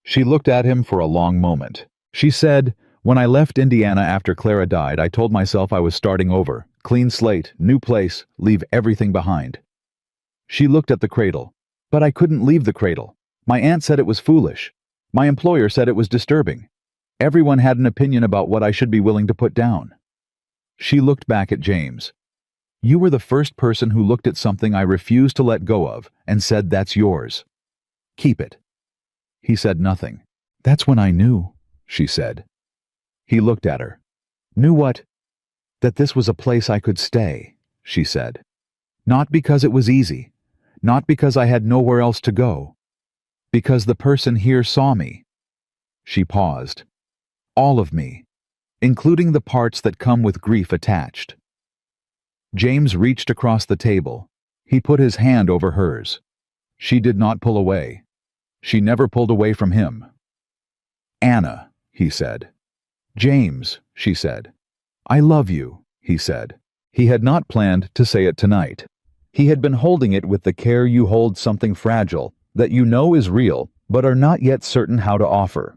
She looked at him for a long moment. She said, "When I left Indiana after Clara died, I told myself I was starting over, clean slate, new place, leave everything behind." She looked at the cradle. "But I couldn't leave the cradle. My aunt said it was foolish. My employer said it was disturbing. Everyone had an opinion about what I should be willing to put down." She looked back at James. "You were the first person who looked at something I refused to let go of and said, 'That's yours. Keep it.'" He said nothing. "That's when I knew," she said. He looked at her. "Knew what?" "That this was a place I could stay," she said. "Not because it was easy, not because I had nowhere else to go, because the person here saw me." She paused. "All of me, including the parts that come with grief attached." James reached across the table. He put his hand over hers. She did not pull away. She never pulled away from him. "Anna," he said. "James," she said. "I love you," he said. He had not planned to say it tonight. He had been holding it with the care you hold something fragile that you know is real but are not yet certain how to offer.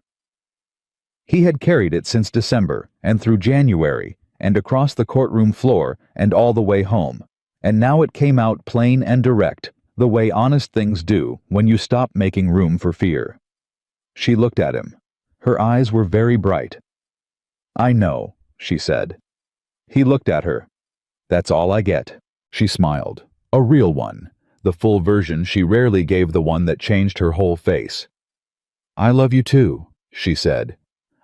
He had carried it since December and through January and across the courtroom floor and all the way home, and now it came out plain and direct, the way honest things do when you stop making room for fear. She looked at him. Her eyes were very bright. "I know," she said. He looked at her. "That's all I get." She smiled. A real one, the full version she rarely gave, the one that changed her whole face. "I love you too," she said.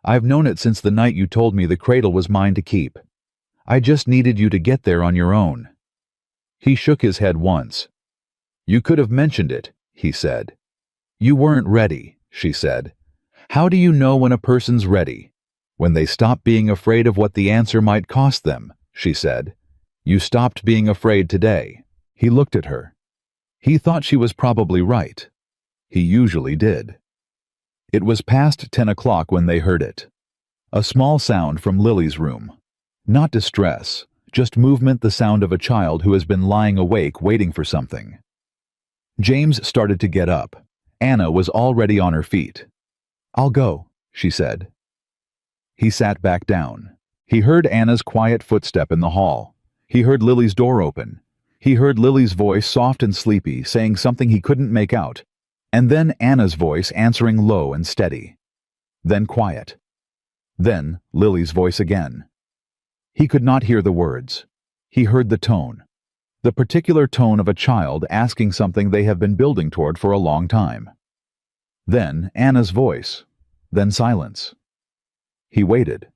"I've known it since the night you told me the cradle was mine to keep. I just needed you to get there on your own." He shook his head once. "You could have mentioned it," he said. "You weren't ready," she said. "How do you know when a person's ready? When they stop being afraid of what the answer might cost them," she said. "You stopped being afraid today." He looked at her. He thought she was probably right. He usually did. It was past 10 o'clock when they heard it. A small sound from Lily's room. Not distress, just movement, the sound of a child who has been lying awake waiting for something. James started to get up. Anna was already on her feet. "I'll go," she said. He sat back down. He heard Anna's quiet footstep in the hall. He heard Lily's door open. He heard Lily's voice, soft and sleepy, saying something he couldn't make out, and then Anna's voice answering low and steady. Then quiet. Then Lily's voice again. He could not hear the words. He heard the tone. The particular tone of a child asking something they have been building toward for a long time. Then Anna's voice. Then silence. He waited.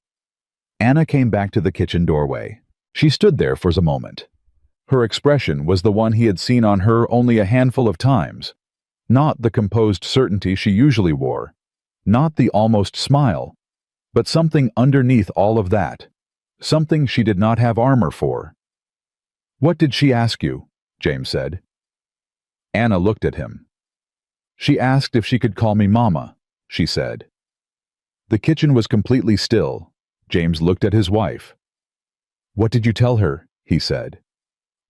Anna came back to the kitchen doorway. She stood there for a moment. Her expression was the one he had seen on her only a handful of times. Not the composed certainty she usually wore. Not the almost smile. But something underneath all of that. Something she did not have armor for. "What did she ask you?" James said. Anna looked at him. "She asked if she could call me Mama," she said. The kitchen was completely still. James looked at his wife. "What did you tell her?" he said.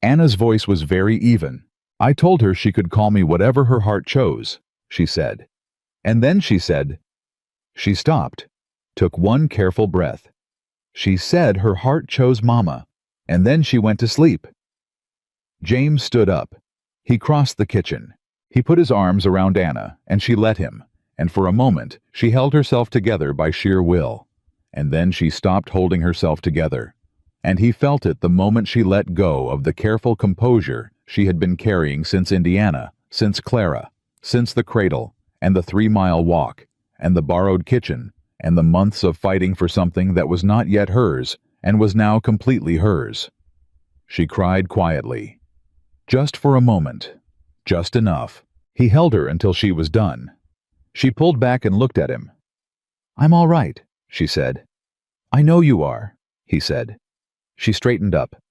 Anna's voice was very even. "I told her she could call me whatever her heart chose," she said. And then she said, she stopped, took one careful breath. She said her heart chose Mama, and then she went to sleep. James stood up. He crossed the kitchen. He put his arms around Anna, and she let him, and for a moment she held herself together by sheer will. And then she stopped holding herself together. And he felt it the moment she let go of the careful composure she had been carrying since Indiana, since Clara, since the cradle, and the 3-mile walk, and the borrowed kitchen, and the months of fighting for something that was not yet hers, and was now completely hers. She cried quietly. Just for a moment. Just enough. He held her until she was done. She pulled back and looked at him. "I'm all right," she said. "I know you are," he said. She straightened up.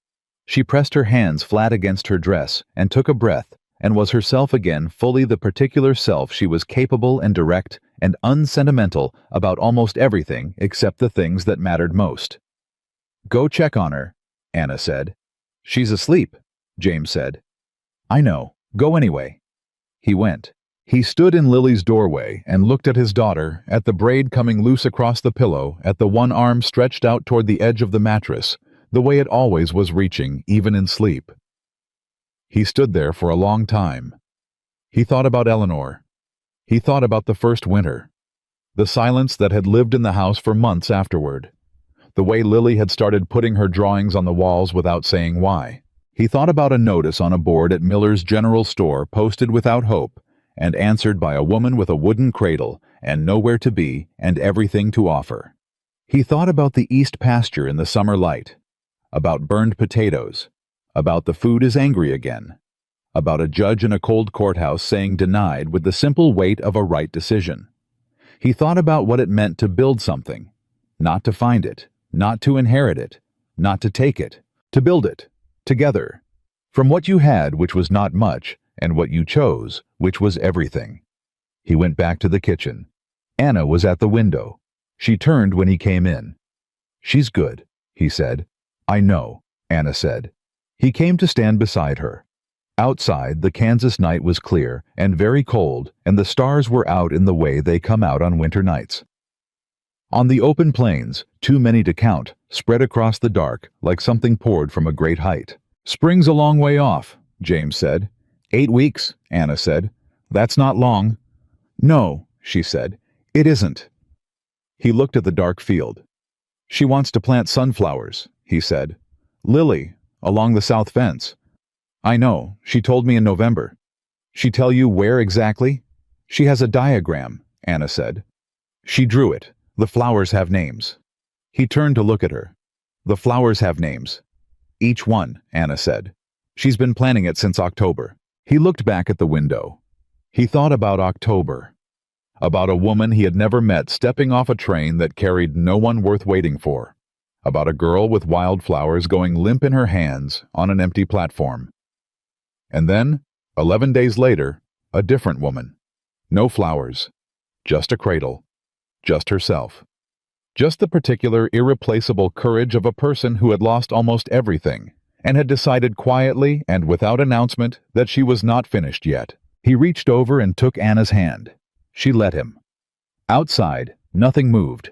She pressed her hands flat against her dress and took a breath and was herself again, fully the particular self she was, capable and direct and unsentimental about almost everything except the things that mattered most. "Go check on her," Anna said. "She's asleep," James said. "I know. Go anyway." He went. He stood in Lily's doorway and looked at his daughter, at the braid coming loose across the pillow, at the one arm stretched out toward the edge of the mattress, the way it always was reaching, even in sleep. He stood there for a long time. He thought about Eleanor. He thought about the first winter. The silence that had lived in the house for months afterward. The way Lily had started putting her drawings on the walls without saying why. He thought about a notice on a board at Miller's General Store posted without hope and answered by a woman with a wooden cradle and nowhere to be and everything to offer. He thought about the east pasture in the summer light, about burned potatoes, about the food is angry again, about a judge in a cold courthouse saying denied with the simple weight of a right decision. He thought about what it meant to build something, not to find it, not to inherit it, not to take it, to build it, together, From what you had, which was not much, and what you chose, which was everything. He went back to the kitchen. Anna was at the window. She turned when he came in. "She's good," he said. "I know," Anna said. He came to stand beside her. Outside, the Kansas night was clear and very cold, and the stars were out in the way they come out on winter nights. On the open plains, too many to count, spread across the dark like something poured from a great height. "Spring's a long way off," James said. 8 weeks, Anna said. "That's not long." "No," she said, "it isn't." He looked at the dark field. "She wants to plant sunflowers," he said. "Lily, along the south fence." "I know, she told me in November." "She tell you where exactly?" "She has a diagram," Anna said. She drew it. "The flowers have names." He turned to look at her. "The flowers have names." "Each one," Anna said. "She's been planning it since October." He looked back at the window. He thought about October. About a woman he had never met stepping off a train that carried no one worth waiting for. About a girl with wildflowers going limp in her hands on an empty platform. And then, 11 days later, a different woman. No flowers. Just a cradle. Just herself. Just the particular, irreplaceable courage of a person who had lost almost everything and had decided quietly and without announcement that she was not finished yet. He reached over and took Anna's hand. She let him. Outside, nothing moved.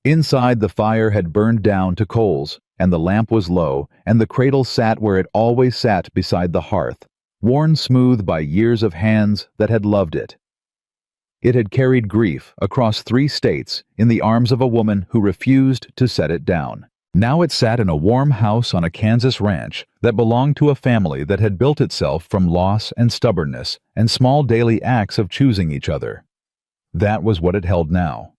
Inside, the fire had burned down to coals, and the lamp was low, and the cradle sat where it always sat beside the hearth, worn smooth by years of hands that had loved it. It had carried grief across 3 states in the arms of a woman who refused to set it down. Now it sat in a warm house on a Kansas ranch that belonged to a family that had built itself from loss and stubbornness and small daily acts of choosing each other. That was what it held now.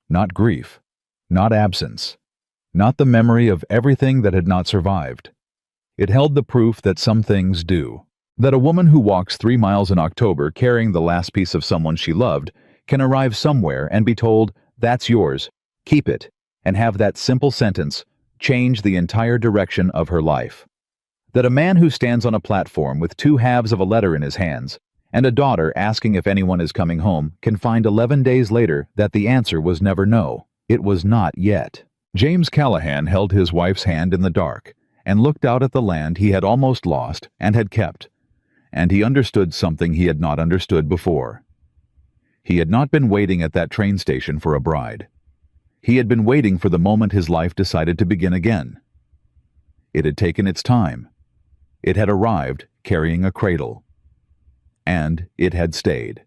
Not grief, not absence, not the memory of everything that had not survived. It held the proof that some things do. That a woman who walks 3 miles in October carrying the last piece of someone she loved can arrive somewhere and be told, "That's yours, keep it," and have that simple sentence change the entire direction of her life. That a man who stands on a platform with 2 halves of a letter in his hands and a daughter asking if anyone is coming home can find 11 days later that the answer was never no. It was not yet. James Callahan held his wife's hand in the dark and looked out at the land he had almost lost and had kept. And he understood something he had not understood before. He had not been waiting at that train station for a bride. He had been waiting for the moment his life decided to begin again. It had taken its time. It had arrived carrying a cradle. And it had stayed.